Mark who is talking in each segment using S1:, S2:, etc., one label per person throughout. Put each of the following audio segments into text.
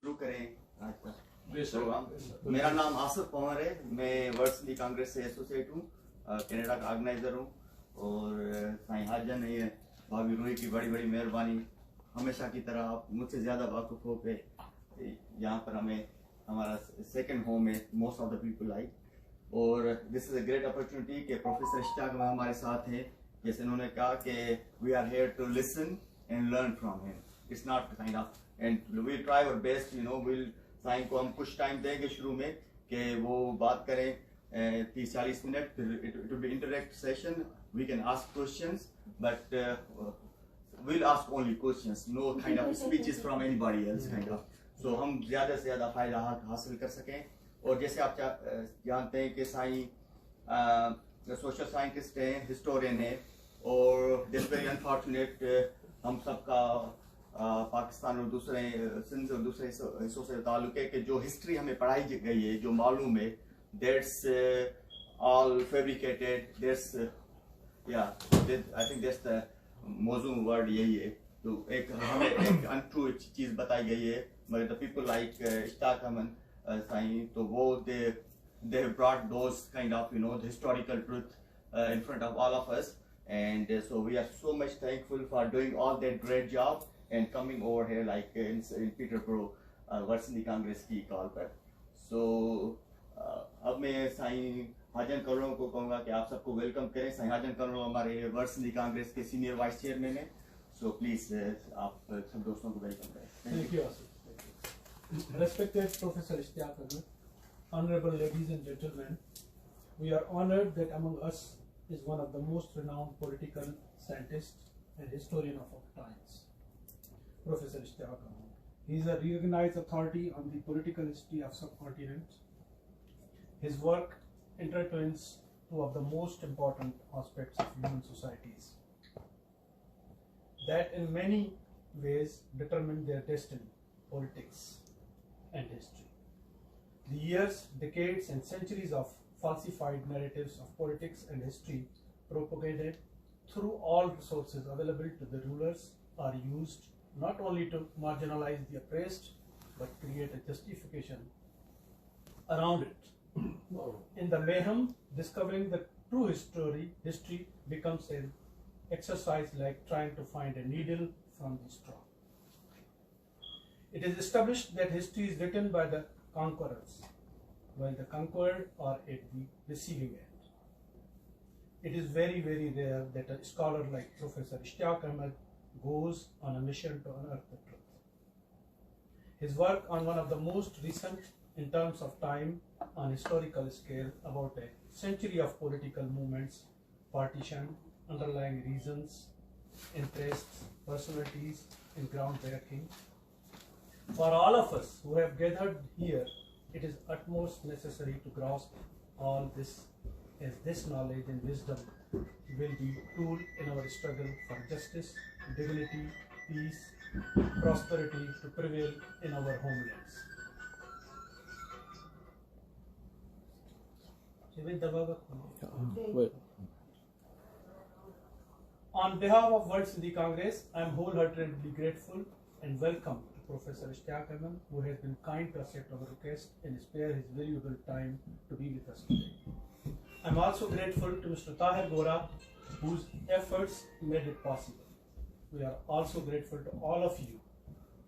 S1: शुरू करें आज का। तो मेरा नाम आसिफ पवार है, मैं वर्ल्ड सिंधी कांग्रेस से एसोसिएट हूँ, कनाडा का ऑर्गेनाइजर हूँ। और साईं हाजन है, भाभी रूही की बड़ी बड़ी मेहरबानी, हमेशा की तरह आप मुझसे ज़्यादा वाकुफ हो पे यहाँ पर हमें हमारा सेकंड होम है, most of the people like. और this is a great opportunity कि प्रोफेसर इश्तियाक हमारे साथ हैं। जैसे उन्होंने कहा कि we are here to listen and learn from him, it's not kind of and we try our best, you know. विल साईं को हम कुछ टाइम देंगे शुरू में कि वो बात करें 30-40 मिनट, फिर it will be interact session, we can ask questions, but we'll ask only questions, no kind of speeches from anybody else kind of, so हम ज़्यादा से ज़्यादा फायदा हासिल कर सकें। और जैसे आप जानते हैं कि साईं सोशल साइंटिस्ट हैं, हिस्टोरियन हैं, और दिस वेरी अनफॉर्चुनेट हम सबका पाकिस्तान और दूसरे सिंध और दूसरे हिस्सों से ताल्लुक है कि जो हिस्ट्री हमें पढ़ाई गई है, जो मालूम है, that's all fabricated, that's I think that's the मौजूद वर्ड यही है। तो एक हमें एक अनट्रू चीज़ बताई गई है, मगर the people like Ishtiaq Ahmed Sai, तो वो they have brought those kind of, you know, the historical truth in front of all of us, and so we are so much thankful for doing all that great job and coming over here like in Peterborough, world Sindhi Congress की call पर। So अब मैं साईं हाजन करों को कहूँगा कि आप सबको वेलकम करें। साईं हाजन करों हमारे वर्ल्ड सिंधी कांग्रेस के सीनियर वाइस चेयरमैन हैं, सो प्लीज आप सब दोस्तों को वेलकम करें।
S2: Thank you, Asif. Respected Professor Ishtiaq Ahmed, honorable ladies and gentlemen, we are honored that among us is one of the most renowned political scientists and historian of our times, Professor Ishtiaq Ahmed. He is a recognized authority on the political history of subcontinent. His work intertwines two of the most important aspects of human societies that in many ways determine their destiny, politics and history. The years, decades and centuries of falsified narratives of politics and history propagated through all resources available to the rulers are used not only to marginalize the oppressed but create a justification around it. In the mayhem, discovering the true history becomes an exercise like trying to find a needle from the straw. It is established that history is written by the conquerors, while the conquered are at the receiving end. It is very, very rare that a scholar like Professor Ishtiaq Ahmed goes on a mission to unearth the truth. His work on one of the most recent, in terms of time, on historical scale, about a century of political movements, partition, underlying reasons, interests, personalities, and groundbreaking. For all of us who have gathered here, it is utmost necessary to grasp all this, as this knowledge and wisdom will be tool in our struggle for justice, dignity, peace, prosperity to prevail in our homelands. On behalf of World Sindhi Congress, I am wholeheartedly grateful and welcome to Professor Ishtiaq Ahmed, who has been kind to accept our request and spare his valuable time to be with us today. I am also grateful to Mr. Tahir Gora, whose efforts made it possible. We are also grateful to all of you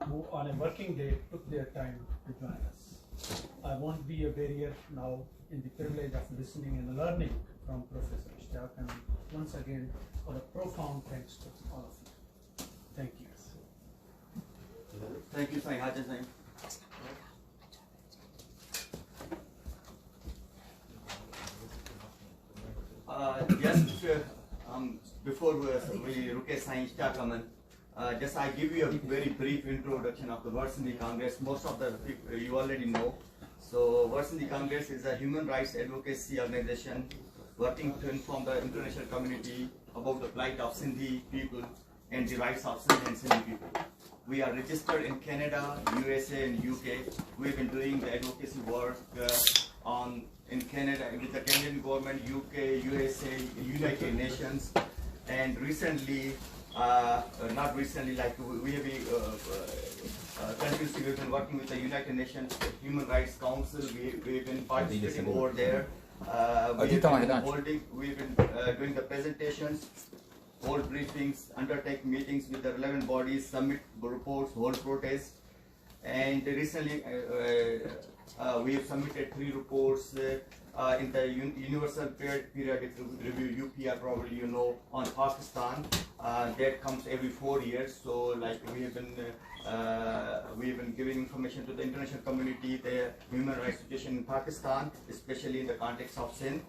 S2: who on a working day took their time to join us. I won't be a barrier now in the privilege of listening and learning from Professor Ishtiaq Ahmed. Once again, for a profound thanks to all of you. Thank you.
S1: Thank you, Sayyid Hajan Sayyid. Before we look at Sayyid Ishtiaq Ahmed, just I give you a very brief introduction of the World Sindhi Congress. Most of the people you already know. So, World Sindhi Congress is a human rights advocacy organization working to inform the international community about the plight of Sindhi people and the rights of Sindhi and Sindhi people. We are registered in Canada, USA and UK. We've been doing the advocacy work in Canada with the Canadian government, UK, USA, United Nations, and recently, not recently, like we have countries. We've been working with the United Nations Human Rights Council. We've been participating over there. We've been doing the presentations, hold briefings, undertake meetings with the relevant bodies, submit reports, hold protests. And recently, we have submitted 3 reports in the Universal Periodic Review, UPR, probably you know, on Pakistan. That comes every 4 years. So, like we have been giving information to the international community, the human rights situation in Pakistan, especially in the context of Sindh.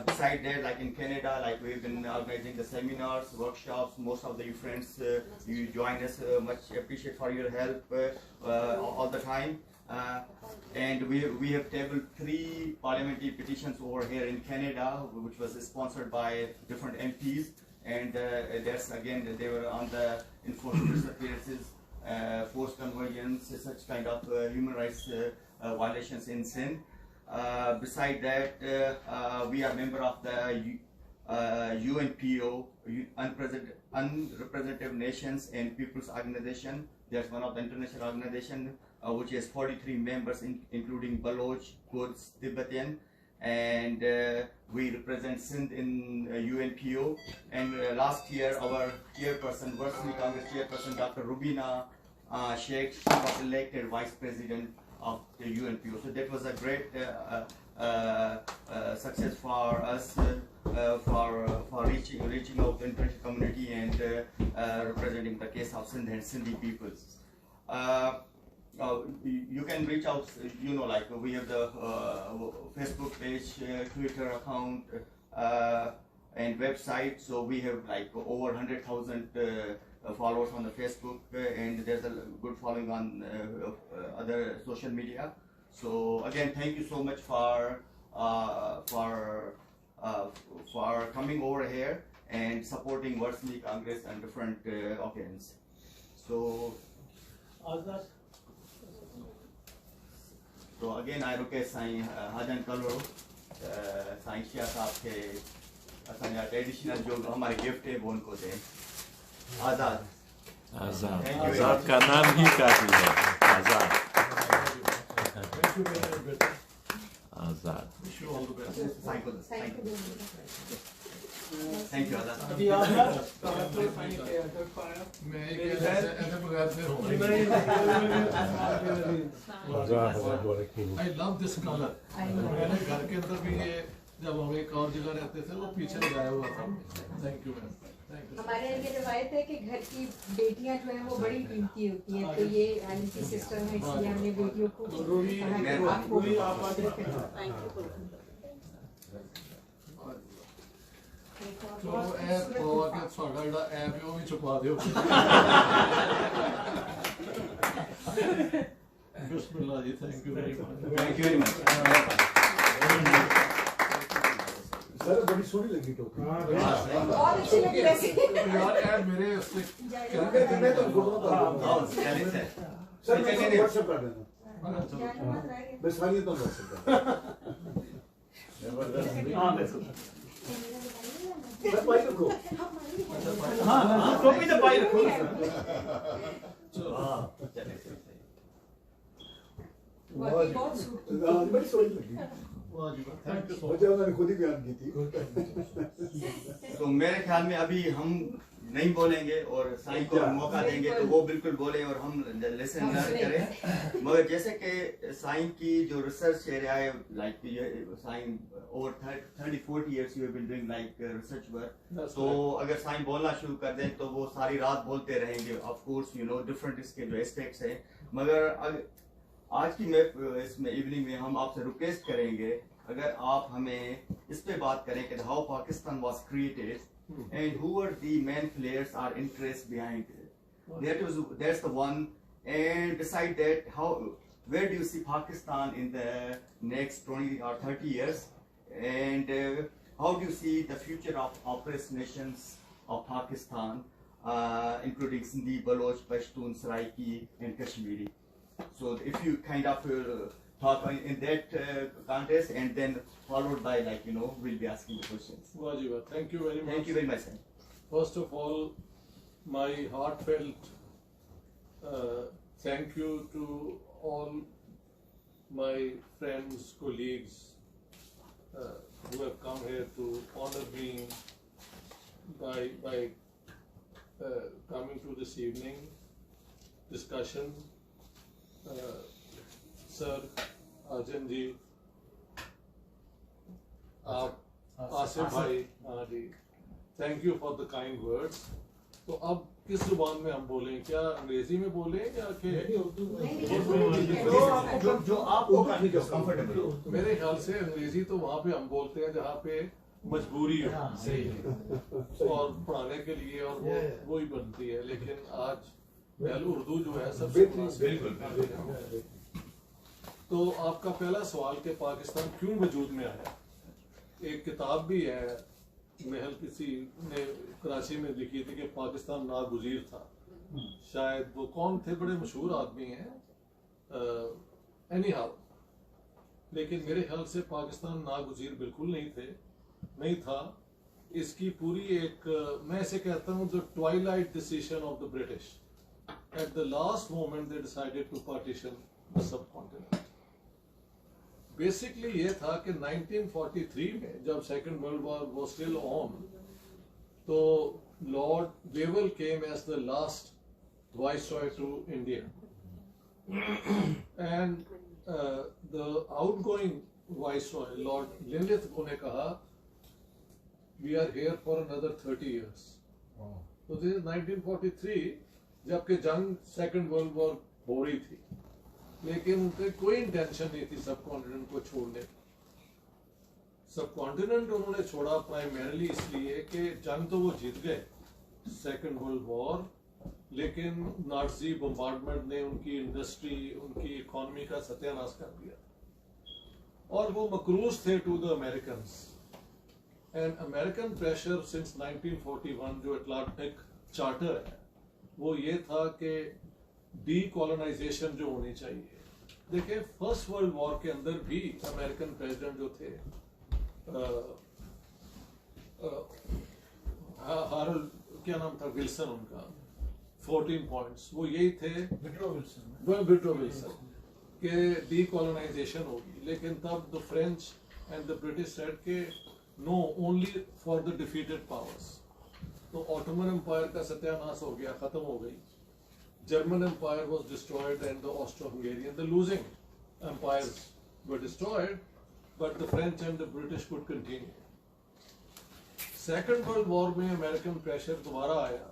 S1: Beside that, like in Canada, like we've been organizing the seminars, workshops. Most of the friends, you join us. Much appreciate for your help all the time. And we have tabled 3 parliamentary petitions over here in Canada, which was sponsored by different MPs. And that's again, they were on the enforced disappearances, forced conversions, such kind of human rights violations in Sindh. Beside that, we are member of the UNPO, Unrepresentative Nations and Peoples Organization. That's one of the international organizations which has 43 members, including Baloch, Kurds, Tibetan, and we represent Sindh in UNPO. And last year, our chairperson, Worsley Congress chairperson, Dr. Rubina Sheikh, she was elected vice president of the UNPO. So that was a great success for us, for reaching out to the international community and representing the case of Sindh and Sindhi peoples. You can reach out, you know, like we have the Facebook page, Twitter account, and website. So we have like over 100,000 followers on the Facebook, and there's a good following on other social media. So again, thank you so much for coming over here and supporting Worsley Congress and different occasions. So again, I request Sain Hajan Kaloro, Sain Shia Saab ke asanya traditional जो हमारे gift है वो उनको दें. आजाद.
S3: आजाद. आजाद का नाम ही काफी है. आजाद. आजाद.
S1: Thank you, Azad.
S4: I love this color. मैंने घर के अंदर भी ये जब हम एक और जगह रहते थे वो पीछे लगाया हुआ था. Thank you, ma'am.
S5: हमारे ये रिवायत है कि घर की बेटियां जो हैं वो बड़ी कीमती होती हैं, तो ये आलिम की सिस्टर है, इसलिए हमने बेटियों को
S4: चलो ऐप पवा के थोड़ा इड़ा ऐप यो भी छुपा दियो. बिस्मिल्लाह जी. Thank you very much.
S1: Thank you very much.
S6: Sir बड़ी सोनी लगी टोपी.
S5: बहुत अच्छी लगी वैसे.
S4: यार ऐप मेरे उससे क्या
S6: मैं तो फोटो
S1: सर
S6: मैं व्हाट्सएप कर देना. मैं सारी तो व्हाट्सएप कर देना. हां बिल्कुल. भाई रखो. हां टोपी तो भाई रखो. हां बहुत बड़ी सोनी लगी. मुझे उन्होंने खुद ही बयान की थी.
S1: तो मेरे ख्याल में अभी हम नहीं बोलेंगे और साईं को मौका देंगे तो वो बिल्कुल बोले और हम लेसन लर्न करें. मगर जैसे कि साईं की जो रिसर्च एरिया है, like Sai over 30-40 years you have been doing like research work. तो अगर साईं बोलना शुरू कर दें तो वो सारी रात बोलते रहेंगे. Of course you know different इसके जो एस्पेक्ट्स हैं, मगर आज की इसमें इवनिंग में हम आपसे रिक्वेस्ट करेंगे अगर आप हमें इस पे बात करें कि how Pakistan was created and who were the main players or interests behind it. That's the one. And beside that, where do you see Pakistan in the next 20 or 30 years? And how do you see the future of oppressed nations of Pakistan, including Sindhi, Baloch, Pashtun, Saraiki, and Kashmiri? So if you kind of talk in that context, and then followed by, like, you know, we'll be asking the questions.
S4: Wajiba. Thank you very much.
S1: Thank you very much, sir.
S4: First of all, my heartfelt thank you to all my friends, colleagues who have come here to honor me by coming to this evening discussion. Sir, Arjan ji, Asif भाई, हाँ जी, thank you for the kind words. तो अब किस जुबान में हम बोलें, क्या अंग्रेजी में बोलें या कि
S1: जो आपको कंफर्टेबल?
S4: मेरे ख्याल से अंग्रेजी तो वहाँ पे हम बोलते हैं जहाँ पे मजबूरी हो और पढ़ाने के लिए, और वो ही बनती है। लेकिन आज पहलू उर्दू जो है सबसे बिल्कुल। तो आपका पहला सवाल कि पाकिस्तान क्यों वजूद में आया, एक किताब भी है महल किसी ने कराची में लिखी थी कि पाकिस्तान नागुज़ीर था। शायद वो कौन थे, बड़े मशहूर आदमी हैं, एनी हाउ। लेकिन मेरे ख्याल से पाकिस्तान नागुज़ीर बिल्कुल नहीं था। इसकी पूरी एक, मैं इसे कहता हूँ the twilight decision of the British. At the last moment they decided to partition the subcontinent. Basically ये था कि 1943 में जब सेकेंड वर्ल्ड वॉर वो स्टिल ऑन, तो Lord Wavell came as the last viceroy to India, and the outgoing viceroy Lord Linlithgow ने कहा we are here for another 30 years। तो दिस इज 1943, जबकि जंग सेकेंड वर्ल्ड वॉर हो रही थी, लेकिन उनकी कोई इंटेंशन नहीं थी सब कॉन्टिनेंट को छोड़ने। सब कॉन्टिनेंट उन्होंने छोड़ा प्राइमरली इसलिए कि जंग तो वो जीत गए सेकेंड वर्ल्ड वॉर, लेकिन नाज़ी बम्बार्डमेंट ने उनकी इंडस्ट्री, उनकी इकोनॉमी का सत्यानाश कर दिया, और वो मकरूज थे to the Americans. And American pressure since 1941 जो अटलांटिक चार्टर है, वो ये था कि डीकोलोनाइजेशन जो होनी चाहिए। देखिए, फर्स्ट वर्ल्ड वॉर के अंदर भी अमेरिकन प्रेसिडेंट जो थे, हारोल्ड क्या नाम था, विल्सन, उनका 14 पॉइंट्स वो यही थे, विड्रो विल्सन, के डीकोलोनाइजेशन होगी। लेकिन तब the French and the British said के no, only for the defeated powers. तो ऑटोमन एम्पायर का सत्यानाश हो गया, खत्म हो गई। German Empire was destroyed and the Austro-Hungarian, the losing empires were destroyed, but the French and the British could continue. Second World War में American pressure दोबारा आया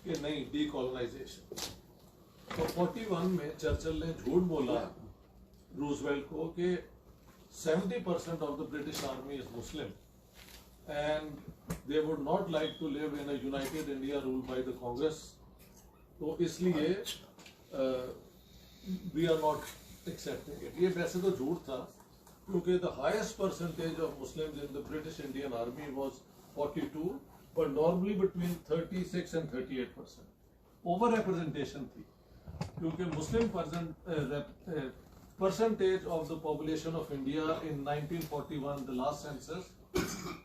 S4: कि नहीं, decolonization। तो 41 में चर्चिल ने झूठ बोला रूजवेल्ट को कि 70% of the British army is Muslim and they would not like to live in a united India ruled by the Congress। तो इसलिए we are not accepting it. ये वैसे तो झूठ था, क्योंकि the highest percentage of Muslims in the British Indian Army was 42, but normally between 36 and 38%। Over representation थी, क्योंकि Muslim percentage of the population of India in 1941 the last census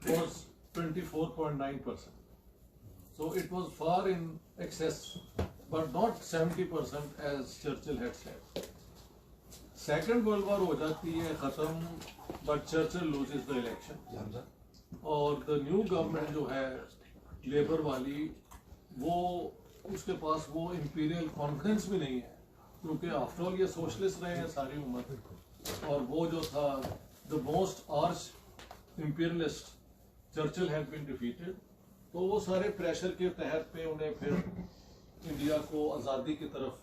S4: was 24.9%। So it was far in excess, but not 70% as Churchill had said. Second World War हो जाती है खत्म, but Churchill loses the election। और the new government जो है labour वाली, वो उसके पास वो imperial confidence भी नहीं है, क्योंकि आफ्टर ऑल ये सोशलिस्ट रहे हैं सारी उम्र, और वो जो था the most arch imperialist Churchill had been defeated। तो वो सारे प्रेशर के तहत पे उन्हें फिर इंडिया को आज़ादी की तरफ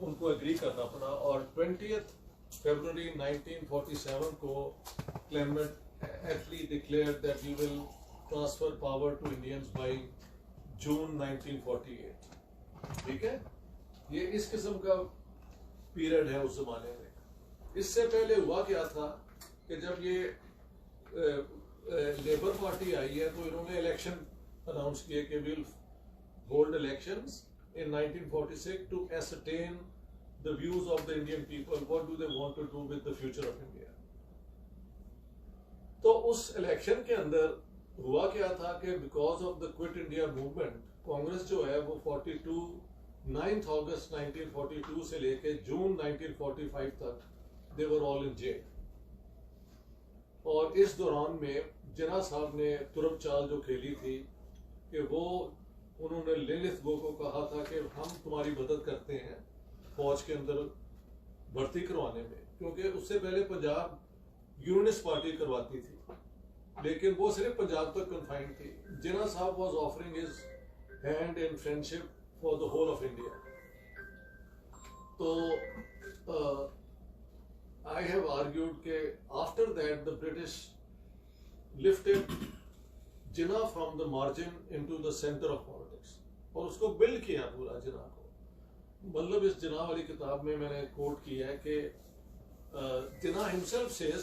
S4: उनको एग्री करना पड़ा। और 20 फरवरी 1947 को Clement actually declared that he will transfer power to Indians by June 1948। ठीक है, ये इस किस्म का पीरियड है उस जमाने में। इससे पहले हुआ क्या था कि जब ये लेबर पार्टी आई है, तो इन्होंने इलेक्शन अनाउंस किए कि will hold elections in 1946 to ascertain the views of the Indian people, what do they want to do with the future of India. तो उस इलेक्शन के अंदर हुआ क्या था कि because of the Quit India movement, Congress जो है वो 42 9 अगस्त 1942 से लेके जून 1945 तक दे वर ऑल इन जेल। और इस दौरान में जिन्ना साहब ने तुरब चाल जो खेली थी कि वो उन्होंने लिलिथ गो को कहा था कि हम तुम्हारी मदद करते हैं फौज के अंदर भर्ती करवाने में, क्योंकि उससे पहले पंजाब यूनिस्ट पार्टी करवाती थी लेकिन वो सिर्फ पंजाब तक कन्फाइंड थी। Jinnah sahab was offering his hand in friendship for the whole of India. तो I have argued कि after that the British lifted Jinnah from the margin into the center of politics और उसको build किया पूरा जिन्ना को। मतलब इस जिन्ना वाली किताब में मैंने कोट किया है कि Jinnah himself says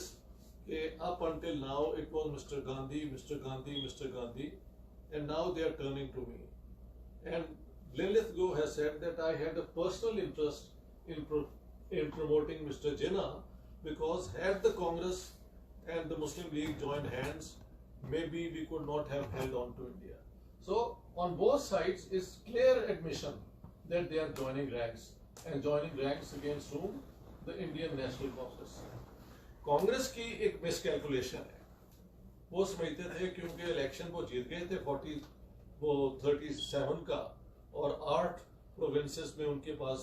S4: कि up until now it was Mr. Gandhi, Mr. Gandhi, Mr. Gandhi, and now they are turning to me. And Lilith Go has said that I had a personal interest in promoting Mr. Jinnah, because had the Congress and the Muslim League joined hands, maybe we could not have held on to India. So on both sides is clear admission that they are joining ranks, and joining ranks against whom? The Indian National Congress. Congress की एक miscalculation है, वो समझते थे क्योंकि election वो जीत गए थे 37 का और 8 प्रोविंसेस में उनके पास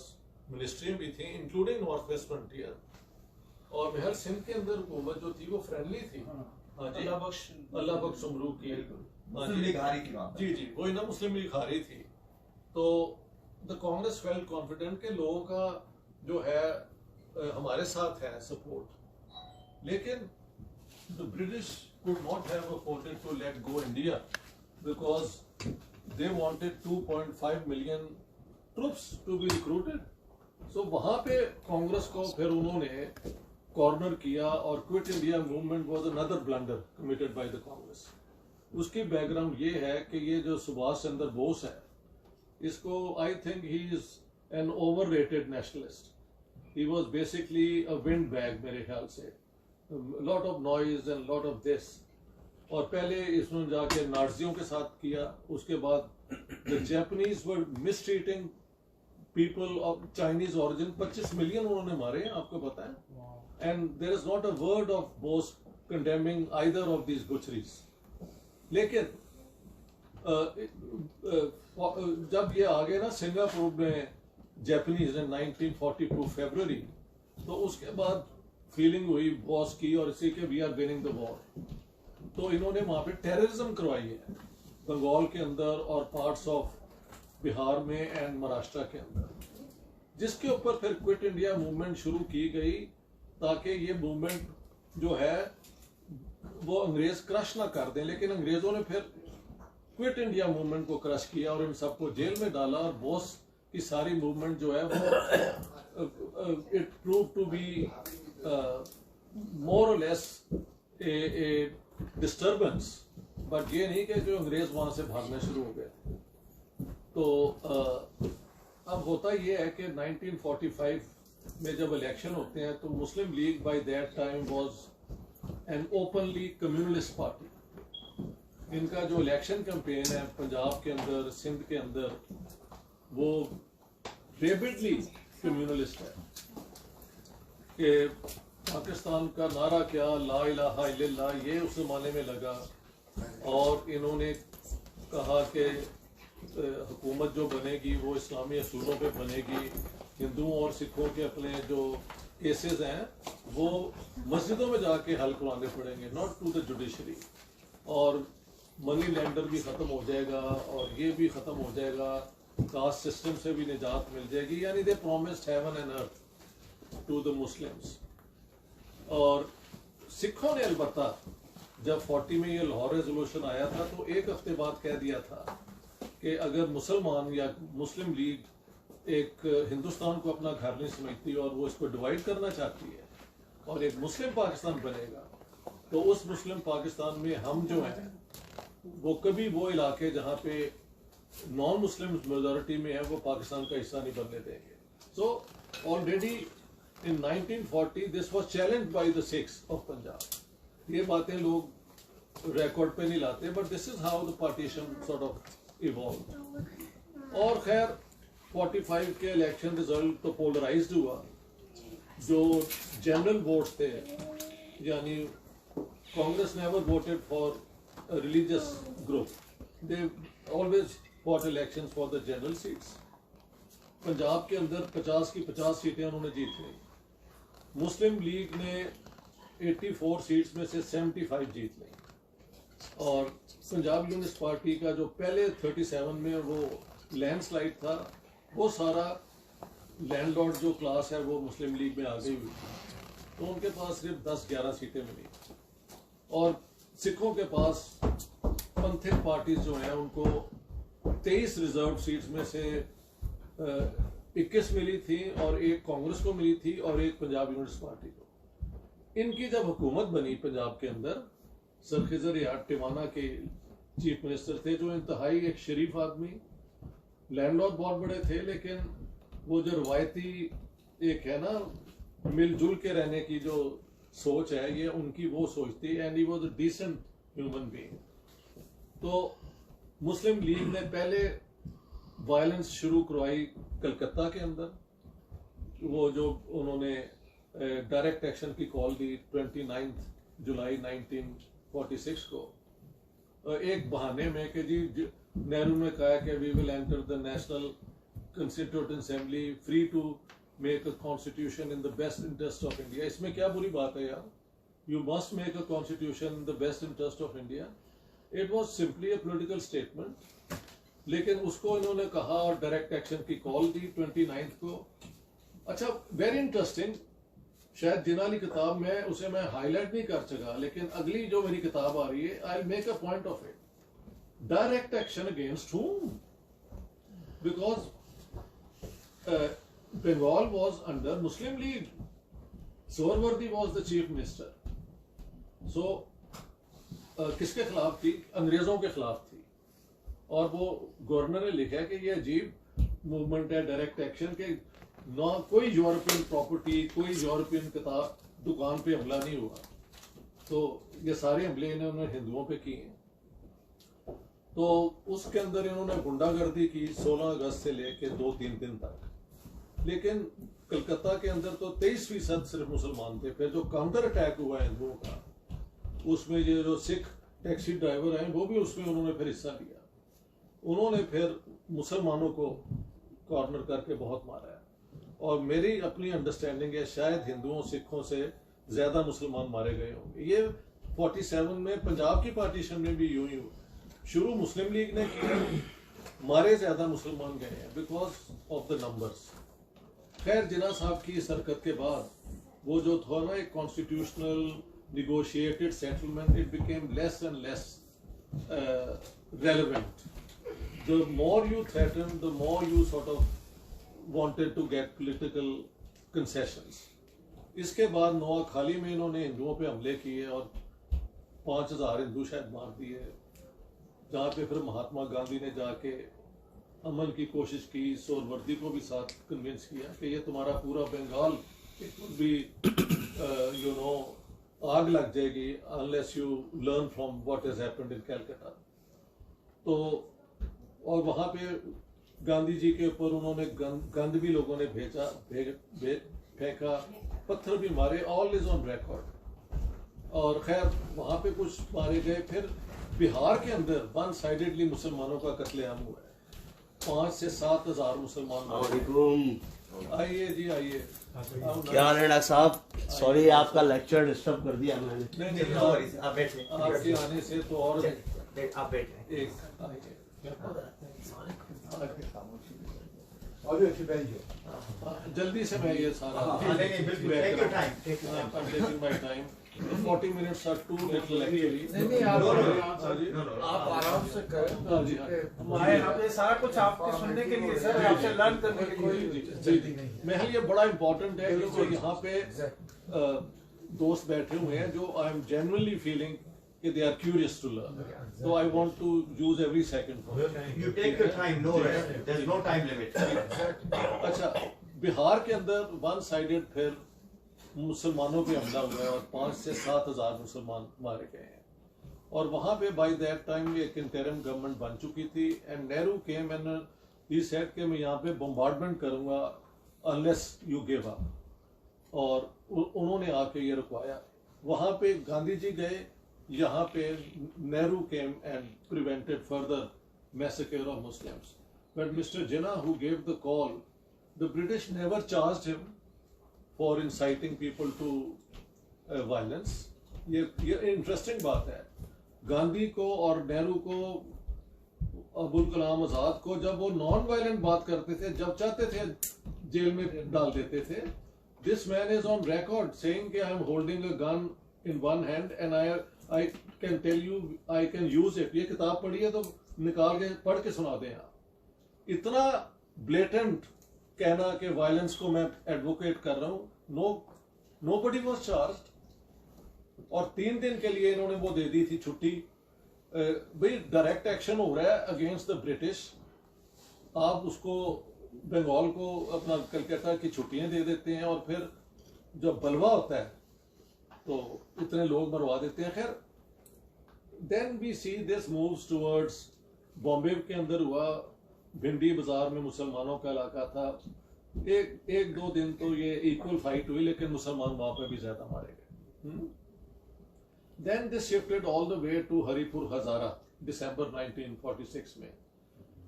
S4: मिनिस्ट्री भी थी इंक्लूडिंग नॉर्थ वेस्ट फ्रंटियर, और मेहर सिंध के अंदर हुकूमत जो थी वो फ्रेंडली थी। हाँ जी, अल्लाह बख्श सुमरू की
S1: मुस्लिम लीग हारी थी वहाँ
S4: जी जी वही ना, मुस्लिम लीग हारी थी। तो द कांग्रेस फेल्ट कॉन्फिडेंट के लोगों का जो है हमारे साथ है सपोर्ट, लेकिन the British could not have afforded to let go India because they wanted 2.5 million troops to be recruited. So वहाँ पे कांग्रेस को फिर उन्होंने कॉर्नर किया और quit India movement was another blunder committed by the Congress. उसकी बैकग्राउंड ये है कि ये जो सुभाष चंद्र बोस है, इसको I think he is an overrated nationalist. He was basically a wind bag मेरे ख्याल से, lot of noise and lot of this. और पहले इसने जाके नाज़ियों के साथ किया, उसके बाद the Japanese were mistreating people of Chinese origin. 25 million उन्होंने मारे हैं, आपको पता है। And there is not a word of Bose condemning either of these butcheries. लेकिन जब ये आ गए ना सिंगापुर में जापानीज इन 1942 फरवरी, तो उसके बाद फीलिंग हुई बॉस की और इसी के we are winning the war. तो इन्होंने वहां पे टेररिज्म करवाई है बंगाल के अंदर और पार्ट्स ऑफ बिहार में एंड महाराष्ट्र के अंदर, जिसके ऊपर फिर क्विट इंडिया मूवमेंट शुरू की गई ताकि ये मूवमेंट जो है वो अंग्रेज क्रश ना कर दें। लेकिन अंग्रेजों ने फिर क्विट इंडिया मूवमेंट को क्रश किया और इन सबको जेल में डाला, और बॉस की सारी मूवमेंट जो है वो it prove to be more or less A disturbance, but ये नहीं कि जो अंग्रेज वहां से भागना शुरू हो गए। तो अब होता ये है कि 1945 में जब इलेक्शन होते हैं तो मुस्लिम League by that time was an openly communalist party. इनका जो इलेक्शन कैंपेन है पंजाब के अंदर, सिंध के अंदर, वो रेबिडली कम्युनलिस्ट है कि पाकिस्तान का नारा क्या, ला इलाहा इल्लल्लाह, ये उस जमाने में लगा। और इन्होंने कहा कि हुकूमत जो बनेगी वो इस्लामी असूलों पे बनेगी, हिंदुओं और सिखों के अपने जो केसेस हैं वो मस्जिदों में जाके हल करवाने पड़ेंगे, नॉट टू द जुडिशरी। और मनी लेंडर भी ख़त्म हो जाएगा और ये भी ख़त्म हो जाएगा, कास्ट सिस्टम से भी निजात मिल जाएगी। यानी they promised heaven and earth to the Muslims. और सिखों ने अलबत्ता जब 40 में ये लाहौर रेजोल्यूशन आया था तो एक हफ्ते बाद कह दिया था कि अगर मुसलमान या मुस्लिम लीग एक हिंदुस्तान को अपना घर नहीं समझती और वो इसको डिवाइड करना चाहती है और एक मुस्लिम पाकिस्तान बनेगा, तो उस मुस्लिम पाकिस्तान में हम जो हैं वो कभी वो इलाके जहाँ पे नॉन मुस्लिम मेजॉरिटी में है वो पाकिस्तान का हिस्सा नहीं बनने देंगे। So already in 1940 this was challenged by the Sikhs of Punjab. ये बातें लोग रिकॉर्ड पे नहीं लाते, but this is how the partition sort of evolve. और खैर 45 के इलेक्शन रिजल्ट तो पोलराइज्ड हुआ, जो जनरल वोट्स थे, यानी Congress never voted for religious group, they always fought elections for the general seats. Punjab के अंदर 50 की 50 सीटें उन्होंने जीत ली। मुस्लिम लीग ने 84 सीट्स में से 75 जीत ली। और पंजाब कम्युनिस्ट पार्टी का जो पहले 37 में वो लैंडस्लाइड था, वो सारा लैंडलॉर्ड जो क्लास है वो मुस्लिम लीग में आ गई हुई थी, तो उनके पास सिर्फ 10-11 सीटें मिली। और सिखों के पास पंथिक पार्टीज जो हैं उनको 23 रिजर्व सीट्स में से 21 मिली थी, और एक कांग्रेस को मिली थी और एक पंजाब कम्युनिस्ट पार्टी को। इनकी जब हुकूमत बनी पंजाब के अंदर, सर खिजर यार टिवाना के चीफ मिनिस्टर थे, जो इंतहाई एक शरीफ आदमी, लैंडलॉर्ड बहुत बड़े थे, लेकिन वो जो रवायती एक है ना मिलजुल के रहने की जो सोच है, ये उनकी वो सोच थी, and he was a decent human being. तो मुस्लिम लीग ने पहले वायलेंस शुरू करवाई कलकत्ता के अंदर, वो जो उन्होंने डायरेक्ट एक्शन की कॉल दी 29 जुलाई 1946 को, एक बहाने में कि जी नेहरू ने कहा कि we will enter the national constituent assembly free to make a constitution in the best interest of India. इसमें क्या बुरी बात है यार, you must make a constitution in the best interest of India. It was simply a political statement, लेकिन उसको इन्होंने कहा और डायरेक्ट एक्शन की कॉल दी 29 को। अच्छा, वेरी इंटरेस्टिंग, शायद जिनाली किताब में उसे मैं हाईलाइट नहीं कर सका, लेकिन अगली जो मेरी किताब आ रही है, I will make a point of it. Direct action against whom? Because Bengal was under Muslim League. Sohrawardy was the chief minister. So किसके खिलाफ थी? अंग्रेजों के खिलाफ थी। और वो गवर्नर ने लिखा है कि ये अजीब मूवमेंट है डायरेक्ट एक्शन के, ना कोई यूरोपियन प्रॉपर्टी, कोई यूरोपियन किताब दुकान पे हमला नहीं हुआ। तो ये सारे हमले इन्होंने हिंदुओं पे किए हैं। तो उसके अंदर इन्होंने गुंडागर्दी की 16 अगस्त से लेके 2-3 दिन तक। लेकिन कलकत्ता के अंदर तो 23% सिर्फ मुसलमान थे। फिर जो काउंटर अटैक हुआ हिंदुओं का, उसमें ये जो सिख टैक्सी ड्राइवर हैं वो भी उसमें उन्होंने फिर हिस्सा लिया। उन्होंने फिर मुसलमानों को कॉर्नर करके बहुत मारा है। और मेरी अपनी अंडरस्टैंडिंग है शायद हिंदुओं सिखों से ज्यादा मुसलमान मारे गए होंगे। ये 47 में पंजाब की पार्टीशन में भी यूं ही हुआ। शुरू मुस्लिम लीग ने किया, मारे ज्यादा मुसलमान गए हैं बिकॉज ऑफ द नंबर्स। खैर, जिना साहब की इस हरकत के बाद वो जो था ना एक constitutional negotiated settlement, it became less and less relevant. The more you threatened, the more you sort of wanted to get political concessions. इसके बाद नोआखाली में इन्होंने हिंदुओं पे हमले किए और 5000 हिंदू शायद मार दिए, जहाँ पे फिर महात्मा गांधी ने जाके अमन की कोशिश की, सोहरावर्दी को भी साथ कन्विंस किया कि ये तुम्हारा पूरा बंगाल भी यू नो आग लग जाएगी unless you learn from what has happened in Calcutta। तो और वहाँ पे गांधी जी के ऊपर उन्होंने गंद भी लोगों ने भेजा, फेंका, पत्थर भी मारे, ऑल इज ऑन रिकॉर्ड। और खैर वहाँ पे कुछ मारे गए। फिर बिहार के अंदर वन साइडेडली मुसलमानों का कत्लेआम हुआ है। 5 से 7 हजार मुसलमान। आइए जी, आइए।
S7: क्या हाल है डॉक्टर साहब? सॉरी आपका लेक्चर डिस्टर्ब कर दिया मैंने।
S4: नहीं,
S1: आप बैठे।
S4: आपके आने से तो और
S1: आप बैठे।
S4: एक जल्दी से मैं ये सारा taking my time. 40 minutes are too little actually.
S2: नहीं, आप आराम से करें। ये सारा कुछ आपके सुनने के लिए सर, आपसे लर्न करने के लिए।
S4: जी, महल ये बड़ा इम्पोर्टेंट है क्योंकि यहाँ पे दोस्त बैठे हुए हैं जो आई एम जेन्युइनली फीलिंग कि they are curious to learn. So I want to use every second for it.
S1: You take your time, no rush. There's no time limit.
S4: अच्छा, बिहार के अंदर वन साइडेड फिर मुसलमानों पे हमला हुआ है और 5 से 7 हजार मुसलमान मारे गए हैं। और वहाँ पे बाय दैट टाइम एक इंटरिम गवर्नमेंट बन चुकी थी and Nehru came and he said कि मैं यहाँ पे बम्बार्डमेंट करूँगा अनलेस यू गिव अप, और उन्होंने आके ये रुकवाया। वहाँ पे गांधी जी गए, यहाँ पे Nehru came and prevented further massacre of Muslims, but Mister Jinnah who gave the call, the British never charged him for inciting people to violence. ये इंटरेस्टिंग बात है। गांधी को और नेहरू को, अबुल कलाम आजाद को, जब वो नॉन वायलेंट बात करते थे, जब चाहते थे जेल में डाल देते थे। This man is on record saying कि I am holding a gun in one hand and I can tell you I can use it. ये किताब पढ़ी है तो निकाल के पढ़ के सुना दें आप। इतना ब्लेटेंट कहना कि वायलेंस को मैं एडवोकेट कर रहा हूँ। नोबडी वाज चार्ज्ड, और 3 दिन के लिए इन्होंने वो दे दी थी छुट्टी। भाई डायरेक्ट एक्शन हो रहा है अगेंस्ट द ब्रिटिश, आप उसको बंगाल को अपना कलकत्ता की छुट्टियां दे देते हैं, और फिर जब बलवा होता है तो इतने लोग मरवा देते हैं। खैर, then we see this moves towards, Bombay के अंदर हुआ, भिंडी बाजार में मुसलमानों का इलाका था, एक 2 दिन तो ये इक्वल फाइट हुई, लेकिन मुसलमान वहां पर भी ज्यादा मारे गए। Then this shifted all the way to Haripur Hazara, December 1946 में,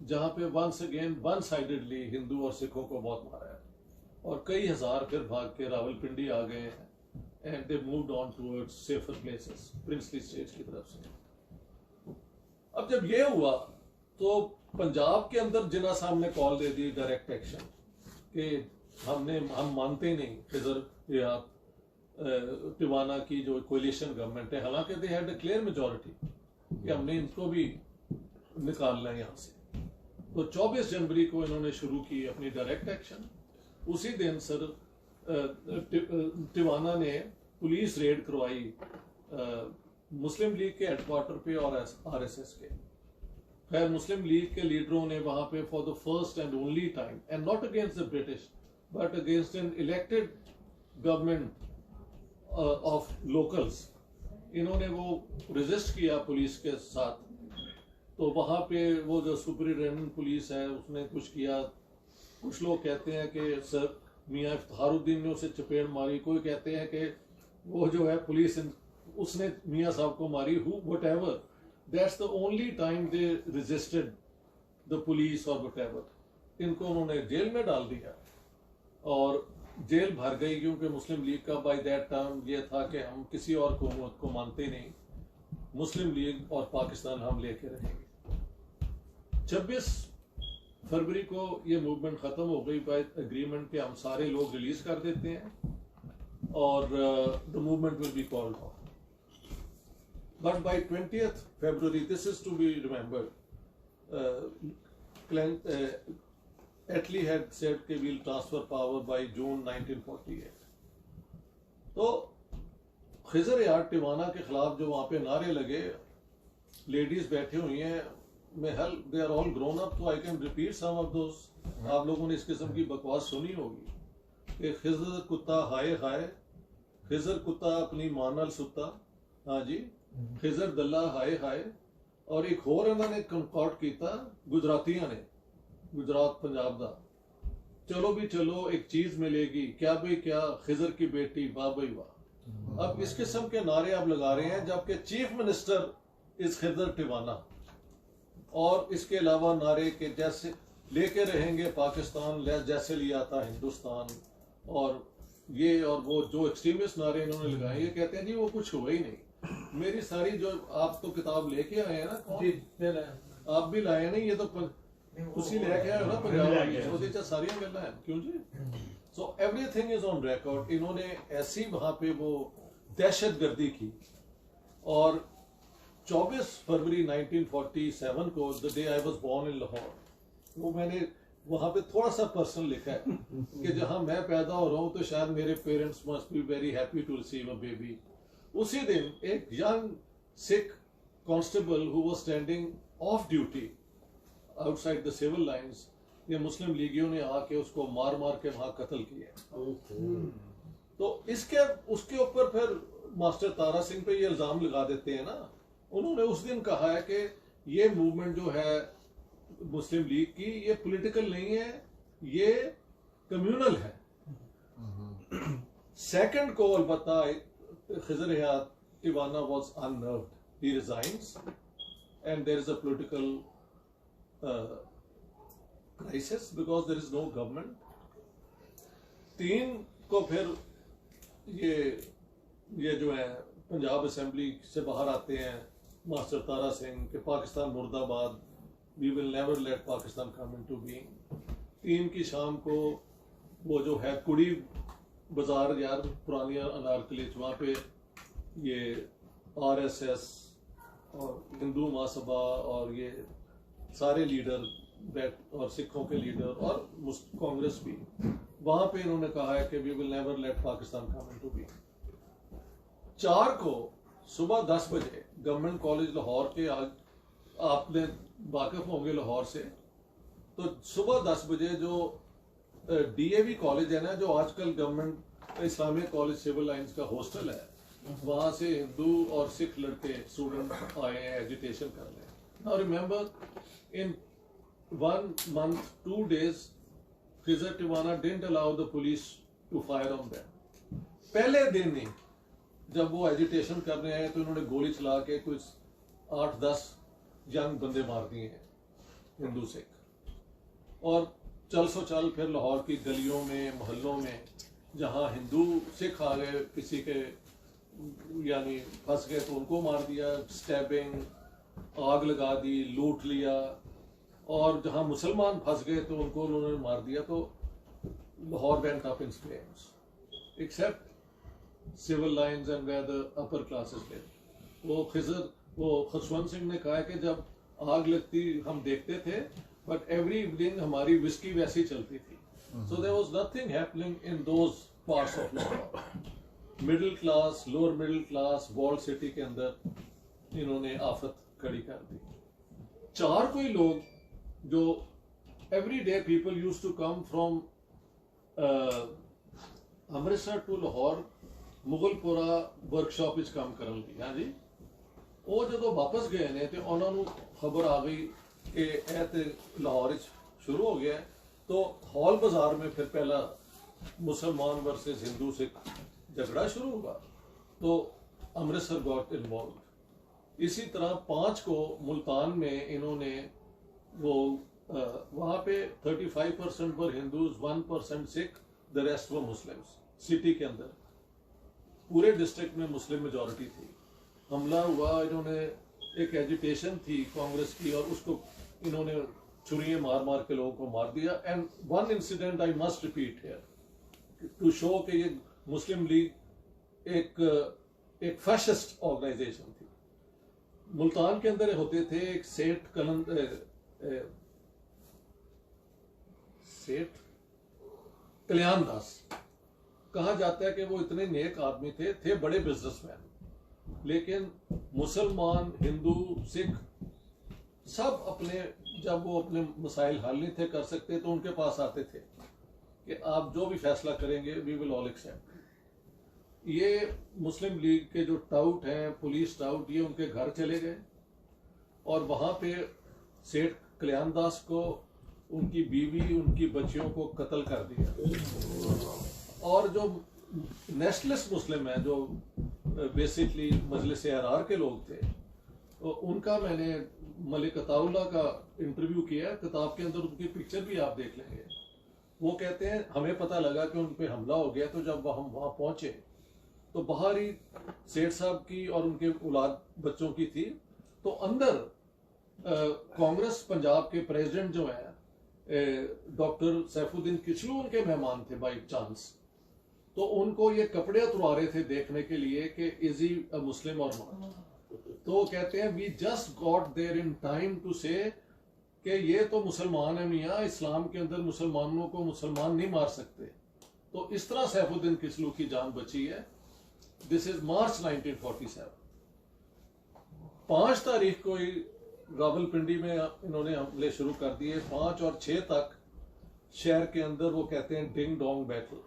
S4: जहाँ पे once again one-sidedly हिंदू और सिखों को बहुत मारा है, और कई हजार फिर भाग के रावलपिंडी आ गए हैं, and they moved on towards safer places, princely states की तरफ से। अब जब ये हुआ तो पंजाब के अंदर जिन्ना साहब ने कॉल दे दी डायरेक्ट एक्शन कि हम मानते नहीं खिजर या टिवाना की जो कोलिशन गवर्नमेंट है, हालांकि they had a clear majority कि हमने इनको भी निकालना है यहाँ से। तो 24 जनवरी को इन्होंने शुरू की अपनी डायरेक्ट एक्शन। उसी दिन सर टिवाना ने पुलिस रेड करवाई मुस्लिम लीग के हेडक्वार्टर पे और आरएसएस के। खैर, मुस्लिम लीग के लीडरों ने वहां पे for the first and only time, and not against the British but against an elected government of locals, इन्होंने वो रेजिस्ट किया पुलिस के साथ। तो वहाँ पे वो जो सुपरिटेंडेंट पुलिस है उसने कुछ किया। कुछ लोग कहते हैं कि सर मियाँ इफ्तिखारुद्दीन ने उसे चपेट मारी, कोई कहते हैं कि वो जो है पुलिस उसने मियाँ साहब को मारी। whatever, that's the only time they resisted the police or whatever। इनको उन्होंने जेल में डाल दिया और जेल भर गई, क्योंकि मुस्लिम लीग का बाय दैट टाइम ये था कि हम किसी और हुकूमत को मानते नहीं, मुस्लिम लीग और पाकिस्तान हम लेके रहेंगे। 26 फरवरी को ये मूवमेंट खत्म हो गई बाय एग्रीमेंट के, हम सारे लोग रिलीज कर देते हैं और the movement will be called off. But by 20th February, this is to be remembered, Attlee had said कि we'll transfer power by June 1948। तो खिजर यार टिवाना के खिलाफ जो वहाँ पे नारे लगे, लेडीज बैठी हुई हैं, they are all grown up, तो I can repeat some of those। आप लोगों ने इस किस्म की बकवास सुनी होगी कि खिजर कुत्ता हाय हाय, खिजर कुत्ता अपनी मां नाल सुत्ता, हाँ जी, खिजर दल्ला हाय हाय। और एक होर इन्होंने कंकॉर्ड किया गुजरातियों ने, गुजरात पंजाब दा, चलो भी चलो एक चीज मिलेगी, क्या भाई क्या, खिजर की बेटी, वाह भाई वाह। अब इस किस्म के नारे आप लगा रहे हैं, जबकि चीफ मिनिस्टर इस खिजर टिवाना, और इसके अलावा नारे के जैसे लेके रहेंगे पाकिस्तान जैसे लिया था हिंदुस्तान, और ये और वो जो एक्सट्रीमिस्ट नारे इन्होंने लगाए, ये कहते हैं जी वो कुछ हुआ ही नहीं। मेरी सारी जो आप तो किताब लेके आए हैं ना, कौन आप भी लाए नहीं, ये तो उसी लेके आए हो ना पंजाब, ਉਹਦੇ ਚ ਸਾਰੀਆਂ ਗੱਲਾਂ हैं, क्यों जी। So everything is on record. इन्होंने ऐसी वहां पे वो दहशतगर्दी की। और 24 फरवरी 1947 को, the day I was born in Lahore, वो मैंने वहां पे थोड़ा सा पर्सनल लिखा है कि जहां मैं पैदा हो रहा हूं तो शायद मेरे parents must be very happy to receive a baby. उसी दिन एक young Sikh constable who was standing off duty outside the civil lines, ये मुस्लिम लीगियों ने आके उसको मार मार के वहां कत्ल किया। तो इसके उसके ऊपर फिर मास्टर तारा सिंह पे ये इल्जाम लगा देते हैं ना। उन्होंने उस दिन कहा है कि ये मूवमेंट जो है मुस्लिम लीग की, ये पॉलिटिकल नहीं है, ये कम्युनल है। सेकंड को अलबत्ता Khizar Hayat Tiwana was unnerved, he resigns and there is a political crisis because there is no government. 3 को फिर ये जो है पंजाब असेंबली से बाहर आते हैं मास्टर तारा सिंह के पाकिस्तान मुर्दाबाद, we will never let Pakistan come into being. 3 की शाम को वो जो है कुड़ी बाजार यार पुरानी अनारकली, वहाँ पे ये RSS और हिंदू महासभा और ये सारे लीडर और सिखों के लीडर और कांग्रेस भी, वहां पे इन्होंने कहा है कि we will never let Pakistan come into being. 4 को सुबह 10 बजे गवर्नमेंट कॉलेज लाहौर के आपने वाकिफ होंगे लाहौर से, तो सुबह 10 बजे जो DAV कॉलेज है ना, जो आजकल government Islamic college civil lines का हॉस्टल है, वहां से हिंदू और सिख लड़के स्टूडेंट आए हैं एजुटेशन करने। Now remember in 1 month 2 days Khizar Tiwana didn't allow the police to fire on them. पहले दिन ही जब वो एजुटेशन कर रहे हैं तो इन्होंने गोली चला के कुछ 8-10 यंग बंदे मार दिए हैं हिंदू सिख। और चल फिर लाहौर की गलियों में मोहल्लों में जहां हिंदू सिख आ गए, किसी के यानी फंस गए तो उनको मार दिया, स्टैबिंग, आग लगा दी, लूट लिया, और जहां मुसलमान फंस गए तो उनको उन्होंने मार दिया। तो Lahore went up in flames except civil lines and where the upper classes live. वो खुशवंत सिंह ने कहा कि जब आग लगती हम देखते थे, बट एवरी इवनिंग हमारी विस्की वैसी चलती थी। So there was nothing happening in those parts of Lahore. Middle class, lower middle class, walled city के अंदर इन्होंने आफत खड़ी कर दी। 4 कोई लोग जो every day people use to come from Amritsar to Lahore Mughalpura workshop which काम करन लई। हाँ जी, वो जो वापस गए ने तो उन्होंने खबर आ गई कि यह तो लाहौर शुरू हो गया है। तो हॉल बाजार में फिर पहला मुसलमान वर्सेस हिंदू सिख झगड़ा शुरू हुआ, तो अमृतसर गॉट इन्वॉल्व। इसी तरह 5 को मुल्तान में इन्होंने वो वहाँ पे 35% were Hindus, 1% Sikh, the rest were Muslims. City के अंदर पूरे डिस्ट्रिक्ट में मुस्लिम मेजॉरिटी थी। हमला हुआ, इन्होंने एक एजुटेशन थी कांग्रेस की और उसको इन्होंने छुरियां मार मार के लोगों को मार दिया। And one incident I must repeat here to show कि ये मुस्लिम लीग एक फैशिस्ट ऑर्गेनाइजेशन थी। मुल्तान के अंदर होते थे एक सेठ कल्याण दास, कहा जाता है कि वो इतने नेक आदमी थे बड़े बिजनेसमैन, लेकिन मुसलमान, हिंदू, सिख सब अपने, जब वो अपने मसाइल हल नहीं थे कर सकते तो उनके पास आते थे कि आप जो भी फैसला करेंगे वी विल ऑल एक्सेप्ट। ये मुस्लिम लीग के जो टाउट हैं, पुलिस टाउट, ये उनके घर चले गए और वहां पे सेठ कल्याण दास को, उनकी बीवी, उनकी बच्चियों को कत्ल कर दिया। और जो नेशनलिस्ट मुस्लिम है, जो बेसिकली मजलिस अहरार के लोग थे, तो उनका मैंने मलिक अताउल्लाह का इंटरव्यू किया, किताब के अंदर उनकी पिक्चर भी आप देख लेंगे। वो कहते हैं हमें पता लगा कि उन पे हमला हो गया, तो जब हम वहां पहुंचे तो बाहर ही सेठ साहब की और उनके औलाद बच्चों की थी, तो अंदर कांग्रेस पंजाब के प्रेसिडेंट जो है डॉक्टर सैफुद्दीन किचलू उनके मेहमान थे बाई चांस। तो उनको ये कपड़े उतरवा रहे थे देखने के लिए कि इज ही अ मुस्लिम और नॉट। तो वो कहते हैं we just got there in time to say कि ये तो मुसलमान है मियाँ, इस्लाम के अंदर मुसलमानों को मुसलमान नहीं मार सकते। तो इस तरह सैफुद्दीन किचलू की जान बची है। दिस इज मार्च 1947। 5 तारीख को ही रावलपिंडी में इन्होंने हमले शुरू कर दिए। 5 और 6 तक शहर के अंदर वो कहते हैं डिंग डोंग बैटल,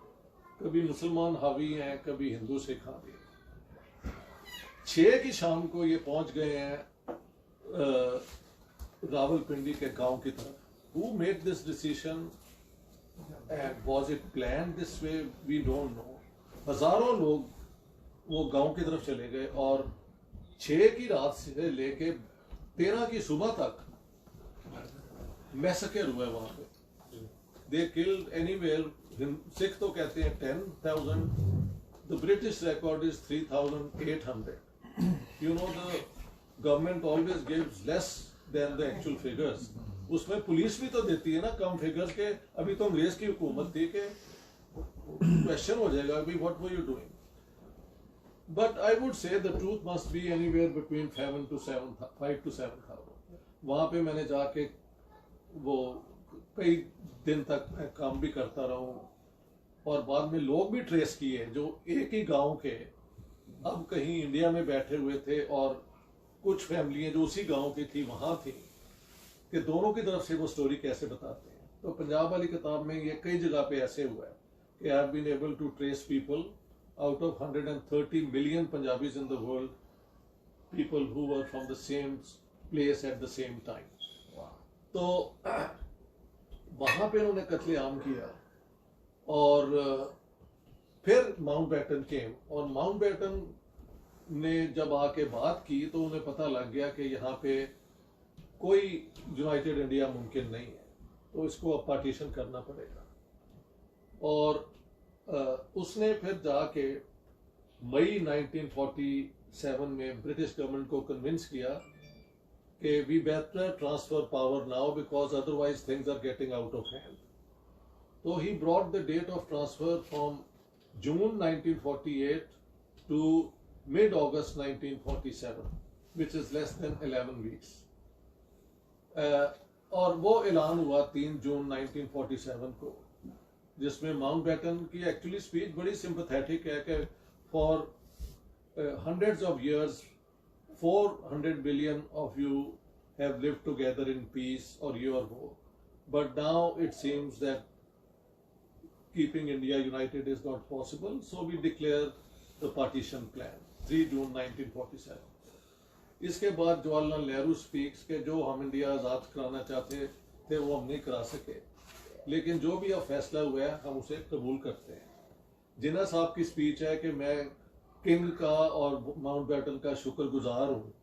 S4: कभी मुसलमान हावी हैं, कभी हिंदू सिख हावी हैं। 6 की शाम को ये पहुंच गए हैं रावलपिंडी के गांव की तरफ. Who made this decision and was it planned this way? We don't know. हजारों लोग वो गांव की तरफ चले गए और 6 की रात से लेके 13 की सुबह तक मैसेकर हुआ है वहां पे. They killed anywhere, सिख तो कहते हैं 10,000, the British record is 3,800. You know, the government always gives less than the actual figures. उसमें पुलिस भी तो देती है ना कम फिगर्स के. अभी तो अंग्रेज की हुकूमत थी कि क्वेश्चन हो जाएगा अभी what were you doing? But I would say the truth must be anywhere between 5 to 7,000. वहाँ पे मैंने जाके वो कई दिन तक मैं काम भी करता रहा हूँ और बाद में लोग भी ट्रेस किए जो एक ही गांव के अब कहीं इंडिया में बैठे हुए थे और कुछ फैमिलियां जो उसी गांव की थी वहां थी कि दोनों की तरफ से वो स्टोरी कैसे बताते हैं. तो पंजाब वाली किताब में ये कई जगह पे ऐसे हुआ है कि I have been able to trace people out of 130 million Punjabis in the world, people who were from the same place at the same time. तो वहाँ पे उन्होंने कत्लेआम किया और फिर माउंटबैटन केम और माउंटबैटन ने जब आके बात की तो उन्हें पता लग गया कि यहाँ पे कोई यूनाइटेड इंडिया मुमकिन नहीं है, तो इसको अब पार्टीशन करना पड़ेगा. और उसने फिर जाके मई 1947 में ब्रिटिश गवर्नमेंट को कन्विंस किया कि we better transfer power now because otherwise things are getting out of hand. तो he brought the date of transfer from June 1948 to mid August 1947 which is less than 11 weeks. और वो ऐलान हुआ 3 जून 1947 को, जिसमें माउंटबैटन की एक्चुअली स्पीच बड़ी sympathetic है कि for hundreds of years 400 billion of you have lived together in peace or your war, but now it seems that keeping India united is not possible, so we declare the partition plan 3 June 1947. इसके बाद Jawaharlal Nehru speaks के जो हम India आज़ाद कराना चाहते थे वो हम नहीं करा सके, लेकिन जो भी अब फैसला हुआ है हम उसे कबूल करते हैं. जिन्ना साहब की स्पीच है कि मैं किंग का और माउंटबैटन का शुक्रगुजार हूँ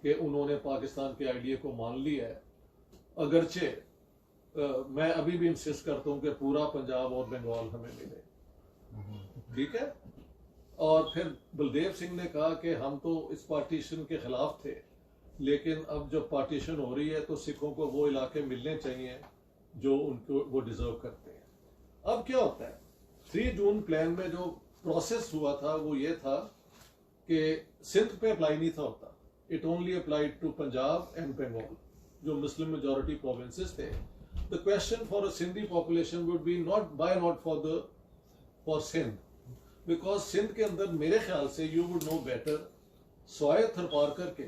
S4: कि उन्होंने पाकिस्तान के आइडिया को मान लिया है, अगरचे मैं अभी भी इंसिस्ट करता हूँ कि पूरा पंजाब और बंगाल हमें मिले. ठीक है. और फिर बलदेव सिंह ने कहा कि हम तो इस पार्टीशन के खिलाफ थे, लेकिन अब जब पार्टीशन हो रही है तो सिखों को वो इलाके मिलने चाहिए जो उनको वो डिजर्व करते हैं. अब क्या होता है, 3 जून प्लान में जो प्रोसेस हुआ था वो ये था कि सिंध पे अप्लाई नहीं था होता. It only applied to Punjab and Bengal जो मुस्लिम मेजॉरिटी प्रोविंसेस थे. The question for a Sindhi population would be not for Sindh, because Sindh के अंदर मेरे ख्याल से यू वुड नो बेटर, सवाए थरपारकर के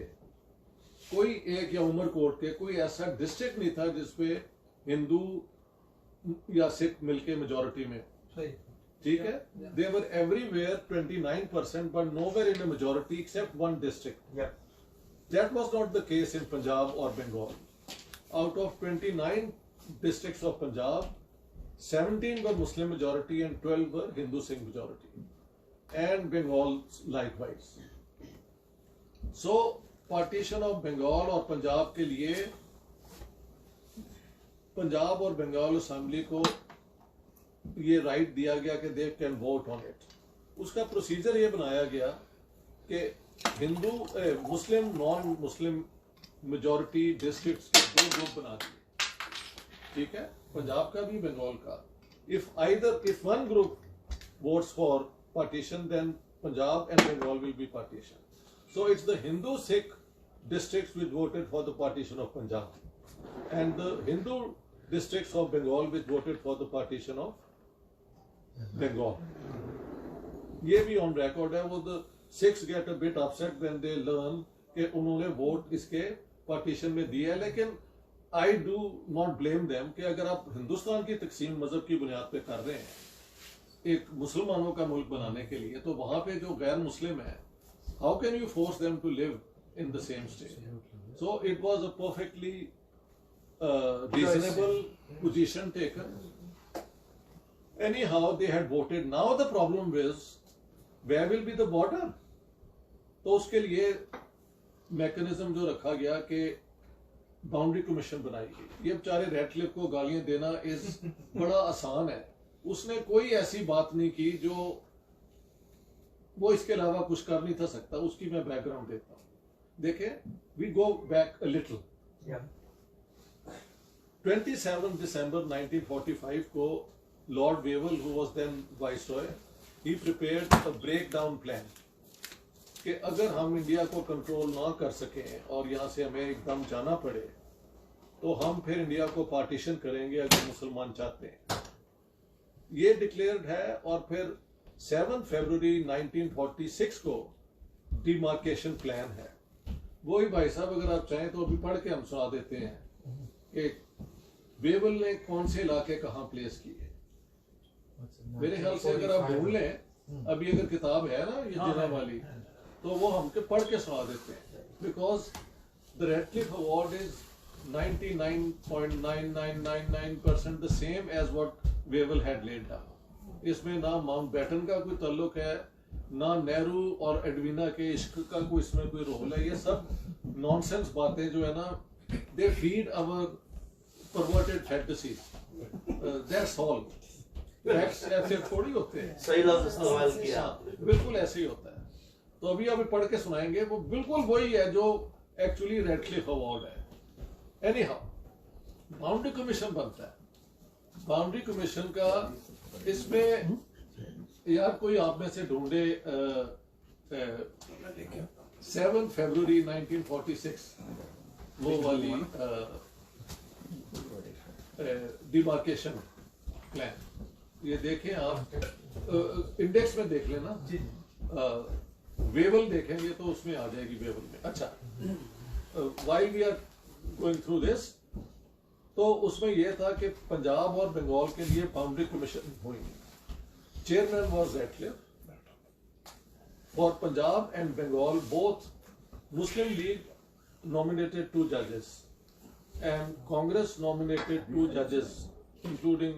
S4: कोई एक या उमरकोट के कोई ऐसा डिस्ट्रिक्ट नहीं था जिसपे हिंदू या सिख मिलके मेजॉरिटी में. ठीक है. They were everywhere 29% but nowhere in a majority except one district. That was not the case in Punjab और Bengal. Out of 29 districts of Punjab, 17 were Muslim majority and 12 were Hindu Sikh majority, and Bengal likewise. So partition of Bengal और पंजाब के लिए पंजाब और Bengal assembly को ये right दिया गया कि they can vote on it. उसका प्रोसीजर ये बनाया गया कि हिंदू मुस्लिम नॉन मुस्लिम मेजॉरिटी डिस्ट्रिक्ट्स के 2 ग्रुप बना दिए. ठीक है. पंजाब का भी बंगाल का. If one group votes for partition, then Punjab and Bengal will be partition. So it's the Hindu Sikh districts which voted for the partition of Punjab, and the Hindu districts of Bengal which voted for the partition of Bengal. ये भी on record है. वो the Sikhs get a bit upset when they learn कि उन्होंने vote इसके partition में दिया है, लेकिन I do not blame them कि अगर आप हिंदुस्तान की तकसीम मजहब की बुनियाद पे कर रहे हैं एक मुसलमानों का मुल्क बनाने के लिए, तो वहां पे जो गैर मुस्लिम है, how can you force them to live in the same state? So it was a perfectly reasonable position taken. Anyhow, they had voted. Now the problem is, where will be the border? तो उसके लिए mechanism जो रखा गया कि boundary commission बनाई गई। ये बेचारे रेडक्लिफ को गालियां देना बड़ा आसान है। उसने कोई ऐसी बात नहीं की जो वो इसके अलावा कुछ कर नहीं था सकता। उसकी मैं बैकग्राउंड देता हूँ। देखें, we go back a little. 27 दिसंबर 1945 को Lord Wavell, who was then viceroy, he prepared a breakdown plan कि अगर हम इंडिया को कंट्रोल ना कर सकें और यहाँ से हमें एकदम जाना पड़े तो हम फिर इंडिया को पार्टीशन करेंगे अगर मुसलमान चाहते हैं। ये डिक्लेयर्ड है। और फिर 7 फरवरी 1946 को डिमार्केशन प्लान है। वही भाई साहब, अगर आप चाहें तो अभी पढ़ के हम सुना देते हैं कि वेवल ने कौन से इलाके कहाँ प्लेस किए। मेरे ख्याल से अगर आप ढूंढ लें, अभी अगर किताब है ना ये जिना वाली, तो वो हमके पढ़ के सुना देते हैं। Because the Radcliffe award is 99.9999% the same as what Wavell had laid down. इसमें ना माउंटबैटन का कोई ताल्लुक है, ना नेहरू और एडवीना के इश्क का कोई इसमें कोई रोल है। ये सब नॉनसेंस बातें जो है ना, they feed our perverted fantasies, that's all. Facts ऐसे थोड़ी होते हैं।
S7: सही लफ्ज इस्तेमाल किया,
S4: बिल्कुल ऐसे ही होता है। तो अभी आप पढ़ के सुनाएंगे, वो बिल्कुल वही है जो एक्चुअली रेडक्लिफ अवार्ड है। एनीहाउ, बाउंड्री कमीशन बनता है। बाउंड्री कमीशन का इसमें यार कोई आप में से ढूंढे 7 फरवरी 1946 वो वाली डिमार्केशन प्लान। ये देखें आप, इंडेक्स में देख लेना। वेवल देखेंगे तो उसमें आ जाएगी वेवल में। अच्छा, while we are going through this, तो उसमें यह था कि पंजाब और बंगाल के लिए बाउंड्री कमीशन हुई। Chairman was Radcliffe. For Punjab and Bengal both Muslim League nominated 2 judges and Congress nominated 2 judges including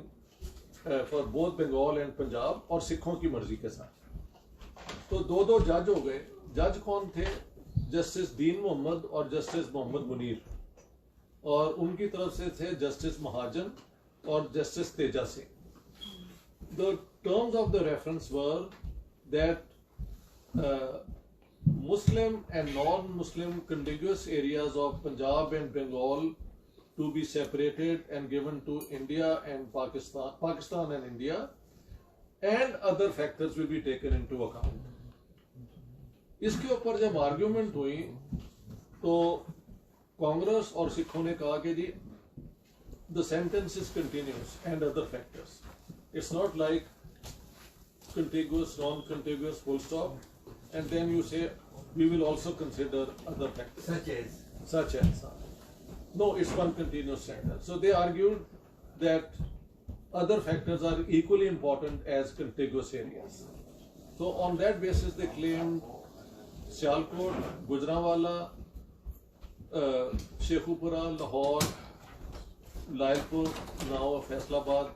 S4: for both Bengal and Punjab, और सिखों की मर्जी के साथ। तो दो जज हो गए। जज कौन थे? जस्टिस दीन मोहम्मद और जस्टिस मोहम्मद मुनीर, और उनकी तरफ से थे जस्टिस महाजन और justice Teja Singh. The terms of the reference were that Muslim and non-Muslim contiguous areas of Punjab and Bengal to be separated and given to India and Pakistan and India, and other factors will be taken into account. इसके ऊपर जब argument हुई तो कांग्रेस और सिखों ने कहा कि जी the sentence is continuous and other factors. It's not like contiguous, non-contiguous, full stop, and then you say we will also consider other factors. Such as. No, it's one continuous sentence. So they argued that other factors are equally important as contiguous areas. So on that basis they claimed Sialkot, Gujranwala, Sheikhupura, Lahore, Lailpur, now Faisalabad,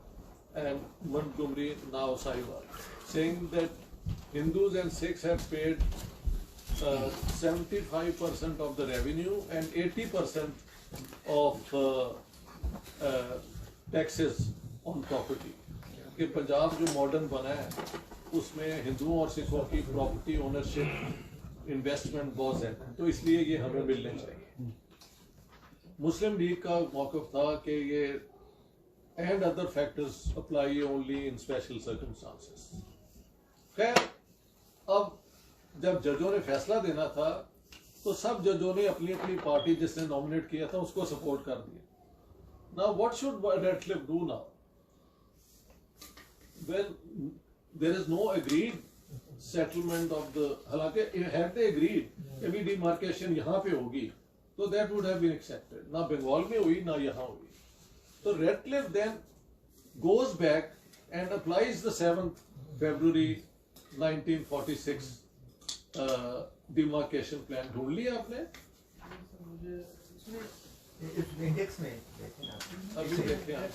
S4: and Montgomery, now Sahiwal, saying that Hindus and Sikhs have paid 75% of the revenue and 80% of taxes on property. कि पंजाब जो modern बना है उसमें हिंदुओं और सिखों की property ownership, investment बहुत ज़्यादा है, तो इसलिए ये हमें मिलने चाहिए। मुस्लिम लीग का मौक़िफ़ था कि ये and other factors apply only in special circumstances. खैर, अब जब जजों ने फैसला देना था तो सब जजों ने अपनी अपनी पार्टी जिसने नॉमिनेट किया था उसको सपोर्ट कर दिया। Now what should Radcliffe do now? Well, there is no agreed settlement of the, हालांकि हैड दे एग्रीड कि भी डिमार्केशन यहाँ पे होगी तो that would have been accepted. ना बंगाल में हुई ना यहाँ हुई। तो Radcliffe then goes back and applies the 7th February 1946 demarcation plan. ढूंढ लिया आपने?
S1: इंडेक्स में
S4: अभी देखें आप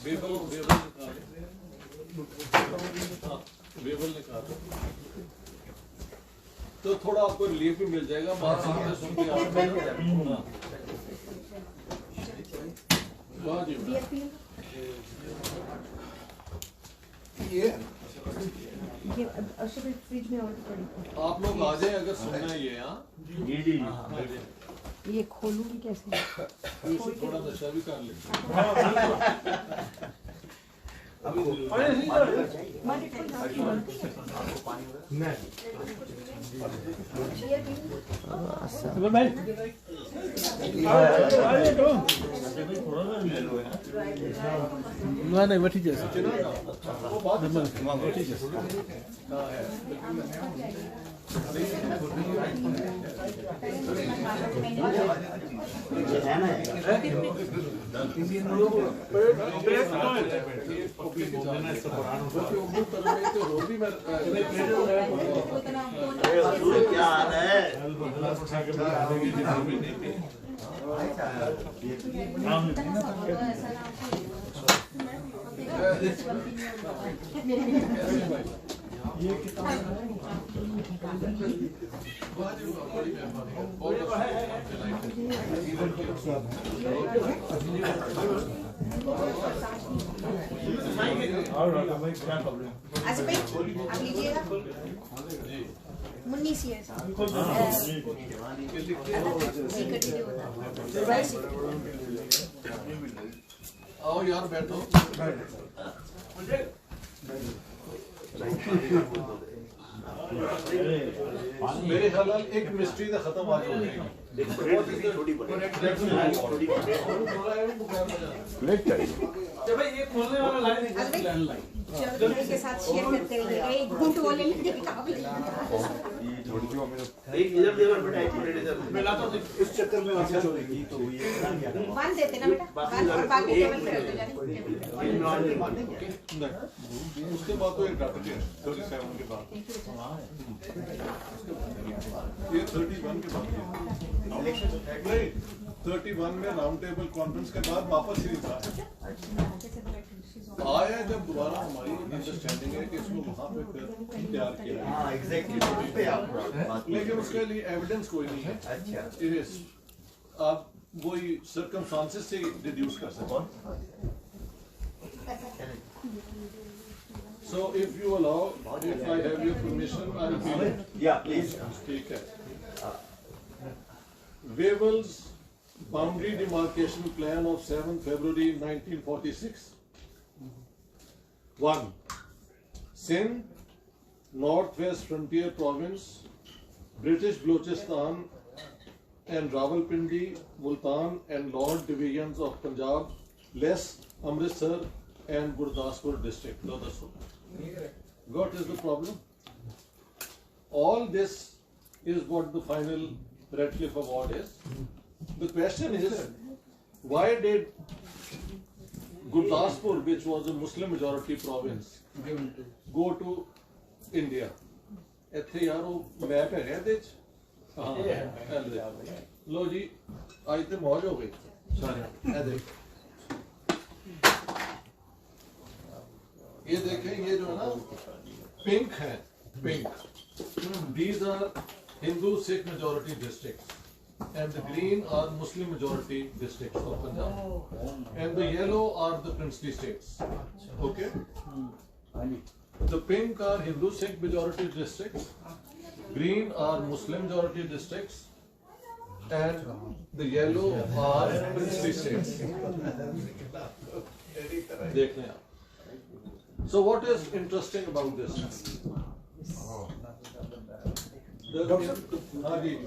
S4: वेबल निकाल तो थोड़ा आपको रिलीफ भी मिल जाएगा। बात सुनते आप वाह जी
S6: ये
S5: फ्रिज में और पड़ी
S4: आप लोग आ जाए अगर सुनना है ये। हाँ
S5: ये खोलूंगी कैसे?
S4: थोड़ा नशा भी कर ले।
S2: नहीं बैठी जैसे
S7: क्या हाल है?
S2: ये किताब
S5: अच्छा भाई आप लीजिएगा। मुन्नी सी है
S4: आओ यार बैठो। मेरे ख्याल एक मिस्ट्री तो खत्म आ जाएगी।
S2: ये खोलने वाला लाइन
S5: के साथ शेयर करते रहिए। एक घूंट वो ले लीजिए
S6: इस चक्कर में आगे चलेगी तो
S5: बांध देते ना बेटा, बांध और बाकी टेबल पे रख दो।
S4: उसके बाद तो एक डाटा 37 के बाद ये 31 के बाद नहीं 31 में राउंड टेबल कॉन्फ्रेंस के बाद वापस सीरीज आया जब दोबारा हमारी अंडरस्टैंडिंग है कि इसको वहाँ पे फिर तैयार किया।
S1: हाँ एग्जैक्टली पे आप
S4: लेकिन उसके लिए एविडेंस कोई नहीं है।
S1: अच्छा
S4: आप वही सर्कमस्टांसेस से डिड्यूस कर सकते हैं। So if you allow, if I have your permission, I will read it.
S1: या प्लीज
S4: ठीक है। Wavell's boundary demarcation plan of 7 February 1946. 1. Sindh, Northwest Frontier Province, British Balochistan and Rawalpindi, Multan and Lord Divisions of Punjab, less Amritsar and Gurdaspur district. What is the problem? All this is what the final Redcliffe award is. The question is, why did Gurdaspur, which was a Muslim majority province, go to India? ਇੱਥੇ ਯਾਰ ਉਹ map ਹੈਗਾ ਇਹਦੇ ਚ। ਹਾਂ ਲੋ ਜੀ ਅੱਜ ਤੇ ਮੌਜ ਹੋ ਗਈ ਸਾਰੇ। ये देखें ये जो है ना पिंक है pink. These are Hindu Sikh majority districts and the green are Muslim majority districts of Punjab and the yellow are the princely states. Okay. The pink are Hindu Sikh majority districts, green are Muslim majority districts and the yellow are princely states. देख लें आप। So what is interesting about this?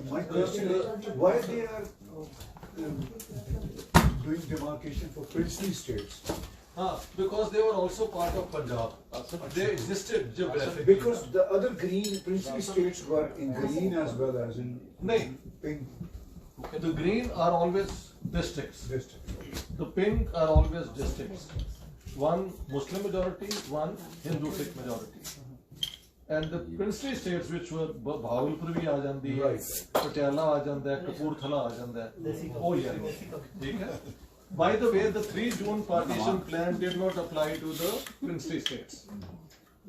S6: my question is why they are doing demarcation for princely states?
S4: Because they were also part of Punjab. They existed geographically.
S6: Because the other green princely states were in green as well as in pink.
S4: The green are always districts. The pink are always districts. One Muslim majority, one Hindu Sikh majority. And the princely states which were Bahawalpur भी आ जाती है, पटियाला आ जाता है, कपूरथला आ जाता है, वो yellow, ठीक है? By the way, the 3 June partition plan did not apply to the princely states.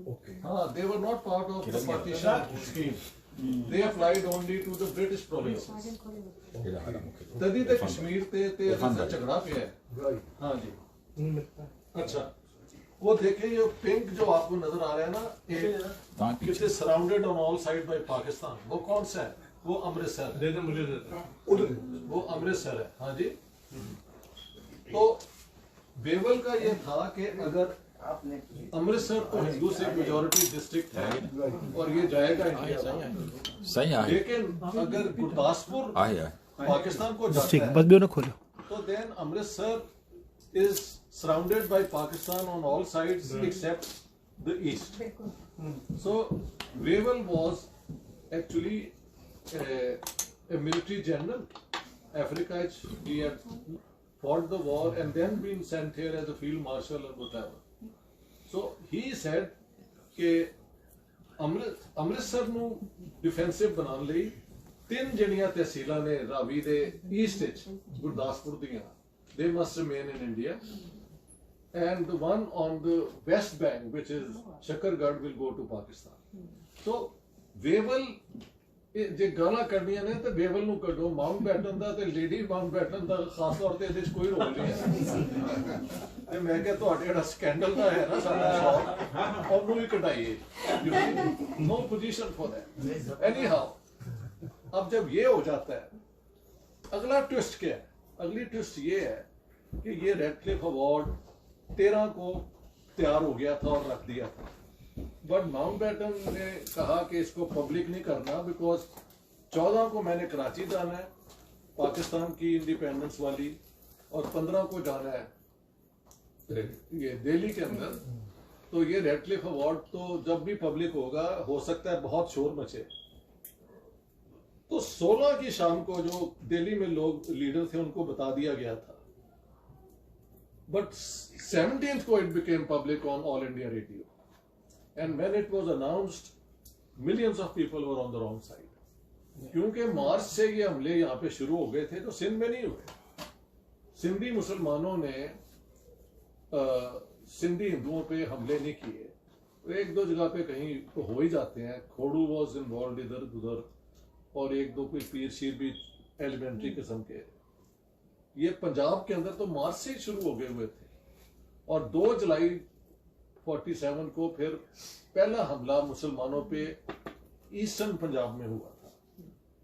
S6: Okay.
S4: They were not part of the partition scheme. They applied only to the British provinces. तभी तक कश्मीर ते झगड़ा पे है।
S6: Right.
S4: हाँ जी। अच्छा, वो देखें ये पिंक जो आपको नजर आ रहा है ना, it is surrounded on all sides by Pakistan. वो कौन सा है? वो अमृतसर। दे दे मुझे दे दे। वो अमृतसर है। हाँ जी। तो बेवल का ये था कि अगर अमृतसर तो हिंदू सिख मेजॉरिटी डिस्ट्रिक्ट है और ये जाएगा इंडिया,
S3: सही है,
S4: लेकिन अगर गुरदासपुर पाकिस्तान को जाता है
S2: बस भी ना खोलो
S4: तो then Amritsar is surrounded by Pakistan on all sides except the east. So Wavell was actually a military general. Africa, he had fought the war and then been sent here as a field marshal and whatever. So he said कि अमृतसर ਨੂੰ defensive बनाने ਲਈ 3 ਜਿਹੜੀਆਂ ਤਹਿਸੀਲਾਂ ਨੇ ਰਾਵੀ ਦੇ East ਵਿੱਚ ਗੁਰਦਾਸਪੁਰ ਦੀਆਂ, they must remain in India, and the one on the west bank, which is Shakargarh, will go to Pakistan. So Wavell ਜੇ ਗਾਲਾਂ ਕੱਢਣੀਆਂ ਨੇ ਤੇ Wavell ਨੂੰ ਕੱਢੋ, ਮਾਊਂਟਬੈਟਨ ਦਾ ਤੇ ਲੇਡੀ ਮਾਊਂਟਬੈਟਨ ਦਾ ਖਾਸ ਤੌਰ ਤੇ ਇਹਦੇ 'ਚ ਕੋਈ ਰੋਲ ਨਹੀਂ ਹੈ। ਤੇ ਮੈਂ ਕਿਹਾ ਤੁਹਾਡੇ ਜਿਹੜਾ ਸਕੈਂਡਲ ਦਾ ਹੈ ਨਾ ਸਾਡਾ ਸ਼ੌਕ, ਉਹਨੂੰ ਵੀ ਕਢਾਈਏ। No position for that. Anyhow, अब जब ये हो जाता है, अगला ट्विस्ट क्या है? अगली ट्विस्ट ये है कि ये रेडक्लिफ अवार्ड 13 को तैयार हो गया था और रख दिया था, बट माउंटबैटन ने कहा कि इसको पब्लिक नहीं करना, बिकॉज 14 को मैंने कराची जाना है पाकिस्तान की इंडिपेंडेंस वाली, और 15 को जाना है ये दिल्ली के अंदर। तो ये रेडक्लिफ अवार्ड तो जब भी पब्लिक होगा, हो सकता है बहुत शोर मचे। तो 16 की शाम को जो दिल्ली में लोग लीडर थे उनको बता दिया गया था, बट 17th को it became public on all India radio, and when it was announced millions of people were on the wrong side, क्योंकि मार्च से ये हमले यहाँ पे शुरू हो गए थे जो सिंध में नहीं हुए। सिंधी मुसलमानों ने सिंधी हिंदुओं पे हमले नहीं किए, 1-2 जगह पे कहीं तो हो ही जाते हैं। खोड़ू वॉज इन्वॉल्व इधर उधर, और 1-2 कोई पीर शीर भी एलिमेंट्री किस्म के। ये पंजाब के अंदर तो मार्च से ही शुरू हो गए हुए थे, और 2 जुलाई 47 को फिर पहला हमला मुसलमानों पे ईस्टर्न पंजाब में हुआ था,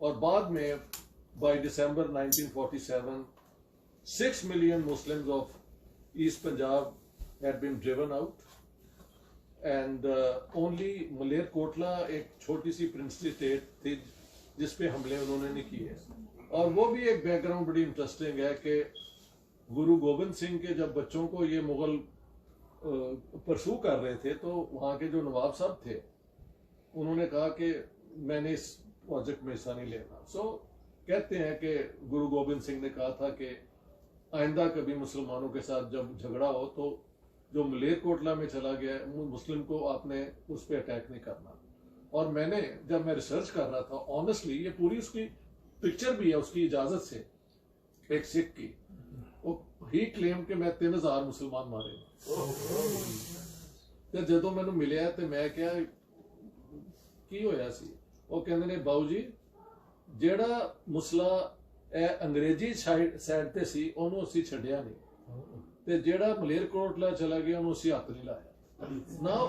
S4: और बाद में by December 1947 6 million Muslims of East Punjab had been driven out, and only Malerkotla एक छोटी सी प्रिंसली स्टेट थी जिस पे हमले उन्होंने नहीं किए। और वो भी एक बैकग्राउंड बड़ी इंटरेस्टिंग है कि गुरु गोबिंद सिंह के जब बच्चों को ये मुगल परसू कर रहे थे, तो वहाँ के जो नवाब साहब थे उन्होंने कहा कि मैंने इस प्रोजेक्ट में हिस्सा नहीं लेना। सो कहते हैं कि गुरु गोबिंद सिंह ने कहा था कि आइंदा कभी मुसलमानों के साथ जब झगड़ा हो तो जो मलेरकोटला में चला गया मुस्लिम को आपने उस पर अटैक नहीं करना। और मैंने जब मैं रिसर्च कर रहा था, ऑनेस्टली ये पूरी उसकी पिक्चर भी है उसकी इजाजत से, एक सिख की, वो ही क्लेम कि मैं 3000 मुसलमान मारे। तो जदों मैंने मिले तो मैं क्या की होया सी, वो कहंदे ने बाऊ जी जेड़ा मुसला अंग्रेजी साइड ते सी ओनू असी छड्डिया नहीं, ते जेड़ा मलेरकोटला चला गया ओनू असी हत्थ नहीं लाया। Now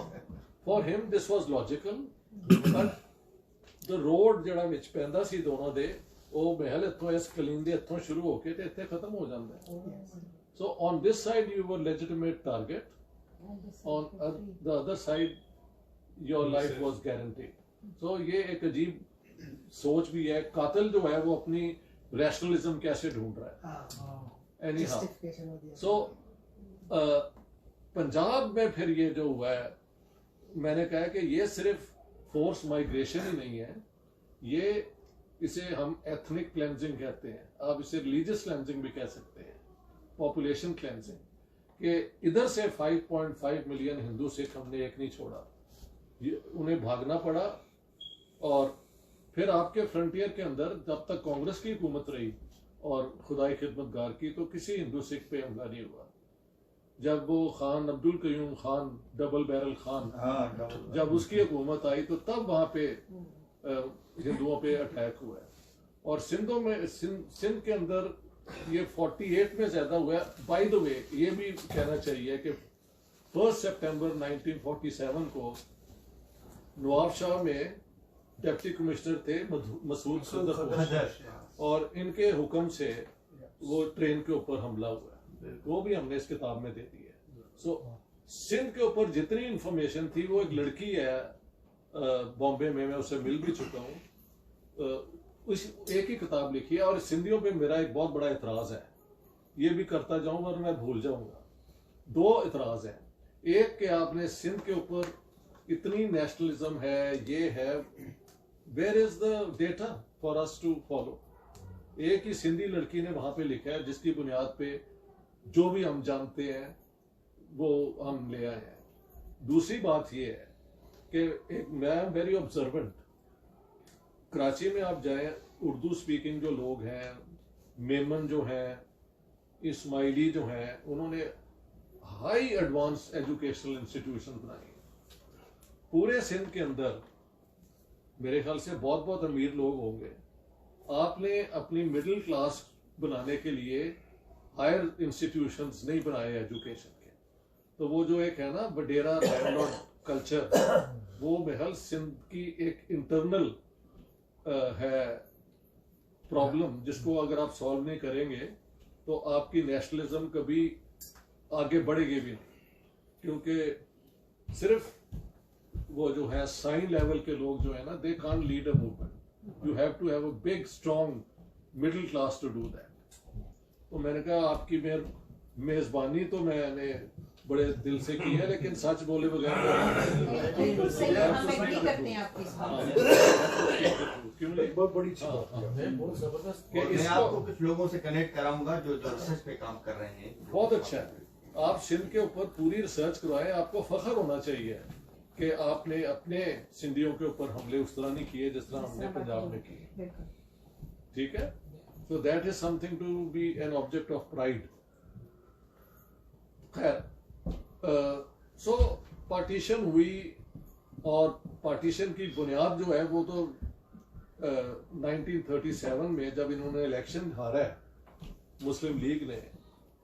S4: for him this was logical, but the road जेड़ा विच पैंदा सी दोनों दे, वो महल इत्थों इस कलीन दे इत्थों शुरू होके ते इत्थे खत्म हो जांदा है। So on this side you were legitimate target, on the other side your life was guaranteed. So ये एक अजीब सोच भी है, कातिल जो है वो अपनी रैशनलिज्म कैसे ढूंढ रहा है। एनीहाउ, सो पंजाब में फिर ये जो हुआ है, मैंने कहा कि ये सिर्फ फोर्स माइग्रेशन ही नहीं है, ये इसे हम एथनिक क्लेंजिंग कहते हैं, आप इसे रिलीजियस क्लेंजिंग भी कह सकते हैं, पॉपुलेशन क्लेंजिंग, कि इधर से 5.5 मिलियन हिंदू सिख हमने एक नहीं छोड़ा, उन्हें भागना पड़ा। और फिर आपके फ्रंटियर के अंदर जब तक कांग्रेस की हुकूमत रही और खुदाई खिदमतगार की, तो किसी हिंदू सिख पे हमला नहीं हुआ। जब वो खान अब्दुल कयूम खान डबल बैरल खान जब उसकी हुकूमत आई तो तब वहाँ पे हिंदुओं पे अटैक हुआ है। और सिंधों में सिंध के अंदर ये 48 में ज्यादा हुआ। बाय द वे ये भी कहना चाहिए कि 1 सितंबर 1947 को नवाब शाह में डिप्टी कमिश्नर थे मसूद सदर, और इनके हुक्म से वो ट्रेन के ऊपर हमला हुआ, वो भी हमने इस किताब में दे दी है। सो सिंध के ऊपर जितनी इंफॉर्मेशन थी, वो एक लड़की है बॉम्बे में, मैं उससे मिल भी चुका हूँ, उस एक ही किताब लिखी है। और सिंधियों पे मेरा एक बहुत बड़ा एतराज है, ये भी करता जाऊं वरना मैं भूल जाऊंगा। 2 एतराज हैं। एक कि आपने सिंध के ऊपर इतनी नेशनलिज्म है, ये है, where is the data for us to follow. एक ही सिंधी लड़की ने वहां पे लिखा है जिसकी बुनियाद पे जो भी हम जानते हैं वो हम ले आए हैं। दूसरी बात ये है कि एक मैं वेरी ऑब्जर्वेंट, कराची में आप जाएं, उर्दू स्पीकिंग जो लोग हैं, मेमन जो हैं, इस्माइली जो हैं, उन्होंने हाई एडवांस एजुकेशनल इंस्टीट्यूशन बनाई पूरे सिंध के अंदर। मेरे ख्याल से बहुत बहुत अमीर लोग होंगे। आपने अपनी मिडिल क्लास बनाने के लिए हायर इंस्टीट्यूशंस नहीं बनाए एजुकेशन के। तो वो जो एक है ना वडेरा लैंडलॉर्ड कल्चर, वो महल सिंध की एक इंटरनल है प्रॉब्लम, जिसको अगर आप सॉल्व नहीं करेंगे तो आपकी नेशनलिज्म कभी आगे बढ़ेगी भी नहीं। क्योंकि सिर्फ वो जो है साइन लेवल के लोग जो है ना, they can't lead a movement. You have to have a big strong middle class to do that. तो मैंने कहा आपकी मेजबानी तो मैंने बड़े दिल से की है, लेकिन सच बोले बगैर
S5: बिल्कुल सही, हम एग्री करते हैं आपकी इस बात से।
S4: क्यों नहीं?
S6: बहुत बड़ी बात है।
S2: बहुत जबरदस्त।
S1: मैं आपको कुछ लोगों से कनेक्ट कराऊंगा जो रिसर्च पे काम कर रहे हैं।
S4: बहुत अच्छा है, आप सिंध के ऊपर पूरी रिसर्च करवाएं। आपको फख्र होना चाहिए कि आपने अपने सिंधियों के ऊपर हमले उस तरह नहीं किए जिस तरह हमने पंजाब में किए। ठीक है, so that is something to be an object of pride. खैर, so पार्टीशन हुई, और पार्टीशन की बुनियाद जो है वो तो 1937 में जब इन्होंने इलेक्शन हारा है मुस्लिम लीग ने,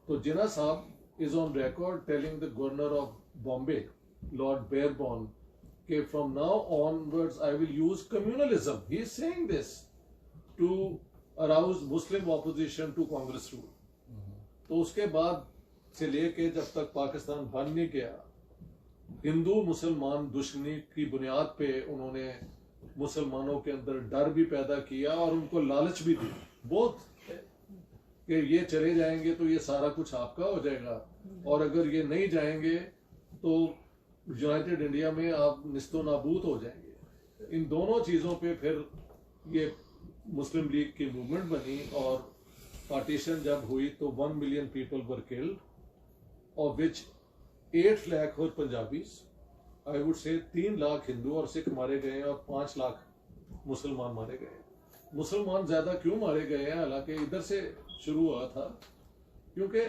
S4: तो जिन्ना साहब is on record telling the governor of Bombay Lord Barebone कि from now onwards I will use communalism. He is saying this to arouse Muslim opposition to Congress rule. तो उसके बाद से लेके जब तक पाकिस्तान बन नहीं गया, हिंदू मुसलमान दुश्मनी की बुनियाद पे उन्होंने मुसलमानों के अंदर डर भी पैदा किया और उनको लालच भी दी बहुत कि ये चले जाएंगे तो ये सारा कुछ आपका हो जाएगा, और अगर ये नहीं जाएंगे तो यूनाइटेड इंडिया में आप निस्तो नाबूद हो जाएंगे। इन दोनों चीज़ों पे फिर ये मुस्लिम लीग की मूवमेंट बनी, और पार्टीशन जब हुई तो 1 million people were killed, of which 8 lakh were Punjabis. I would say 3 lakh Hindu और सिख मारे गए और 5 लाख मुसलमान मारे गए। मुसलमान ज्यादा क्यों मारे गए हैं? हालांकि इधर से शुरू हुआ था, क्योंकि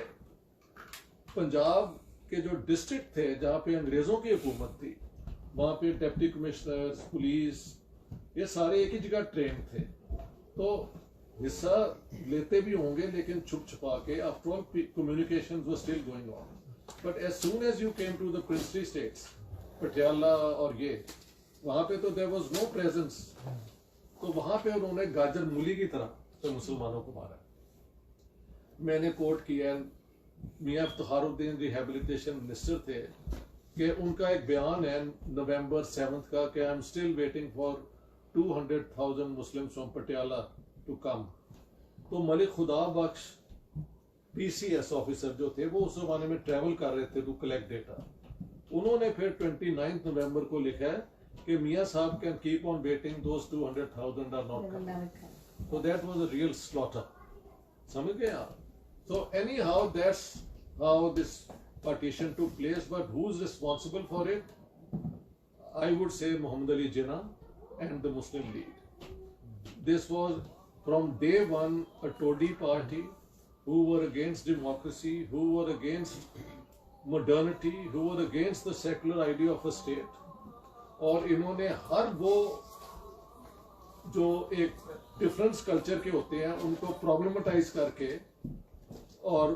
S4: पंजाब के जो डिस्ट्रिक्ट थे जहाँ पे अंग्रेजों की हुकूमत थी, वहाँ पे डिप्टी कमिश्नर्स, पुलिस, ये सारे एक ही जगह ट्रेन थे, तो हिस्सा लेते भी होंगे लेकिन छुप छुपा के। After all communication were still going on, but as soon as you came to the princely states, Patiala और ये, वहाँ पे तो देयर वाज नो प्रेजेंस, तो वहाँ पे उन्होंने गाजर मूली की तरह तो मुसलमानों को मारा। मैंने कोट किया, मियां इफ्तिखारुद्दीन रिहैबिलिटेशन मिनिस्टर थे, कि उनका एक बयान है नवंबर 7 का कि I am still waiting for 200,000 Muslims from Patiala to come. तो मलिक खुदा बख्श PCS ऑफिसर जो थे वो उस जमाने में ट्रेवल कर रहे थे टू कलेक्ट डेटा। उन्होंने फिर 29 नवंबर को लिखा है कि मियां साहब can keep on waiting, those 200,000 are not coming. तो that was a real slaughter, समझ गए आप? So anyhow, that's how this partition took place, but who's responsible for it? I would say Muhammad Ali Jinnah and the Muslim League. This was from day one a Tory party who were against democracy, who were against modernity, who were against the secular idea of a state. और इन्होंने हर वो जो एक difference culture के होते हैं उनको प्रॉब्लमेटाइज करके और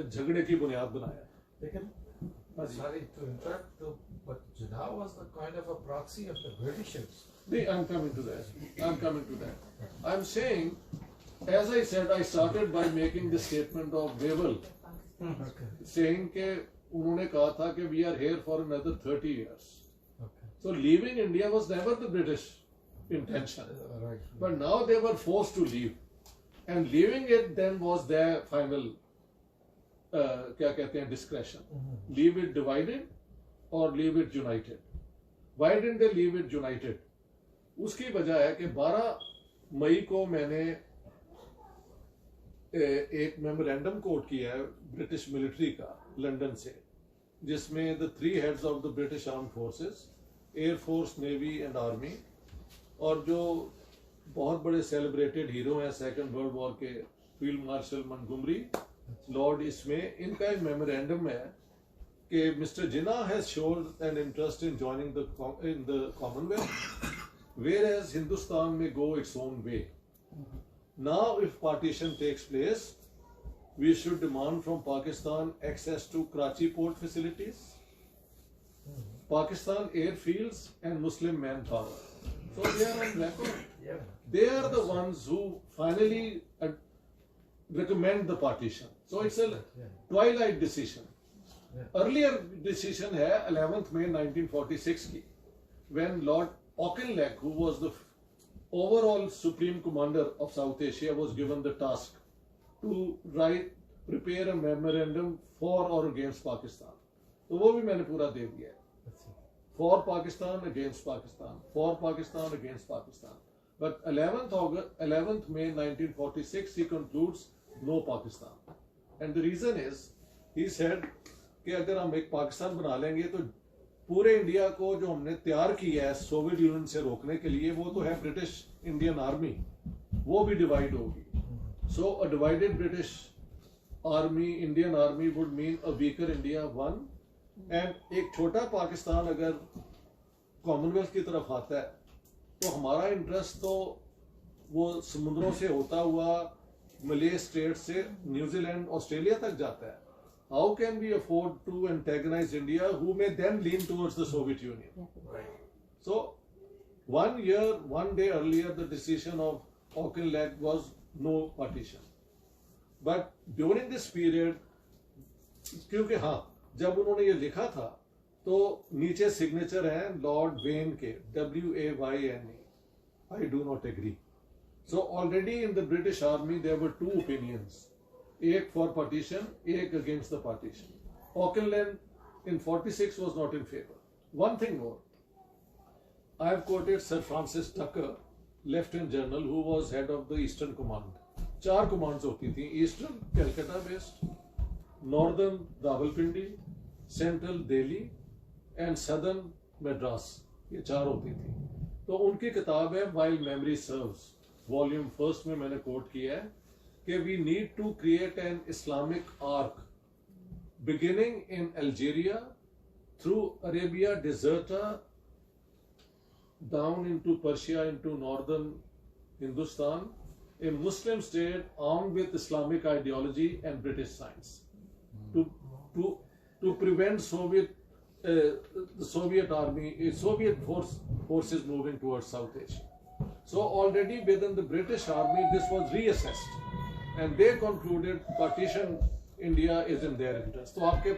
S4: झगड़े की बुनियाद बनाया.
S8: लेकिन sorry to interrupt, but Jinnah was the kind of a proxy of the Britishers.
S4: I'm coming to that. I'm saying, as I said, I started by making the statement of Wavell, saying कि उन्होंने कहा था कि we are here for another 30 years. So leaving India was never the British intention. But now they were forced to leave. And leaving it then was their final क्या कहते हैं discretion. Leave it divided or leave it united. Why didn't they leave it united? उसकी वजह है कि 12 मई को मैंने एक मेमोरेंडम कोट किया है ब्रिटिश मिलिट्री का लंदन से, जिसमें the 3 heads of the British armed forces, air force, navy and army, और जो बहुत बड़े सेलिब्रेटेड हीरो हैं सेकेंड वर्ल्ड वॉर के, फील्ड मार्शल मंटगोमरी, लॉर्ड, इसमें इनका एक मेमोरेंडम है कि mister Jinnah has showed an interest in joining the Commonwealth, whereas Hindustan may go its own way. Now if partition takes place, we should demand from Pakistan access to Karachi port facilities, Pakistan airfields and Muslim manpower. So they are on record. They are the ones who finally recommend the partition. So it's a twilight decision. Earlier decision है 11th May 1946 की, when Lord Auchinleck, who was the overall supreme commander of South Asia, was given the task to prepare a memorandum for or against Pakistan. तो वो भी मैंने पूरा दे दिया है. For Pakistan, against Pakistan. For Pakistan, against Pakistan. But 11th May 1946, he concludes no Pakistan. And the reason is, he said कि अगर हम एक पाकिस्तान बना लेंगे तो पूरे इंडिया को जो हमने तैयार किया है सोवियत यूनियन से रोकने के लिए, वो तो है ब्रिटिश इंडियन आर्मी, वो भी डिवाइड होगी. So a divided British army, Indian army would mean a weaker India one, and एक छोटा पाकिस्तान अगर कॉमनवेल्थ की तरफ आता है तो हमारा इंटरेस्ट तो वो समुद्रों से होता हुआ मले स्टेट से न्यूजीलैंड, ऑस्ट्रेलिया तक जाता है. How can we afford to antagonize India, who may then lean towards the Soviet Union? So, 1 year, 1 day earlier, the decision of Auchinleck was no partition. But during this period, क्योंकि हाँ, जब उन्होंने ये लिखा था, तो नीचे सिग्नेचर हैं लॉर्ड वेन के, WAYNE. I do not agree. So already in the British Army there were 2 opinions. एक for partition, एक against the partition. Auchinleck in 46 was not in favor. One thing more, I have quoted Sir Francis Tucker, Lieutenant General, who was head of the Eastern Command. 4 commands होती थी, Eastern Calcutta based, Northern Rawalpindi, Central Delhi and Southern Madras. ये 4 होती थी. तो उनकी किताब है While Memory Serves, volume 1 में मैंने कोट किया है कि we need to create an Islamic arc beginning in Algeria, through Arabia Deserta, down into Persia, into northern Hindustan, a Muslim state armed with Islamic ideology and British science, to prevent the Soviet army, Soviet forces moving towards South Asia. So already within the British army, this was reassessed. And they concluded partition India is in their interest. तो आपके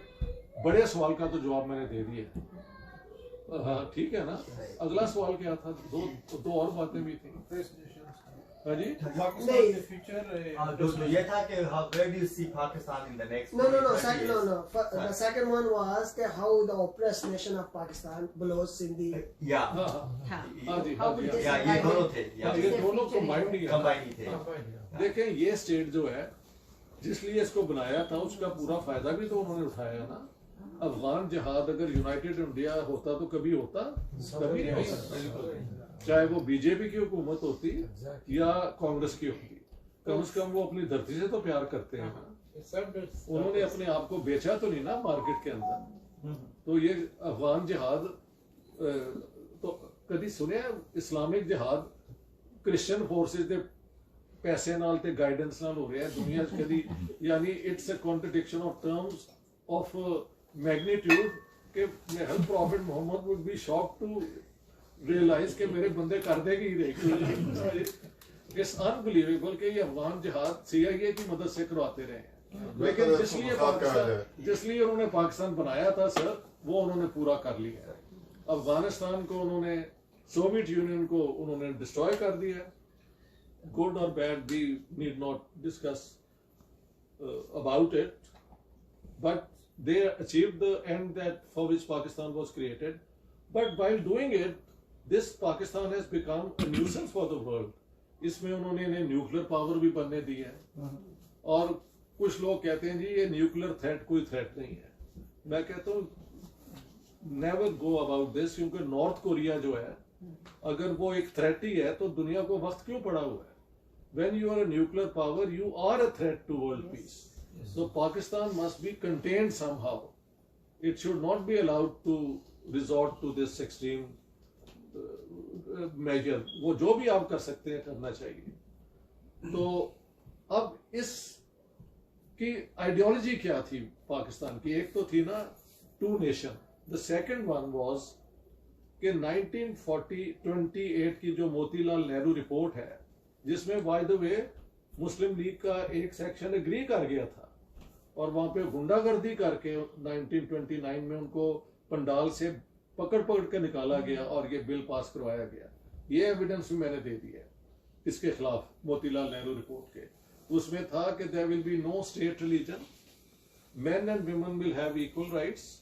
S4: बड़े सवाल का तो जवाब मैंने दे दिया. हाँ ठीक है ना. अगला सवाल क्या था? दो और बातें भी थी. हाँ जी.
S1: ये था कि where do you see Pakistan in the next?
S9: No. The second one was how the oppressed nation of Pakistan below Sindhi.
S1: Yeah.
S9: हाँ जी.
S1: ये दोनों थे.
S4: ये दोनों
S1: combined थे.
S4: देखें ये स्टेट जो है जिसलिए इसको बनाया था उसका पूरा फायदा भी तो उन्होंने उठाया ना. अफगान जिहाद अगर यूनाइटेड इंडिया होता तो कभी होता, कभी नहीं होता, चाहे वो बीजेपी की हुकूमत होती या कांग्रेस की होती। कम से कम वो अपनी धरती से तो प्यार करते हैं। उन्होंने अपने आप को बेचा तो नहीं ना मार्केट के अंदर। तो ये अफगान जिहाद तो कभी सुने इस्लामिक जिहाद क्रिश्चियन फोर्सेस दे पैसे नाल ते गाइडेंस नाल हो रहा है दुनिया कभी, यानी it's a contradiction of terms of magnitude के महल prophet Muhammad would be shock to realise के मेरे बंदे कर देंगे ही रहेंगे। इट्स अनबिलीवेबल कि ये अफगान जिहाद CIA की मदद से करवाते रहे हैं। लेकिन जिसलिए उन्होंने पाकिस्तान बनाया था सर, वो उन्होंने पूरा कर लिया है। अफगानिस्तान को उन्होंने, सोवियत यूनियन को उन्होंने डिस्ट्रॉय कर दिया। गुड और bad we need not discuss about it, but they achieved the end that for which Pakistan was created. But while doing it, this Pakistan has become a nuisance for the world. इसमें उन्होंने इन्हें nuclear power भी बनने दी है, और कुछ लोग कहते हैं जी ये न्यूक्लियर थ्रेट कोई थ्रेट नहीं है। मैं कहता हूँ नेवर गो अबाउट दिस, क्योंकि नॉर्थ कोरिया जो है अगर वो एक थ्रेट ही है तो दुनिया को वक्त क्यों पड़ा हुआ है? When you are a nuclear power, you are a threat to world peace. So Pakistan must be contained somehow. It should not be allowed to resort to this extreme measure. वो जो भी आप कर सकते हैं करना चाहिए। तो अब इस की आइडियोलॉजी क्या थी पाकिस्तान की? एक तो थी ना two nation, the second one was कि 1928 की जो मोतीलाल नेहरू रिपोर्ट है, जिसमें by the way Muslim League का एक सेक्शन एग्री कर गया था, और वहां पे गुंडागर्दी करके 1929 में उनको पंडाल से पकड़ के निकाला गया और ये बिल पास करवाया गया। ये एविडेंस भी मैंने दे दिया इसके खिलाफ, मोतीलाल नेहरू रिपोर्ट के। उसमें था कि there will be no state religion, men and women will have equal rights,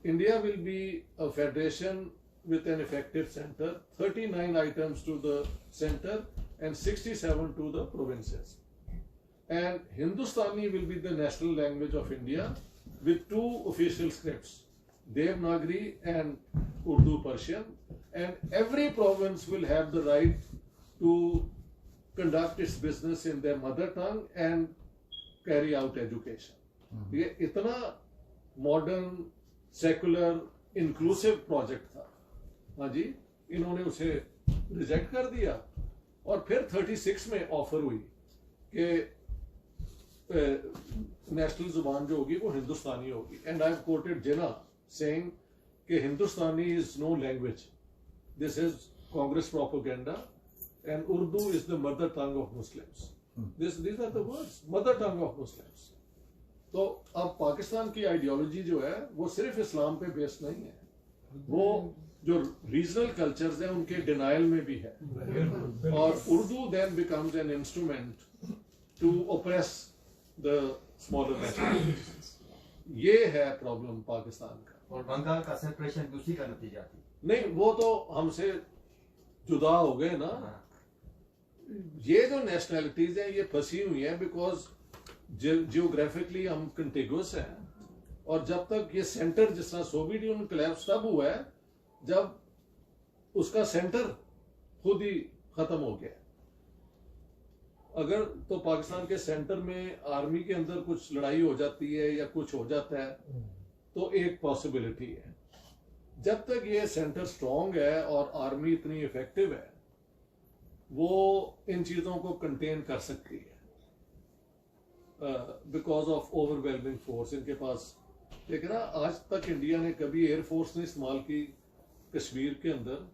S4: India will be a federation with an effective center, 39 items to the center and 67 to the provinces. And Hindustani will be the national language of India with two official scripts, Devanagari and Urdu Persian, and every province will have the right to conduct its business in their mother tongue and carry out education. ये इतना modern secular inclusive project था, हाँ जी, इन्होंने उसे reject कर दिया। और फिर 36 में ऑफर हुई कि नेशनल जुबान जो होगी वो हिंदुस्तानी होगी, and I have quoted Jinnah saying कि Hindustani is no language, this is Congress propaganda, and Urdu is the mother tongue of Muslims. these are the words, mother tongue of Muslims. तो अब पाकिस्तान की आइडियोलॉजी जो है वो सिर्फ इस्लाम पे बेस्ड नहीं है, वो जो रीजनल कल्चर्स हैं उनके डिनायल में भी है, और Urdu then becomes an instrument to oppress the smaller nationalities. ये है प्रॉब्लम पाकिस्तान का।
S1: और बंगाल का सेपरेशन दूसरी का नतीजा थी।
S4: नहीं, वो तो हमसे जुदा हो गए ना। ये जो नेशनलिटीज हैं ये फंसी हुई हैं बिकॉज जियोग्राफिकली हम कंटिगुअस हैं, और जब तक ये सेंटर, जिस तरह सोवियत यूनियन कोलैप्स तब हुआ है जब उसका सेंटर खुद ही खत्म हो गया। अगर तो पाकिस्तान के सेंटर में आर्मी के अंदर कुछ लड़ाई हो जाती है या कुछ हो जाता है तो एक पॉसिबिलिटी है। जब तक ये सेंटर स्ट्रांग है और आर्मी इतनी इफेक्टिव है, वो इन चीजों को कंटेन कर सकती है बिकॉज ऑफ ओवरवेलमिंग फोर्स इनके पास। लेकिन ना आज तक इंडिया ने कभी एयरफोर्स नहीं इस्तेमाल की कश्मीर के अंदर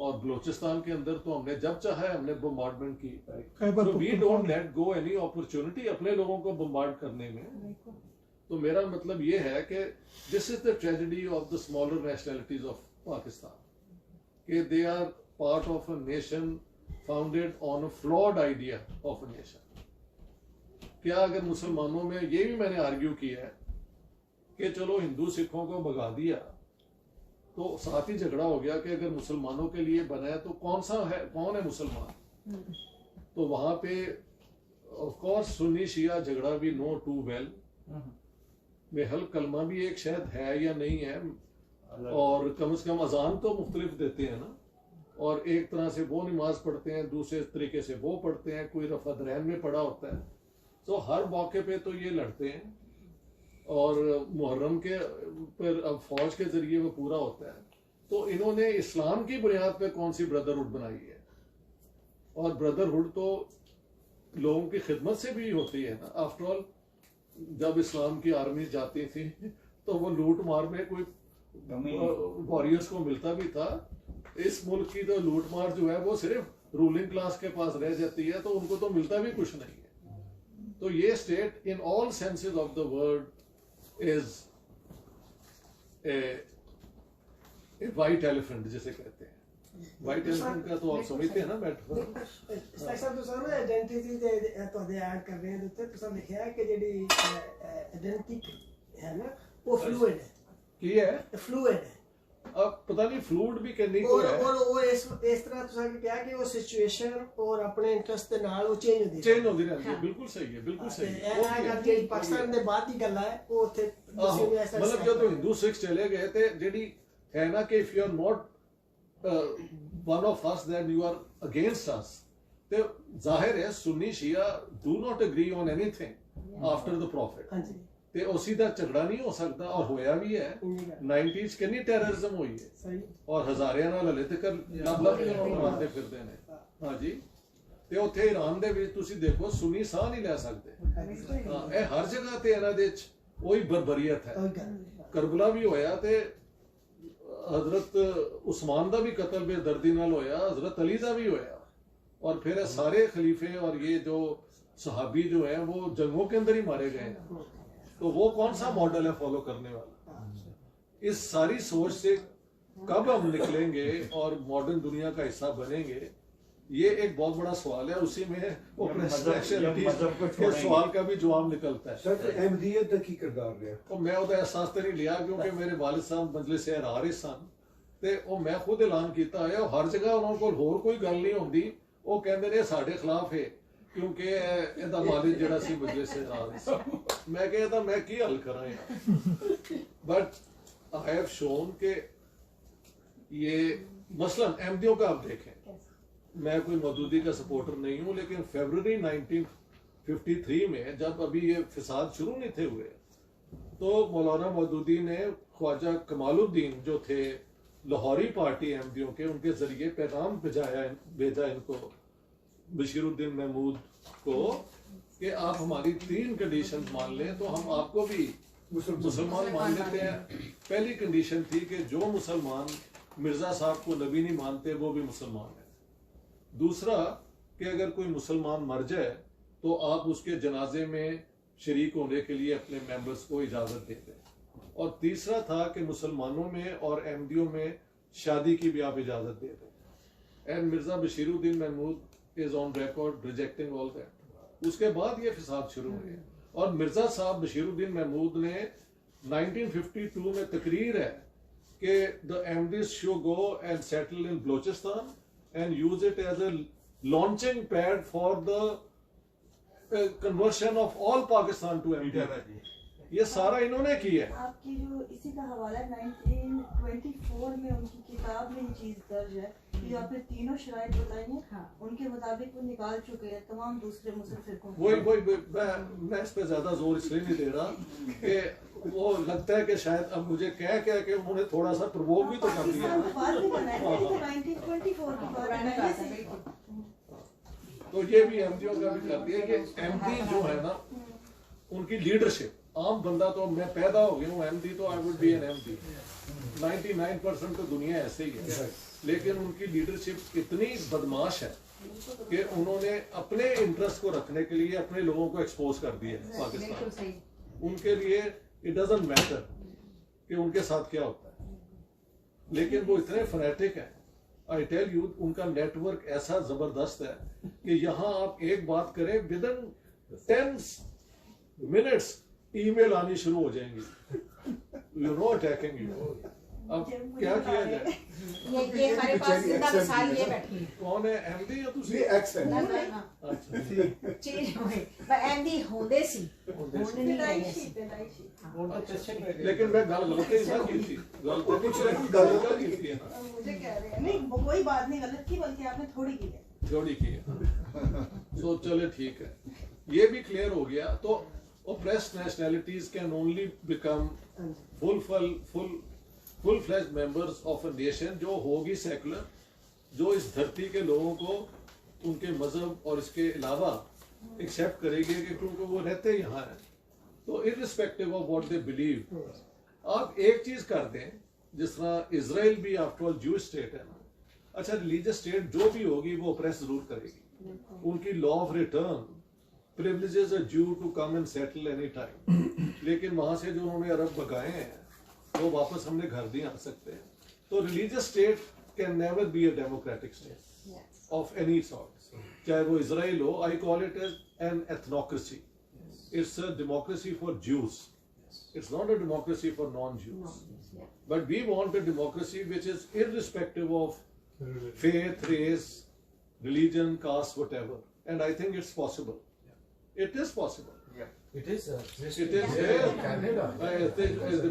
S4: और बलूचिस्तान के अंदर, तो हमने जब चाहा हमने बम्बार्डमेंट की। So we don't let go any opportunity अपने लोगों को बम्बार्ड करने में। तो मेरा मतलब ये है कि this is the tragedy of the smaller nationalities of Pakistan, कि they are part of a nation founded on a flawed idea of a nation. क्या अगर मुसलमानों में, ये भी मैंने आर्ग्यू किया है कि चलो हिंदू सिखों को भगा दिया तो साथ ही झगड़ा हो गया कि अगर मुसलमानों के लिए बना है तो कौन है मुसलमान? तो वहां पे ऑफ कोर्स सुन्नी शिया झगड़ा भी नो टू वेल, मेहल कलमा भी एक शायद है या नहीं है, और कम से कम अजान तो मुख्तलिफ देते हैं ना, और एक तरह से वो नमाज पढ़ते हैं, दूसरे तरीके से वो पढ़ते हैं, कोई रफ़ा दरैन में पढ़ा होता है। तो हर मौके पे तो ये लड़ते हैं, और मुहर्रम के पर अब फौज के जरिए वो पूरा होता है। तो इन्होंने इस्लाम की बुनियाद पे कौन सी ब्रदरहुड बनाई है, और ब्रदरहुड तो लोगों की खिदमत से भी होती है ना। आफ्टर ऑल जब इस्लाम की आर्मी जाती थी तो वो लूट मार में कोई वॉरियर्स को मिलता भी था। इस मुल्क की तो लूट मार जो है वो सिर्फ रूलिंग क्लास के पास रह जाती है, तो उनको तो मिलता भी कुछ नहीं है। तो ये state in all senses of the word is a white elephant जिसे कहते हैं। वाइट एलिफेंट का तो आप समझते हैं ना मेटाफर।
S9: ਸਰ ਤੁਸੀਂ ਨਾ ਆਇਡੈਂਟੀਟੀ ਦੇ ਤੁਹਾਡੇ ਐਡ ਕਰ ਰਹੇ ਹੋ ਉੱਤੇ ਤੁਸੀਂ ਲਿਖਿਆ ਹੈ ਕਿ ਜਿਹੜੀ ਆਇਡੈਂਟੀਟੀ ਹੈ ਨਾ ਉਹ ਫਲੂਇਡ ਹੈ।
S4: ਕੀ ਹੈ?
S9: ਫਲੂਇਡ ਹੈ।
S4: अब पता नहीं फ्लूइड भी कहनी को है,
S9: और वो इस तरह ਤੁਸੀਂ ਕਿਹਾ ਕਿ ਉਹ ਸਿਚੁਏਸ਼ਨ ਔਰ ਆਪਣੇ ਇੰਟਰਸਟ ਦੇ ਨਾਲ ਉਹ ਚੇਂਜ ਹੁੰਦੀ
S4: ਰਹਿੰਦੀ ਹੈ। ਬਿਲਕੁਲ ਸਹੀ ਹੈ, ਬਿਲਕੁਲ ਸਹੀ ਹੈ।
S9: ਇਹ ਗੱਲ ਜਿਹੜੀ ਪਾਕਿਸਤਾਨ ਦੇ ਬਾਅਦ ਦੀ ਗੱਲ ਹੈ ਉਹ ਉੱਥੇ
S4: ਮਤਲਬ ਜਦੋਂ ਹਿੰਦੂ ਸਿੱਖ ਚਲੇ ਗਏ ਤੇ ਜਿਹੜੀ ਹੈ ਨਾ ਕਿ if you are note one of us then you are against us, ਤੇ ਜ਼ਾਹਿਰ ਹੈ ਸੁन्नी शिया do not agree on anything after the prophet। ਹਾਂਜੀ, ਤੇ ਉਸੇ ਦਾ ਝਗੜਾ ਨਹੀਂ ਹੋ ਸਕਦਾ, ਔਰ ਹੋਇਆ ਵੀ ਹੈ। 90s ਕਿੰਨੀ ਟੈਰਰਿਜ਼ਮ ਹੋਈ ਹੈ, ਸਹੀ, ਔਰ ਹਜ਼ਾਰਿਆਂ ਨਾਲ ਹਲੇ ਤੱਕ ਲੱਭ ਕੇ ਉਹਨਾਂ ਨੂੰ ਮਾਰਦੇ ਫਿਰਦੇ ਨੇ। ਹਾਂਜੀ, ਤੇ ਉੱਥੇ ਈਰਾਨ ਦੇ ਵਿੱਚ ਤੁਸੀਂ ਦੇਖੋ ਸੁन्नी ਸਾਹ ਨਹੀਂ ਲੈ ਸਕਦੇ। ਇਹ ਹਰ ਜਗ੍ਹਾ ਤੇ ਇਹਨਾਂ ਦੇ ਵਿੱਚ ਉਹੀ ਬਰਬਰੀਅਤ ਹੈ। ਕਰਬਲਾ ਵੀ ਹੋਇਆ ਤੇ हजरत उस्मान का भी कत्ल बेदर्दी नाल होया, हजरत अली का भी होया, और फिर सारे खलीफे और ये जो सहाबी जो है वो जंगों के अंदर ही मारे गए हैं। तो वो कौन सा मॉडल है फॉलो करने वाला? इस सारी सोच से कब हम निकलेंगे और मॉडर्न दुनिया का हिस्सा बनेंगे, ये एक बहुत बड़ा सवाल है। उसी में सवाल का भी जवाब निकलता है।
S6: सर अहमदियत दा की किरदार रहा?
S4: तो मैं ਉਹਦਾ एहसास तो नहीं लिया क्योंकि मेरे वालिद साहब मजलिस आ रहे सन, ਤੇ ਉਹ ਮੈਂ ਖੁਦ ਐਲਾਨ ਕੀਤਾ ਹੋਇਆ ਹਰ ਜਗ੍ਹਾ ਉਹਨਾਂ ਕੋਲ ਹੋਰ ਕੋਈ ਗੱਲ ਨਹੀਂ ਹੁੰਦੀ। ਉਹ ਕਹਿੰਦੇ ਨੇ ਸਾਡੇ ਖਿਲਾਫ ਹੈ ਕਿਉਂਕਿ ਇਹਦਾ ਵਾਲਿਦ ਜਿਹੜਾ ਸੀ ਮਜਲਿਸ ਆ ਰਿਹਾ ਸੀ। ਮੈਂ ਕਿਹਾ ਤਾਂ ਮੈਂ ਕੀ ਹੱਲ ਕਰਾਂ यार। बट आई हैव शोन के ये मसलन अहमदियों का आप देखें, मैं कोई मौदूदी का सपोर्टर नहीं हूँ, लेकिन फरवरी 1953 में जब अभी ये फिसाद शुरू नहीं थे हुए, तो मौलाना मौदूदी ने ख्वाजा कमालुद्दीन जो थे लाहौरी पार्टी अहमदियों के, उनके जरिए पैगाम भेजा इनको बशीरुद्दीन महमूद को कि आप हमारी 3 कंडीशन मान लें तो हम आपको भी मुसलमान मान लेते हैं। पहली कंडीशन थी कि जो मुसलमान मिर्जा साहब को नबी नहीं मानते वो भी मुसलमान है। दूसरा कि अगर कोई मुसलमान मर जाए तो आप उसके जनाजे में शरीक होने के लिए अपने मेंबर्स को इजाज़त दे दें। और तीसरा था कि मुसलमानों में और अहमदियों में शादी की भी आप इजाज़त दे दें। And Mirza Bashiruddin Mahmood is on record rejecting all that. उसके बाद ये फिसाद शुरू हुए, और मिर्ज़ा साहब बशीरुद्दीन महमूद ने 1952 में तकरीर है कि the Ahmadis should go and settle in Balochistan and use it as a launching pad for the conversion of all Pakistan to Ahmadiyya। ये सारा इन्होंने किया है।
S10: आपकी जो इसी का हवाला 1924 में उनकी किताब में ये चीज दर्ज है कि आपने तीनों शराइत बताई हैं, उनके मुताबिक वो निकाल चुके हैं तमाम दूसरे मुस्लिम फिरकों को।
S4: वही मैं इस पे ज्यादा जोर इसलिए नहीं दे रहा कि वो लगता है कि शायद अब मुझे कह के उन्होंने थोड़ा सा प्रवोक भी तो कर दिया। तो ये भी अहमदियों का भी कर दिया कि अहमदी जो है ना, उनकी लीडरशिप, आम बंदा तो मैं पैदा हो गया हूँ अहमदी, तो I would be an Ahmadi. 99% तो दुनिया ऐसे ही है, लेकिन उनकी लीडरशिप इतनी बदमाश है कि उन्होंने अपने इंटरेस्ट को रखने के लिए अपने लोगों को एक्सपोज कर दिया है पाकिस्तान। उनके लिए इट डजंट मैटर कि उनके साथ क्या होता है, लेकिन वो इतने फनेटिक है। आई टेल यू, उनका नेटवर्क ऐसा जबरदस्त है कि यहाँ आप एक बात करें, विद इन 10 मिनट्स ईमेल आनी शुरू हो जाएंगी, यू नो, अटैकिंग यू। अब क्या किया जाए?
S5: ये हमारे पास जिंदा मिसाल ये बैठी है।
S4: कौन है एमडी या तुसी?
S6: एक्स है।
S4: अच्छा
S5: चीज हुई पर एमडी होंदे सी होने नहीं आए सी।
S4: लेकिन मैं गल गलत ही ना की थी, गल तो कुछ गलत की थी।
S10: मुझे कह रहे हैं नहीं कोई बात नहीं गलत की, बल्कि आपने थोड़ी की है,
S4: जोड़ी की है। सो चले ठीक है, ये भी क्लियर हो गया। तो oppressed nationalities can only become full-fledged members of a nation जो होगी secular, जो इस धरती के लोगों को उनके मजहब और इसके अलावा एक्सेप्ट करेगी कि क्योंकि वो रहते यहाँ हैं। तो irrespective of what they believe, आप एक चीज कर दें, जिस तरह इजराइल भी आफ्टर ऑल Jewish state है ना, अच्छा रिलीजियस स्टेट जो भी होगी वो ऑप्रेस जरूर करेगी। उनकी law of return privileges a Jew to come and settle any time, लेकिन वहां से जो उन्होंने अरब भगाए हैं वो वापस हमने घर नहीं आ सकते हैं। तो religious state can never be a democratic state of any sort, चाहे वो इजराइल हो। I call it as an ethnocracy. It's a democracy for Jews. It's not a democracy for non-Jews. But we want a democracy which is irrespective of faith, race, religion, caste, whatever. And I think it's possible. It is possible.
S8: It is.
S4: It is there.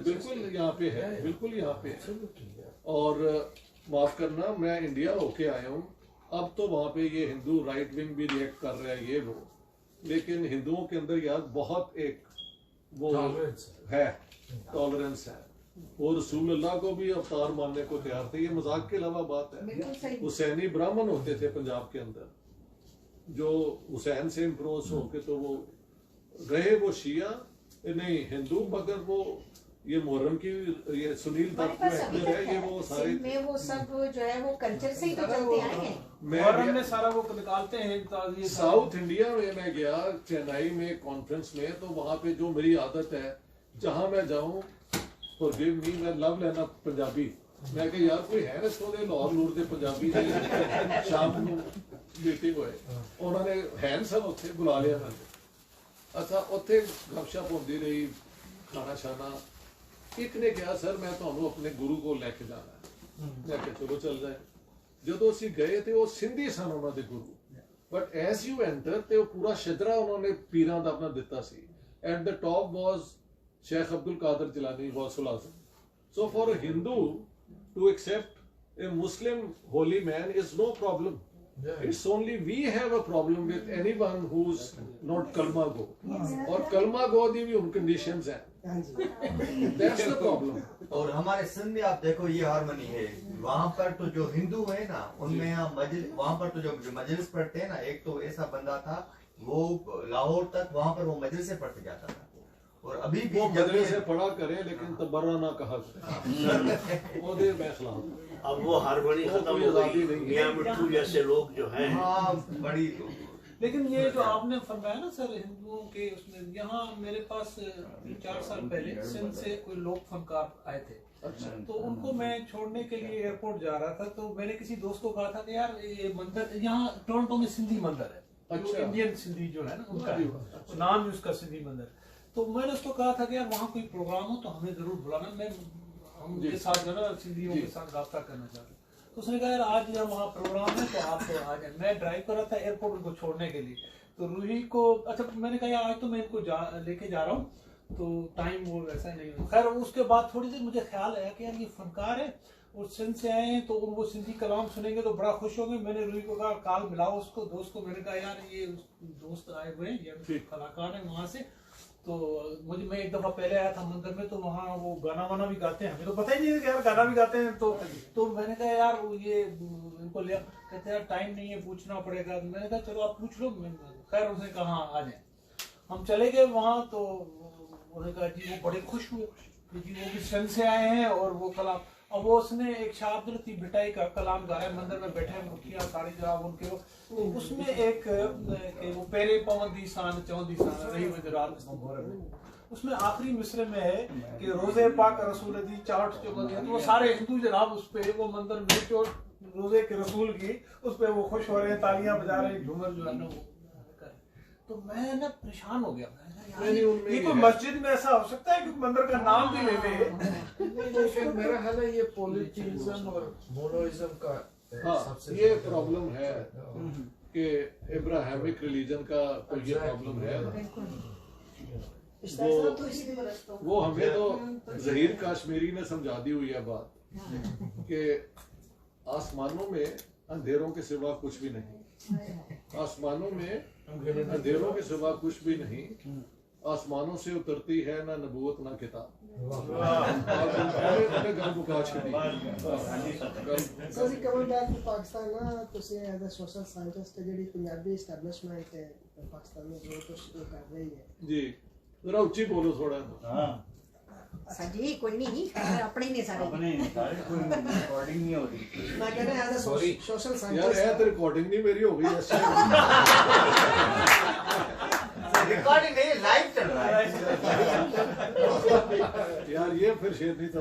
S4: बिल्कुल यहाँ पे है, बिल्कुल यहाँ पे है। और माफ करना, मैं इंडिया होके आया हूँ, अब तो वहाँ पे ये हिंदू राइट विंग भी रिएक्ट कर रहा है ये वो, लेकिन हिंदुओं के अंदर यार बहुत एक वो है, टॉलरेंस है। वो रसूल अल्लाह को भी अवतार मानने को तैयार थे, ये मजाक के अलावा बात है। हुसैनी ब्राह्मण होते थे पंजाब के अंदर, जो हुसैन से इम्प्रोस होके तो वो रहे वो शिया नहीं हिंदू, मगर वो ये मुहर्रम की ये सुनील दत्त है, ये वो सारे
S5: में वो सब जो है वो कल्चर से ही तो चलते आए हैं।
S2: मुहर्रम में सारा वो निकालते हैं।
S4: साउथ इंडिया में मैं गया चेन्नई में कॉन्फ्रेंस में, तो वहाँ पे जो मेरी आदत है जहाँ मैं जाऊँ, फॉरगिव मी, मैं लव लेना पंजाबी। मैं कहा यार कोई है इसको दे लाहौर लूट दे पंजाबी शाम को मीटिंग होए, उन्होंने हैन सब उत्थे बुला लिया मैंने। अच्छा उत्थे गपशप होती रही, खाना शाना। एक ने कहा सर मैं तुहानू अपने गुरु को लैके जाना है। मैं कहा चलो चल जाए। जो असीं गए थे वो सिंधी सन उन्होंने गुरु, बट एज यू एंटर ते वो पूरा शजरा उन्होंने पीरां दा अपना दिता सी। At the top was Sheikh Abdul Qadir Jilani Ghausul Azam. So for a Hindu to accept a Muslim holy man is no problem. It's only we have a problem with anyone who's not kalma go. और kalma go दी भी उन conditions हैं। That's the problem.
S1: और हमारे सिंध में आप देखो ये हार्मनी है। वहाँ पर तो जो हिंदू है ना, उनमें वहाँ पर तो जो मजलिस पढ़ते हैं ना, एक तो ऐसा बंदा था वो लाहौर तक वहाँ पर वो मजलिस से पढ़ते जाता था। और अभी भी
S4: वो मजलिस से पढ़ा करे लेकिन तबर्रा ना कहा करे। वो दे फैसला।
S7: अब वो हार्मनी खत्म हो गई, मियां मिट्टू जैसे लोग जो हैं।
S1: हाँ बड़ी।
S2: लेकिन ये जो आपने फरमाया ना सर हिंदुओं के उसमें, यहाँ मेरे पास 4 साल पहले सिंध से कोई लोक फनकार आए थे। अच्छा। तो उनको मैं छोड़ने के लिए एयरपोर्ट जा रहा था, तो मैंने किसी दोस्त को कहा था कि यार ये मंदिर यहाँ टोरंटो में सिंधी मंदिर है। अच्छा। इंडियन सिंधी जो है ना उनका नाम है उसका सिंधी मंदिर। तो मैंने उसको कहा था कि यार वहाँ कोई प्रोग्राम हो तो हमें जरूर बुलाना, मैं हम के साथ जो है सिंधियों के साथ राब्ता करना चाहते। तो उसने कहा यार आज यहाँ वहाँ प्रोग्राम है तो आप आ जाए। मैं ड्राइव कर रहा था एयरपोर्ट उनको छोड़ने के लिए, तो रूही को अच्छा मैंने कहा यार आज तो मैं इनको लेके जा रहा हूँ, तो टाइम वो वैसा ही नहीं हुआ। खैर उसके बाद थोड़ी देर मुझे ख्याल आया कि यार ये फनकार है और सिंध से आए हैं, तो वो सिंधी कलाम सुनेंगे तो बड़ा खुश होंगे। मैंने रूही को कहा कॉल मिलाओ उसको दोस्त को। मैंने कहा यार ये दोस्त आए हुए हैं, ये कलाकार है वहाँ से। तो मुझे मैं एक दफा पहले आया था मंदिर में, तो वहाँ वो गाना वाना भी गाते हैं, हमें तो पता ही नहीं है कि यार गाना भी गाते हैं। तो मैंने कहा यार ये इनको ले, कहते यार टाइम नहीं है पूछना पड़ेगा। मैंने कहा चलो आप पूछ लो। खैर उसने कहा हाँ आ जाए। हम चले गए वहाँ, तो उन्होंने कहा जी वो बड़े खुश हुए कि जी वो भी सिंध से आए हैं और वो कलाम। अब वो उसने एक शाह अब्दुल लतीफ भिटाई का कलाम गाया, मंदिर में बैठे मुखिया सारी जनाब उनके वो, तो उसमें एक वो पेरे पवन दी शान चौंदी शान रही मुझे रात में, उसमें आखिरी मिसरे में है कि रोजे पाक रसूल दी चाट चौबंदी। तो वो सारे हिंदू जनाब उस पे वो मंदिर में जो रोजे के रसूल की उस पे वो खुश हो रहे हैं, तालियां बजा रहे हैं, झूमर जो है ना वो।
S8: तो मैं ना परेशान हो गया,
S6: ये कोई मस्जिद में ऐसा हो सकता है कि मंदिर का नाम भी ले ले?
S8: लेकिन मेरा ख्याल है ये पॉलिटिज्म और मोनोइज्म का
S4: हाँ ये प्रॉब्लम है कि इब्राहिमिक रिलीजन का कोई ये प्रॉब्लम है। वो हमें तो जहीर काश्मीरी ने समझा दी हुई है बात कि आसमानों में अंधेरों के सिवा कुछ भी नहीं, आसमानों में अंधेरों के सिवा कुछ भी नहीं, आसमानों से उतरती है ना नबूवत ना किताब।
S9: So we coming back to Pakistan ना, तो से as a social scientist ਜਿਹੜੀ ਪੰਜਾਬੀ establishment है पाकिस्तान में जो कुछ कर रही है
S4: जी, जरा ऊंची बोलो थोड़ा।
S1: हाँ
S5: साजी कोई नहीं, अपने नहीं सारे
S1: अपने कोई रिकॉर्डिंग नहीं हो रही।
S9: मैं कह रहा है as a social
S4: यार
S9: scientist
S4: है तो रिकॉर्डिंग नहीं मेरी हो गई ऐसे।
S1: रिकॉर्डिंग नहीं, लाइव चल रहा है।
S4: यार ये फिर शेर नहीं था,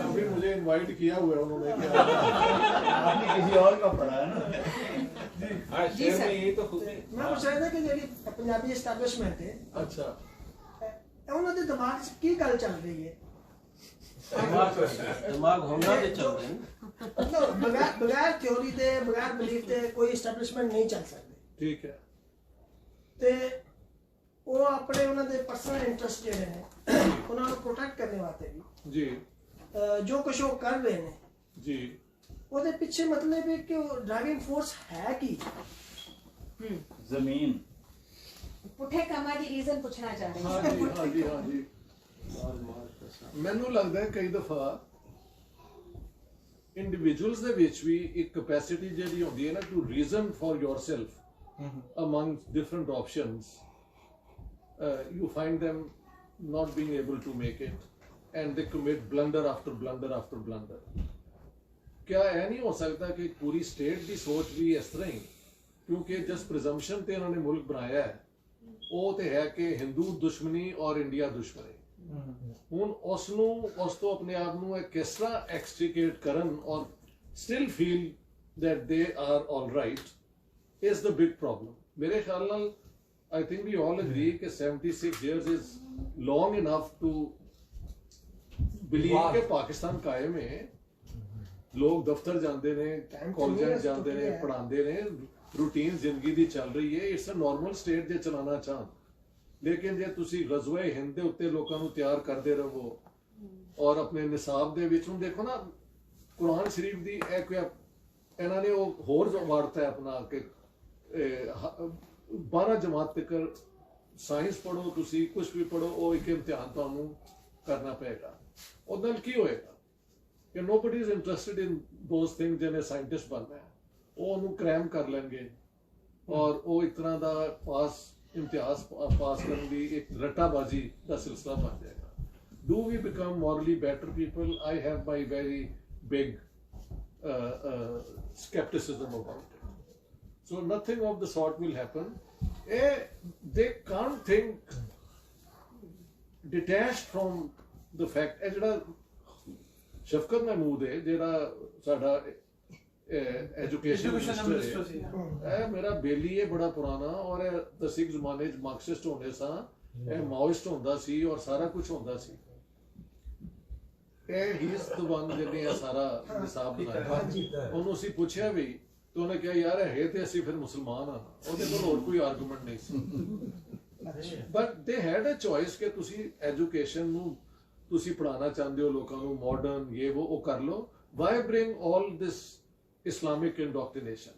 S4: अभी मुझे इनवाइट किया हुआ है उन्होंने,
S1: आपने किसी और का पढ़ा है ना।
S5: जी सर।
S6: तो खुद
S9: मैं पूछ रहा था कि ਜਿਹੜੀ ਪੰਜਾਬੀ establishment है
S4: अच्छा
S9: ਉਹਨਾਂ ਦੇ ਦਿਮਾਗ 'ਚ ਕੀ ਗੱਲ ਚੱਲ ਰਹੀ ਹੈ?
S7: दिमाग होना तो चल रहे हैं।
S9: मतलब बगैर थ्योरी ਦੇ बगैर ਬਿਲੀਫ ਦੇ ਕੋਈ establishment ਨਹੀਂ ਚੱਲ ਸਕਦੀ।
S4: ठीक है।
S9: ਤੇ ਉਹ ਆਪਣੇ ਉਹਨਾਂ ਦੇ ਪਰਸਨਲ ਇੰਟਰਸਟ ਜਿਹੜੇ ਨੇ ਉਹਨਾਂ ਨੂੰ ਪ੍ਰੋਟੈਕਟ ਕਰਨ ਵਾਸਤੇ ਵੀ
S4: जी
S9: ਜੋ ਕੁਝ ਉਹ ਕਰ ਰਹੇ ਨੇ
S4: जी
S9: ਉਹਦੇ ਪਿੱਛੇ ਮਤਲਬ ਹੈ ਕਿ ਉਹ ਡਰਾਈਵਿੰਗ ਫੋਰਸ ਹੈ ਕੀ?
S1: जमीन
S5: पुठे कामा दी रीजन पूछना चाह रहे
S4: हाँ
S5: हैं।
S4: जी हाँ जी हाँ जी। मैनू लगता है कई दफा इंडिविजुअल्स दे विच भी एक कैपेसिटी जिहड़ी होंदी है ना to reason for yourself among different options, you find them not being able to make it and they commit blunder after blunder after blunder। क्या यह नहीं हो सकता कि पूरी स्टेट की सोच भी इस तरह ही, क्योंकि जिस प्रिजम्पशन ते उन्होंने मुल्क बनाया है वो तो है कि हिंदू दुश्मनी और इंडिया दुश्मनी, हुण उस तो अपने आप नूं किस तरह एक्सट्रीकेट करन और still feel that they are all right is the big problem. मेरे ख्याल नाल I think we all agree कि 76 years is long enough to believe कि पाकिस्तान कायम है, लोग दफ्तर जाते ने, कॉलेज जाते ने, पढ़ाते ने, रूटीन जिंदगी दी चल रही है, इट्स अ नॉर्मल स्टेट जे चलाना चाहन। लेकिन जे तुसी गज़वे हिंद दे उत्ते लोकां नूं तैयार करदे रहो और अपने निसाब दे विच, हुण देखो ना कुरान शरीफ दी इन्हां ने वो होर वारता है अपना कि 12 जमात तक साइंस पढ़ो, तुसी कुछ भी पढ़ो, वो एक इम्तिहान तुहानूं करना पेगा। उहदे नाल की होएगा कि nobody is interested in those things जिन्हें साइंटिस्ट बनना है, वो उन्होंने क्रैम कर लेंगे और वो एक तरह का इम्तिहाज पास करने की एक रट्टाबाजी का सिलसिला बन जाएगा। Do we become morally better people? I have my very big skepticism about it. So nothing of the sort will happen. They can't think detached from the fact ਜਿਹੜਾ शफकत महमूद है ਜਿਹੜਾ ਸਾਡਾ एजुकेशन मिनिस्टर है, मेरा बेली है बड़ा पुराना और दसिक जमाने मार्क्सिस्ट होने सा माओइस्ट होंदा सी और सारा कुछ होंदा सी। ही इज द वन जिन्हें सारा निसाब बनाया। ਉਹਨੂੰ ਅਸੀਂ ਪੁੱਛਿਆ ਵੀ ਤੇ ਉਹਨੇ ਕਿਹਾ ਯਾਰ ਹੈ ਤੇ ਅਸੀਂ ਫਿਰ ਮੁਸਲਮਾਨ ਆ, ਉਹਦੇ ਕੋਲ ਹੋਰ ਕੋਈ ਆਰਗੂਮੈਂਟ ਨਹੀਂ ਸੀ। But they had a choice ਕਿ ਤੁਸੀਂ ਐਜੂਕੇਸ਼ਨ ਨੂੰ ਤੁਸੀਂ ਪੜਾਉਣਾ ਚਾਹੁੰਦੇ ਹੋ ਲੋਕਾਂ ਨੂੰ ਮਾਡਰਨ ਇਹ ਉਹ ਕਰ ਲਓ। Why bring all this Islamic indoctrination?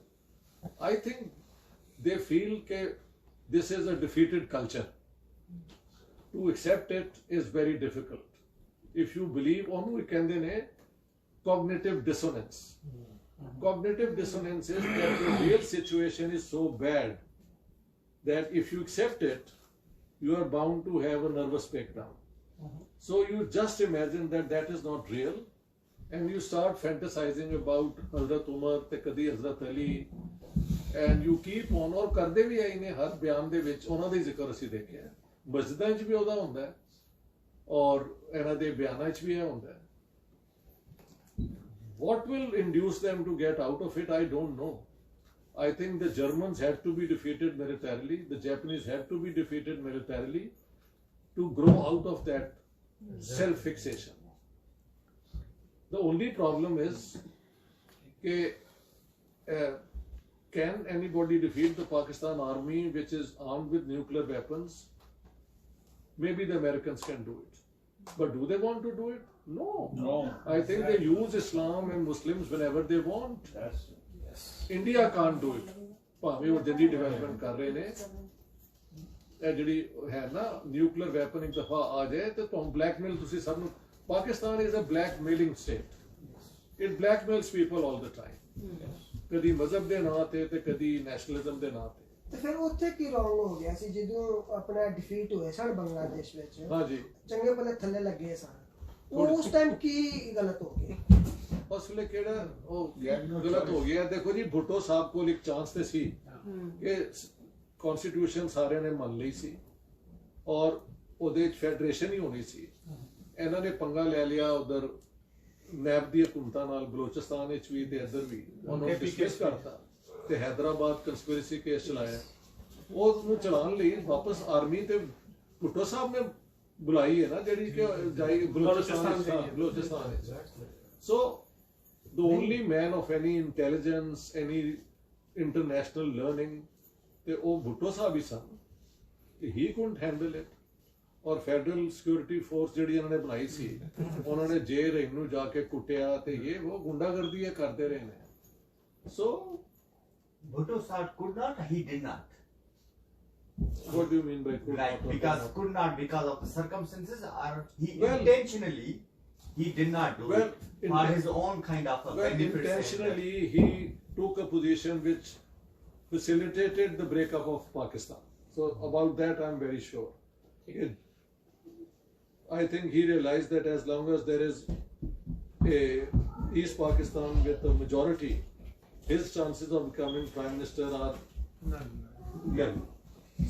S4: I think they feel that this is a defeated culture. To accept it is very difficult. If you believe on cognitive dissonance. Cognitive dissonance is that the real situation is so bad that if you accept it, you are bound to have a nervous breakdown. So you just imagine that that is not real. And you start fantasizing about Hazrat Umar te kadi Hazrat Ali, and you keep on और करदे भी आए ने हर बयान दे विच उन्हां दा जिक्र असीं देखिया, मस्जिदां च भी ओहदा हुंदा है और इन्हां दे बयानां च भी हुंदा है। What will induce them to get out of it? I don't know. I think the Germans had to be defeated militarily, the Japanese had to be defeated militarily to grow out of that self-fixation. The only problem is, can anybody defeat the Pakistan army which is armed with nuclear weapons? Maybe the Americans can do it. But do they want to do it? No. I think they use Islam and Muslims whenever they want. India can't do it. ਭਾਵੇਂ ਉਹ ਜਦੀ development ਕਰ ਰਹੇ ਨੇ, ਇਹ ਜਿਹੜੀ ਹੈ ਨਾ ਨਿਊਕਲੀਅਰ ਵੈਪਨ ਇੱਕ ਦਫਾ ਆ ਜਾਏ ਤੇ ਤੁਹਾਨੂੰ ਬਲੈਕਮੇਲ ਤੁਸੀਂ ਸਭ ਨੂੰ, Pakistan is a blackmailing state, it blackmails people all the time, ਕਦੀ ਮਜ਼ਹਬ ਦੇ ਨਾਂ ਤੇ ਕਦੀ ਨੈਸ਼ਨਲਿਜ਼ਮ ਦੇ ਨਾਂ ਤੇ।
S9: ਤੇ ਫਿਰ ਉੱਥੇ ਕੀ ਰੌਂਗ ਹੋ ਗਿਆ ਸੀ ਜਦੋਂ ਆਪਣਾ ਡਿਫੀਟ ਹੋਇਆ ਸਨ ਬੰਗਲਾਦੇਸ਼ ਵਿੱਚ?
S4: ਹਾਂਜੀ,
S9: ਚੰਗੇ ਭਲੇ ਥੱਲੇ ਲੱਗੇ ਸਨ, ਉਸ ਟਾਈਮ ਕੀ ਗਲਤ ਹੋ ਗਿਆ?
S4: ਉਸ ਵੇਲੇ ਕਿਹੜਾ ਉਹ ਗਲਤ ਹੋ ਗਿਆ? ਦੇਖੋ ਜੀ, ਭੁੱਟੋ ਸਾਹਿਬ ਕੋਲ ਇੱਕ ਚਾਂਸ ਤੇ ਸੀ ਕਿ ਕਨਸਟੀਟਿਊਸ਼ਨ ਸਾਰਿਆਂ ਨੇ ਮੰਨ ਲਈ ਸੀ ਔਰ ਉਹਦੇ ਚ ਫੈਡਰੇਸ਼ਨ ਹੀ ਹੋਣੀ ਸੀ। ਇਹਨਾਂ ਨੇ ਪੰਗਾ ਲੈ ਲਿਆ ਉਧਰ ਨੈਬ ਦੀ ਹਕੂਮਤਾਂ ਨਾਲ, ਬਲੋਚਿਸਤਾਨ ਵਿੱਚ ਵੀ ਤੇ ਇੱਧਰ ਵੀ, ਉਹਨੂੰ ਡਿਸਮਿਸ ਕਰਤਾ ਤੇ ਹੈਦਰਾਬਾਦ ਕੰਸਪੀਰੇਸੀ ਕੇਸ ਚਲਾਇਆ। ਉਹਨੂੰ ਚਲਾਉਣ ਲਈ ਵਾਪਸ ਆਰਮੀ ਤੇ ਭੁੱਟੋ ਸਾਹਿਬ ਨੇ ਬੁਲਾਈ ਹੈ ਨਾ, ਜਿਹੜੀ ਕਿ ਜਾਈ Balochistan. So the only man of any intelligence, any international learning, ਤੇ ਉਹ ਭੁੱਟੋ ਸਾਹਿਬ ਹੀ ਸਨ। He couldn't handle it। ਔਰ ਫੈਡਰਲ ਸਿਕਿਉਰਿਟੀ ਫੋਰਸ ਜਿਹੜੀ ਇਹਨਾਂ ਨੇ ਬਣਾਈ ਸੀ, ਉਹਨਾਂ ਨੇ ਜੇਲ੍ਹ ਨੂੰ ਜਾ ਕੇ ਕੁੱਟਿਆ ਤੇ ਇਹ ਉਹ ਗੁੰਡਾਗਰਦੀ ਕਰਦੇ ਰਹੇ ਨੇ। So
S1: Bhutto Sahib could not, he did not.
S4: What do you mean by could
S1: like,
S4: not?
S1: Because could not, because of the circumstances, or he intentionally he did not do it for his own kind of a benefit.
S4: Intentionally he took a position which facilitated the breakup of Pakistan. So about that I'm very sure. I think he realized that as long as there is a East Pakistan with a majority, his chances of becoming Prime Minister are none.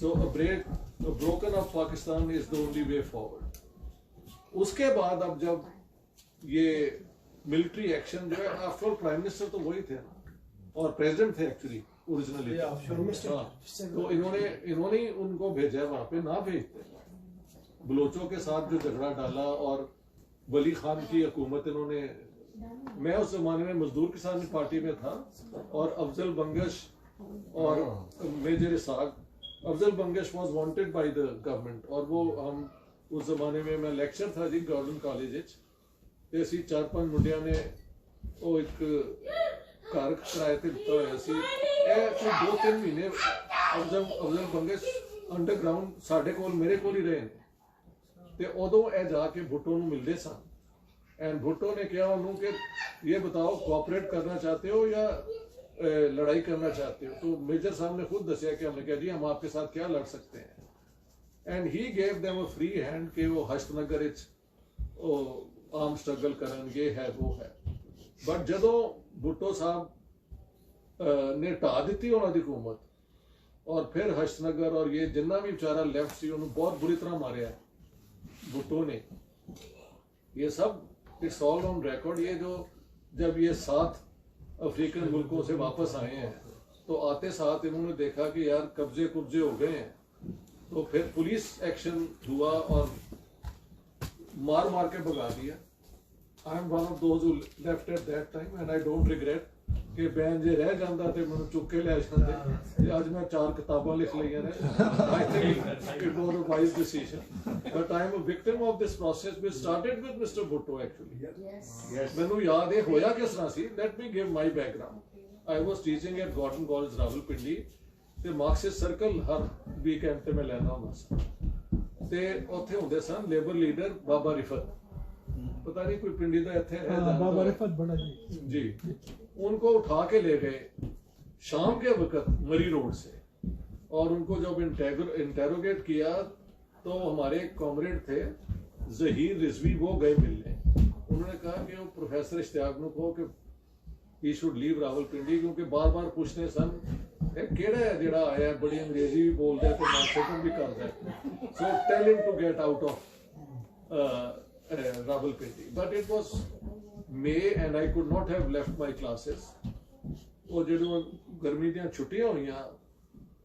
S4: So a broken up Pakistan is the only way forward. उसके बाद अब जब ये military action जो है, after all prime minister तो वही थे ना और प्रेसिडेंट थे एक्चुअली ओरिजिनली, तो इन्होंने उनको भेजा है वहां पे, ना भेजते। बलोचों के साथ जो झगड़ा डाला और वली खान की हुकूमत इन्होंने, मैं उस जमाने में मजदूर किसान पार्टी में था और अफजल बंगश और major Ishaq, Afzal Bangash was wanted by the government और वो हम उस जमाने में मैं लेक्चर था जी गवर्नमेंट कॉलेज ਤੇ ਅਸੀਂ 4-5 ਮੁੰਡਿਆਂ ਨੇ ਉਹ ਇੱਕ ਘਰ ਕਿਰਾਏ ਤੇ ਦਿੱਤਾ ਹੋਇਆ ਸੀ। ਇਹ ਕੋਈ 2-3 ਮਹੀਨੇ ਅਫਜ਼ਲ ਬੰਗਸ਼ ਅੰਡਰਗਰਾਉਂਡ ਸਾਡੇ ਕੋਲ ਮੇਰੇ ਕੋਲ ਹੀ ਰਹੇ ਨੇ ਤੇ ਉਦੋਂ ਇਹ ਜਾ ਕੇ ਭੁੱਟੋ ਨੂੰ ਮਿਲਦੇ ਸਨ। ਐਂਡ ਭੁੱਟੋ ਨੇ ਕਿਹਾ ਉਹਨੂੰ ਕਿ ਇਹ ਬਤਾਓ ਕੋਆਪਰੇਟ करना चाहते हो या लड़ाई करना चाहते हो? तो मेजर साहब ने खुद दसिया कि हमने कहा जी हम आपके साथ क्या लड़ सकते हैं। And he gave them a free hand कि वो हश्तनगर आम स्ट्रगल करन, ये है वो है। बट जदों भुट्टो साहब ने ढा दी उन्होंने हुकूमत और फिर हश्तनगर और ये जिन्ना भी बेचारा लेफ्ट सी उन्होंने बहुत बुरी तरह मारिया भुट्टो ने। ये सब इट्स ऑल ऑन रिकॉर्ड। ये जो जब ये 7 अफ्रीकन मुल्कों से वापस आए हैं तो आते साथ इन्होंने देखा कि यार कब्जे कुब्जे हो गए हैं, तो फिर पुलिस एक्शन हुआ और मार मार के भगा दिया। I am one of those who left at that time and I don't regret कि बैन जे रह जाता तो मैं चुक के ले जाते। आज मैं 4 किताबां लिख लिया ने। I think it was a wise decision but I am a victim of this process which started with mister Bhutto actually. मैनू याद है होया किस तरह सी। Let me give my background. I was teaching at Gordon College Rawalpindi ਤੇ Marxist circle ਹਰ weekend ਤੇ ਮੈਂ ਲੈਣਾ ਹੁੰਦਾ ਸੀ ਤੇ ਉੱਥੇ ਹੁੰਦੇ ਸਨ ਲੇਬਰ ਲੀਡਰ ਬਾਬਾ ਰਿਫਤ, पता नहीं कोई पिंडी का इत्थे है बाबा रिफत बड़ा जी, उनको उठा के ले गए शाम के वक्त मरी रोड से और उनको जब इंटेरोगेट किया तो हमारे कॉमरेड थे जहीर रिजवी, वो गए मिलने। उन्होंने कहा कि वो प्रोफेसर इश्तियाक को कहो कि he should leave रावलपिंडी, क्योंकि बार बार पूछने सन केड़ा है जेड़ा आया है, बड़ी अंग्रेजी भी बोलता है तो मार्केटिंग भी करता है, so tell him to get out of Rawalpindi. But it was May and I could not have left my classes. वो जो गर्मी ਦੀਆਂ ਛੁੱਟੀਆਂ ਹੋਈਆਂ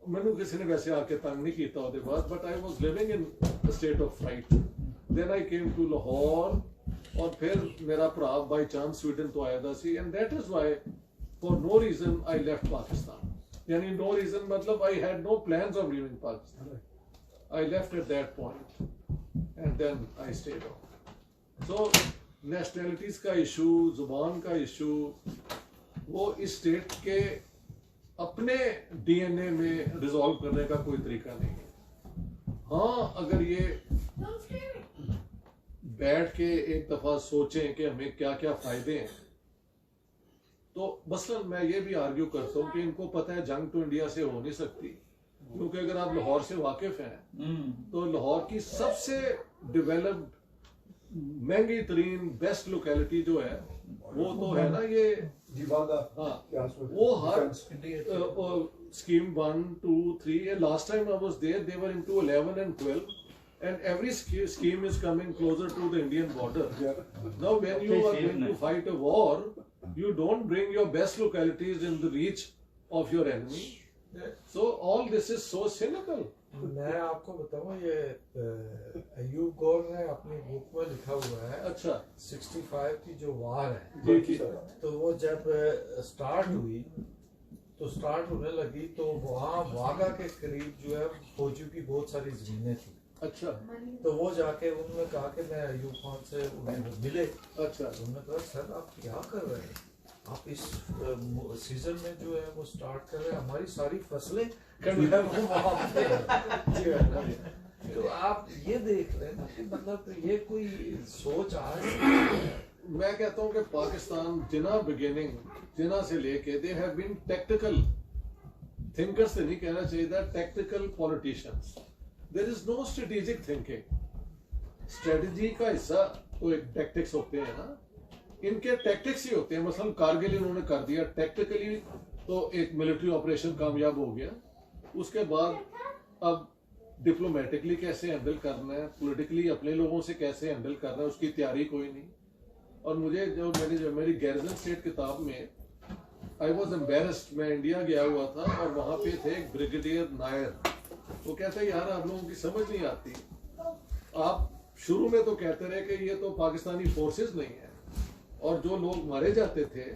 S4: ਮੈਨੂੰ ਕਿਸੇ ਨੇ ਵੈਸੇ ਆ ਕੇ ਤੰਗ ਨਹੀਂ ਕੀਤਾ ਉਹਦੇ ਬਾਅਦ but I was living in a state of fright then I came to Lahore और फिर मेरा भरा बाई चांस स्वीडन तो आया था सी and that is why for no reason I left Pakistan यानी no reason मतलब I had no plans of leaving Pakistan I left at that point and then I stayed on so nationalities का issue जुबान का issue वो इस state के अपने DNA में रिजॉल्व करने का कोई तरीका नहीं है हाँ अगर ये बैठ के एक दफा सोचें कि हमें क्या क्या फायदे हैं तो मसलन मैं ये भी आर्ग्यू करता हूँ कि इनको पता है जंग तो इंडिया से हो नहीं सकती क्योंकि अगर आप लाहौर से वाकिफ हैं तो लाहौर की सबसे डेवलप्ड महंगी तरीन बेस्ट लोकेलिटी जो है वो तो है ना ये हाँ वो हर scheme 1, 2, 3 last time I was there they were into 11 and 12 and every scheme is coming closer to the Indian border. Now when you are going to fight a war, you don't bring your best localities in the reach of your enemy. So all this is so cynical.
S8: मैं आपको बताऊं ये अयूब गौर ने अपनी book में लिखा हुआ है
S4: अच्छा
S8: 65 की जो वार है तो वो जब स्टार्ट हुई तो स्टार्ट होने लगी तो वहाँ वागा के करीब जो है फौजी की बहुत सारी जमीनें थी
S4: अच्छा
S8: तो वो जाके उन्होंने कहा कि मैं अयूब खान से उन्हें मिले
S4: अच्छा
S8: उन्होंने कहा सर आप क्या कर रहे हैं आप इस सीजन में जो है वो स्टार्ट कर रहे हैं हमारी सारी फसलें तो आप ये देख रहे हैं ना कि मतलब ये कोई सोच आज
S4: मैं कहता हूँ कि पाकिस्तान जिना बिगिनिंग जिना से लेके they have been tactical thinkers से नहीं कहना चाहिए tactical politicians there is no strategic thinking strategy का हिस्सा तो एक टैक्टिक्स होते हैं ना इनके टैक्टिक्स ही होते हैं मसलन कारगिल इन्होंने कर दिया टैक्टिकली तो एक मिलिट्री ऑपरेशन कामयाब हो गया उसके बाद अब डिप्लोमेटिकली कैसे हैंडल करना है पॉलिटिकली अपने लोगों से कैसे हैंडल करना है उसकी तैयारी कोई नहीं और मुझे जो मेरी गैरिजन स्टेट किताब में आई वॉज एम्बेरस्ड मैं इंडिया गया हुआ था और वहां पे थे एक ब्रिगेडियर नायर वो कहते हैं यार आप लोगों की समझ नहीं आती आप शुरू में तो कहते रहे कि ये तो पाकिस्तानी फोर्सेस नहीं है और जो लोग मारे जाते थे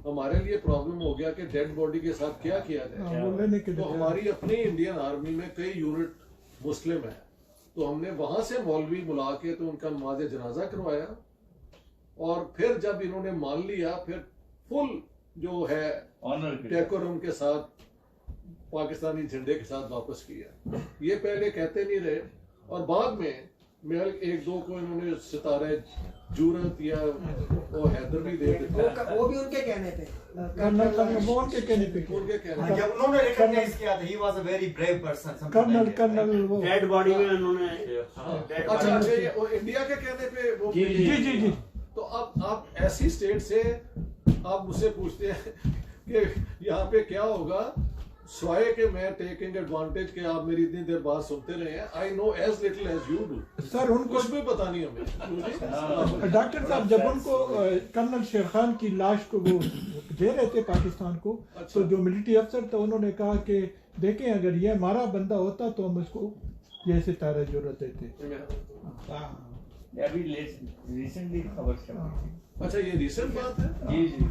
S4: हमारे लिए प्रॉब्लम हो गया कि डेड बॉडी के साथ क्या किया जाए तो हमारी अपनी इंडियन आर्मी में कई यूनिट मुस्लिम है तो हमने वहां से मौलवी बुला के तो उनका नमाज जनाजा करवाया और फिर जब इन्होंने मान लिया फिर फुल जो है डेकोरम के साथ पाकिस्तानी झंडे के साथ वापस किया ये पहले कहते नहीं रहे और बाद में मैं एक दो को इन्होंने सितारे जूरत या वो हैदर भी दे देते
S9: वो भी उनके कहने पे
S6: उनके कहने पे
S1: जब उन्होंने रिकॉग्नाइज किया था he was a very brave person
S6: colonel वो
S7: डेड बॉडी में उन्होंने
S4: अच्छा ये वो इंडिया के कहने पे वो
S6: जी
S4: तो अब आप ऐसी स्टेट से आप मुझसे पूछते हैं कि यहाँ पे क्या होगा स्वाय के मैं टेकिंग एडवांटेज के आप मेरी इतनी देर बात सुनते रहे हैं I know as little as you do
S6: sir उनको
S4: कुछ भी पता नहीं हमें
S6: डॉक्टर साहब जब उनको कर्नल शेर खान की लाश को वो दे रहे थे पाकिस्तान को तो जो मिलिट्री अफसर था उन्होंने कहा कि देखें अगर ये हमारा बंदा होता तो हम उसको ये सितारे जरूरत देते
S3: अभी रिसेंटली खबर चली
S4: अच्छा ये रिसेंट बात है
S3: जी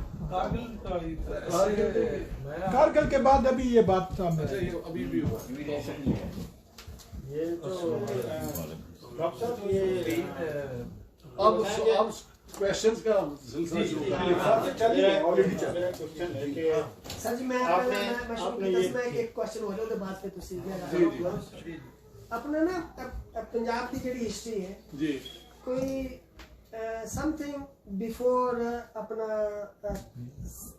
S6: कारगिल के बाद अभी ये बात सामने
S4: अच्छा ये अभी भी हुआ
S8: ये तो
S6: डॉक्टर साहब ये
S4: अब क्वेश्चंस का सिलसिला शुरू करें
S6: ऑलरेडी चल रहा है
S9: सर जी मैं एक क्वेश्चन हो रहा है बाद पे तुसी अपना ना पंजाब की जेडी हिस्ट्री है
S4: जी
S9: कोई समथिंग बिफोर अपना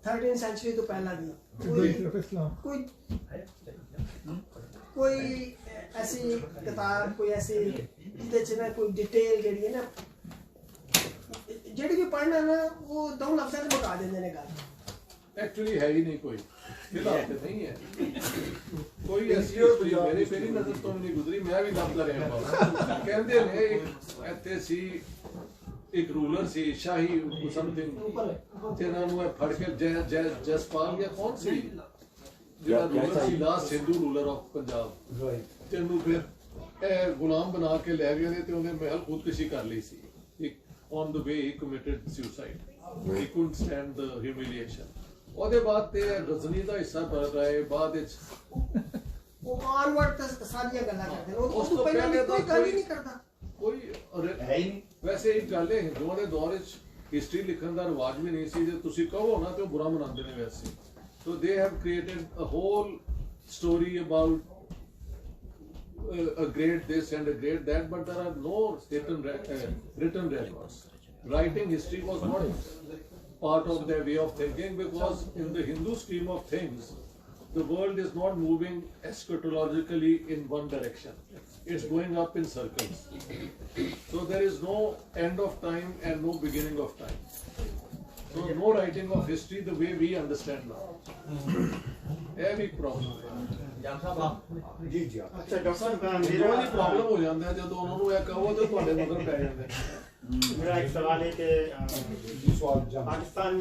S9: 13th सेंचुरी तो पहला दी कोई ऐसी किताब कोई ऐसी जिदे च ना कोई डिटेल जेडी है ना जेडी भी पढ़ना ना वो दो लफ्ज़ में बता देंगे ने गल
S4: एक्चुअली है ही नहीं कोई नहीं है कोई ऐसी मेरी नजर तो नहीं गुजरी मैं भी लफ्ज़ रहा कहते ने ਇੱਥੇ ਸੀ एक रूलर सी शाही समथिंग जिन्होंने फड़ के जसपाल या कौन सी last Hindu ruler of Punjab ਜਿਹਨੂੰ ਫਿਰ ਇਹ ਗੁਲਾਮ ਬਣਾ ਕੇ ਲੈ ਗਏ ਨੇ ਤੇ ਉਹਨੇ ਮਹਿਲ ਖੁਦਕੁਸ਼ੀ ਕਰ ਲਈ ਸੀ on the way he committed suicide. He couldn't stand the humiliation. ਉਹਦੇ ਬਾਅਦ ਤੇ ਗਜ਼ਨੀ ਦਾ ਹਿੱਸਾ ਬਣ ਰਿਹਾ ਬਾਅਦ ਵਿੱਚ
S9: ਉਹ ਆਨਵਰਡ ਤੇ ਸਾਰੀਆਂ ਗੱਲਾਂ ਕਰਦੇ ਨੇ ਉਸ ਤੋਂ ਪਹਿਲਾਂ ਕੋਈ ਗੱਲ ਹੀ ਨਹੀਂ ਕਰਦਾ
S4: ਕੋਈ ਹੈ ਹੀ ਨਹੀਂ ਵੈਸੇ ਇੱਕ ਗੱਲ ਹੈ ਹਿੰਦੂਆਂ ਦੇ ਦੌਰ ਵਿੱਚ ਹਿਸਟਰੀ ਲਿਖਣ ਦਾ ਰਿਵਾਜ ਵੀ ਨਹੀਂ ਸੀ ਜੇ ਤੁਸੀਂ ਕਹੋ ਨਾ ਤੇ ਉਹ ਬੁਰਾ ਮਨਾਉਂਦੇ ਨੇ ਵੈਸੇ so they have created a whole story about a great this and a great that, but there are no written records. Writing history was not part of their way of thinking because in the Hindu scheme of things, the world is not moving eschatologically in one direction. It's going up in circles. So there is no end of time and no beginning of time. So no writing of history the way we understand now. Every problem.
S11: जी जी
S1: अच्छा doctor साहब
S4: मेरा problem हो जाता है जब उन्होंने ये कहो तो ਤੁਹਾਡੇ ਮਗਰ ਪੈ ਜਾਂਦੇ
S12: मेरा एक सवाल है कि पाकिस्तान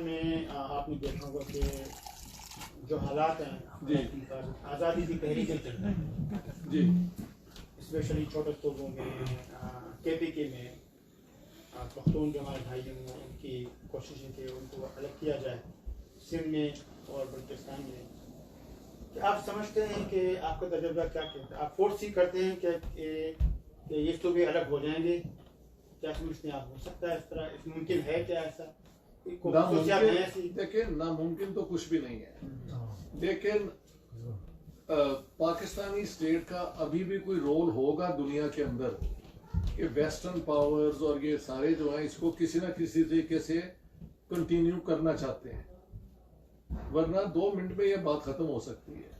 S12: में आपने देखा होगा कि जो हालात हैं आज़ादी की तहरीकें चल रही हैं
S4: जी
S12: स्पेशली छोटे सूबों में KPK में पख्तून जो हमारे भाई हैं उनकी कोशिशें कि उनको अलग किया जाए सिंध में और बल्तिस्तान में कि आप समझते हैं कि आपका तजुर्बा क्या कहता है आप फोर्स ही करते हैं कि ये सूबे अलग हो जाएंगे क्या समझते हैं आप हो सकता है इस तरह मुमकिन है क्या ऐसा
S4: देखिए नामुमकिन तो कुछ भी नहीं है लेकिन पाकिस्तानी स्टेट का अभी भी कोई रोल होगा दुनिया के अंदर कि वेस्टर्न पावर्स और ये सारे जो हैं इसको किसी ना किसी तरीके से कंटिन्यू करना चाहते हैं वरना 2 मिनट में ये बात खत्म हो सकती है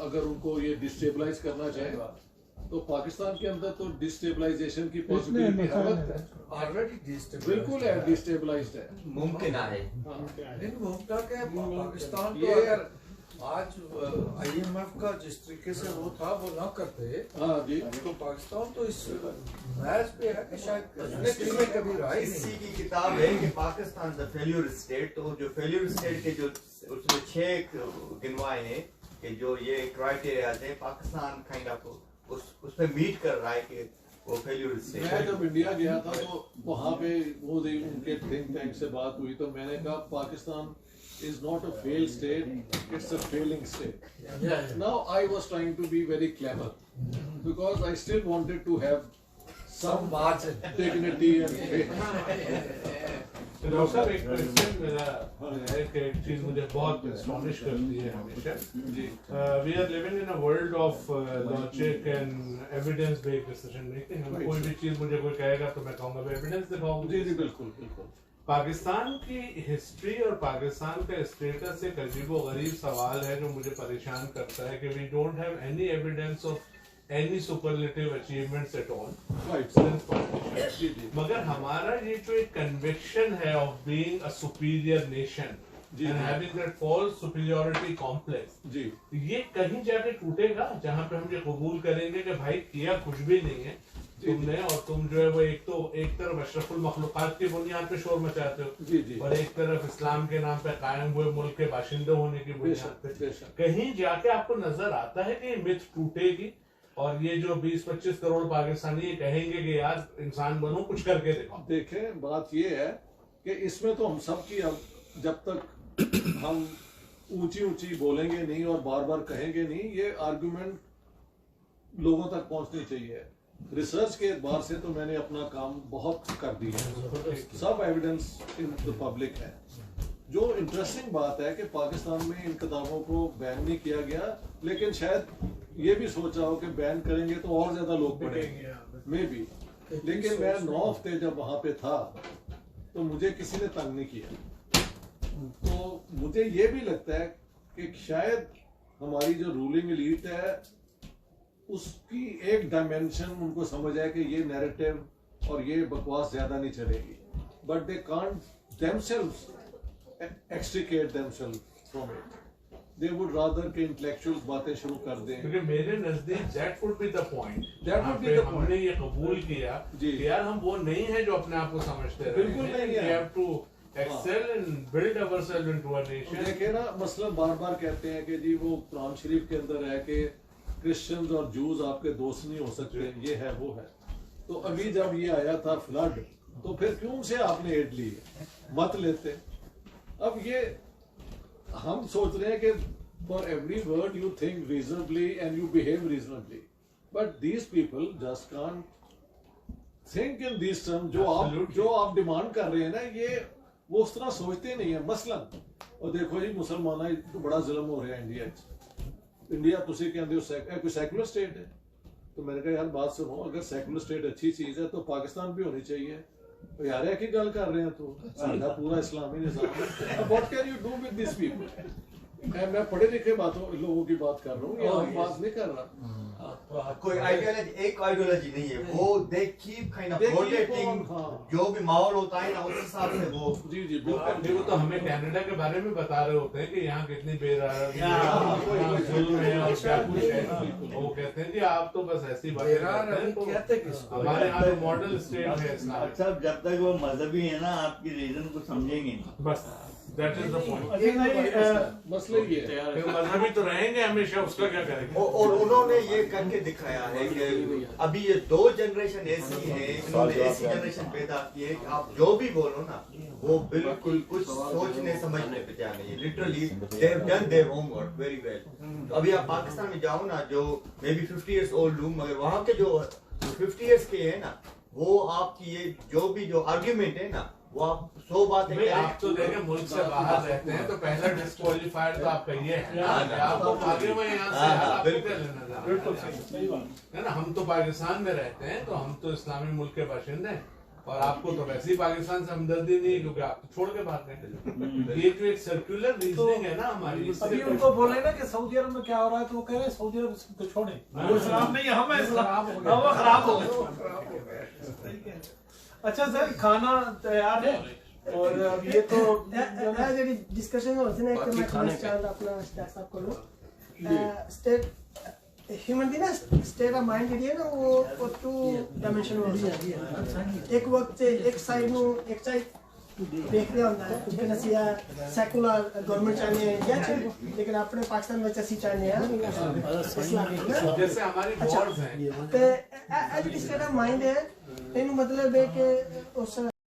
S4: अगर उनको ये डिस्टेबलाइज करना चाहे तो पाकिस्तान के अंदर तो डिस्टेबलाइजेशन की पॉसिबिलिटी
S8: ऑलरेडी
S4: बिल्कुल है डिस्टेबलाइज्ड है
S1: मुमकिन है
S8: पाकिस्तान
S4: ये
S8: आज IMF का जिस तरीके से वो था वो ना करते
S4: हाँ जी
S8: तो पाकिस्तान तो इस मैच पे है कि शायद कभी रहा ही
S1: इसी
S8: नहीं
S1: की किताब है कि पाकिस्तान द फेल्यूर स्टेट तो जो फेल्यूर स्टेट के जो उसमें 6 गिनवाए हैं कि जो ये क्राइटेरिया थे पाकिस्तान काइंड ऑफ उस पे मीट कर रहा है कि वो फेल्यूर स्टेट
S4: मैं जब इंडिया गया था तो वहाँ पे वो उनके थिंक टैंक से बात हुई तो मैंने कहा Pakistan is not a failed state, it's a failing state. Now I was trying to be very clever because I still wanted to have some margin, dignity and faith.
S13: Doctor साहब एक question मेरा एक चीज मुझे बहुत एस्टॉनिश करती है हमेशा we are living in a world of logic and evidence based decision making कोई भी चीज मुझे कोई कहेगा तो मैं कहूंगा एविडेंस दिखाओ
S4: जी जी बिल्कुल बिल्कुल
S13: पाकिस्तान की हिस्ट्री और पाकिस्तान का स्टेटस एक अजीबोगरीब सवाल है जो मुझे परेशान करता है कि we don't have any evidence of any superlative achievements at all मगर हमारा ये जो एक कन्विक्शन है of being a superior nation and having that false superiority complex
S4: जी
S13: ये कहीं जाके टूटेगा जहां पे हम ये कबूल करेंगे कि भाई किया कुछ भी नहीं है तुमने और तुम जो है वो एक तरफ अशरफुल मखलूकात की बुनियाद पे शोर मचाते हो
S4: जी जी
S13: और एक तरफ इस्लाम के नाम पे कायम हुए मुल्क के बाशिंदे होने की बुनियाद पे कहीं जाके आपको नजर आता है कि ये मिथ टूटेगी और ये जो 20-25 करोड़ पाकिस्तानी ये कहेंगे कि यार इंसान बनो कुछ करके दिखाओ
S4: देखें बात ये है कि इसमें तो हम सब की अब जब तक हम ऊंची बोलेंगे नहीं और बार बार कहेंगे नहीं ये आर्गुमेंट लोगों तक पहुंचनी चाहिए रिसर्च के एतबार से तो मैंने अपना काम बहुत कर दिया है सब एविडेंस इन द पब्लिक है जो इंटरेस्टिंग बात है कि पाकिस्तान में इन किताबों को बैन नहीं किया गया लेकिन शायद ये भी सोचा हो कि बैन करेंगे तो और ज्यादा लोग पढ़ेंगे मे बी लेकिन मैं 9 हफ्ते जब वहां पे था तो मुझे किसी ने तंग नहीं किया तो मुझे ये भी लगता है कि शायद हमारी जो रूलिंग एलीट है उसकी एक डायमेंशन उनको समझ आए कि ये नैरेटिव और ये बकवास ज्यादा नहीं चलेगी but they can't themselves extricate themselves from it they would rather के इंटेलेक्चुअल्स बातें शुरू कर दें
S13: क्योंकि मेरे नजदीक that would be the point हमने ये कबूल किया कि यार हम वो नहीं है जो अपने आप को समझते हैं
S4: बिल्कुल नहीं है
S13: we have to excel and build ourselves into a nation.
S4: देखिए ना, मसलन बार बार कहते हैं कि जी वो कुरान शरीफ के अंदर है कि क्रिश्चियंस और जूस आपके दोस्त नहीं हो सकते, ये है वो है। तो अभी जब ये आया था फ्लड, तो फिर क्यों से आपने एड ली? मत लेते। अब ये हम सोच रहे हैं कि for every word you think reasonably and you behave reasonably, but these people just can't think in this term. जो आप डिमांड कर रहे हैं ना, ये वो उस तरह सोचते नहीं है। मसलन और देखो जी, मुसलमाना तो बड़ा जुल्म हो रहा है इंडिया तुसी कहते हो कोई सेकुलर स्टेट है? तो मैंने कहा यार बात सुनो, अगर सेकुलर स्टेट अच्छी चीज है तो पाकिस्तान भी होनी चाहिए। तो यार है की गल कर रहे हैं, तो साडा पूरा इस्लामी निज़ाम है। What can you do with this people? मैं पढ़े लिखे लोगों की बात कर रहा हूँ, ये हम बात नहीं कर रहा।
S1: कोई आइडियोलॉजी, एक आइडियोलॉजी नहीं है वो। They keep kind of rotating, जो भी माहौल होता है ना उस हिसाब से वो।
S13: जी जी बिल्कुल। वो तो हमें कनाडा के बारे में बता रहे होते हैं कि यहाँ कितनी बेरारी है और क्या कुछ है। वो कहते हैं जी आप तो बस ऐसी बातें कहते हैं, हमारे यहाँ तो मॉडल स्टेट है इस्लाम।
S7: अच्छा, जब तक वो मजहबी है ना, आपकी रीजन को समझेंगे नहीं,
S13: बस दैट इज द पॉइंट।
S4: मसला ये है,
S13: मजहबी तो रहेंगे हमेशा, उसका क्या करेंगे?
S1: और उन्होंने ये करके दिखाया है कि अभी ये 2 जनरेशन ऐसी है, इन्होंने ऐसी जनरेशन पैदा की है कि आप जो भी बोलो ना वो बिल्कुल कुछ सोचने समझने पे तैयार नहीं है। Literally they have done their homework very well. अभी आप पाकिस्तान में जाओ ना, जो मे बी 50 इयर्स ओल्ड हूँ, मगर वहाँ के जो 50 इयर्स के है ना, वो आपकी ये जो आर्ग्यूमेंट है ना, वो आप 100 बातें
S13: आप तो देखें मुल्क से बाहर रहते हैं तो पहला डिस्क्वालीफायर तो आपका ये है। आपको आगे में यहाँ से बिल्कुल सही है ना। हम तो पाकिस्तान में रहते हैं, तो हम तो इस्लामी मुल्क के बाशिंदे हैं, और आपको तो वैसे ही पाकिस्तान से हमदर्दी नहीं है क्योंकि आप तो छोड़ के बाहर गए। ये तो एक सर्कुलर रीजनिंग है ना हमारी।
S2: अभी उनको बोले ना कि सऊदी अरब में क्या हो रहा है, तो वो कह रहे हैं सऊदी अरब को छोड़े, वो इस्लाम नहीं है, हम इस्लाम खराब हो गए। अच्छा सर, खाना तैयार है और अब ये तो
S9: ਜਿਹੜੀ डिस्कशन होती है कि मैं खाना चाहता अपना स्टार्ट साहब करूं। स्टेट ह्यूमन दी ना स्टेट ऑफ माइंड ਜਿਹੜੀ ਹੈ ਨਾ ਉਹ 2 ਡਾਈਮੈਂਸ਼ਨ ਹੋ ਸਕਦੀ ਹੈ। ਇੱਕ ਵਕਤ ਇੱਕ ਸਾਈਡ ਨੂੰ ਇੱਕ ਸਾਈਡ ਦੇਖ ਰਿਹਾ ਹੁੰਦਾ ਹੈ ਕਿ ਅਸੀਂ ਸੈਕੂਲਰ ਗਵਰਨਮੈਂਟ ਚਾਹੁੰਦੇ ਹਾਂ ਜਾਂ ਲੇਕਿਨ ਆਪਣੇ ਪਾਕਿਸਤਾਨ ਵਿੱਚ ਅਸੀਂ ਚਾਹੁੰਦੇ ਹਾਂ ਇਸਲਾਮਿਕ ਨਾ,
S13: जैसे हमारी वॉर्स हैं।
S9: ਤੇ ਇਹ ਜਿਹੜੀ ਸਟੇਟ ਆਫ ਮਾਈंड ਹੈ, ਇਹਨੂੰ ਮਤਲਬ ਹੈ ਕਿ ਉਸ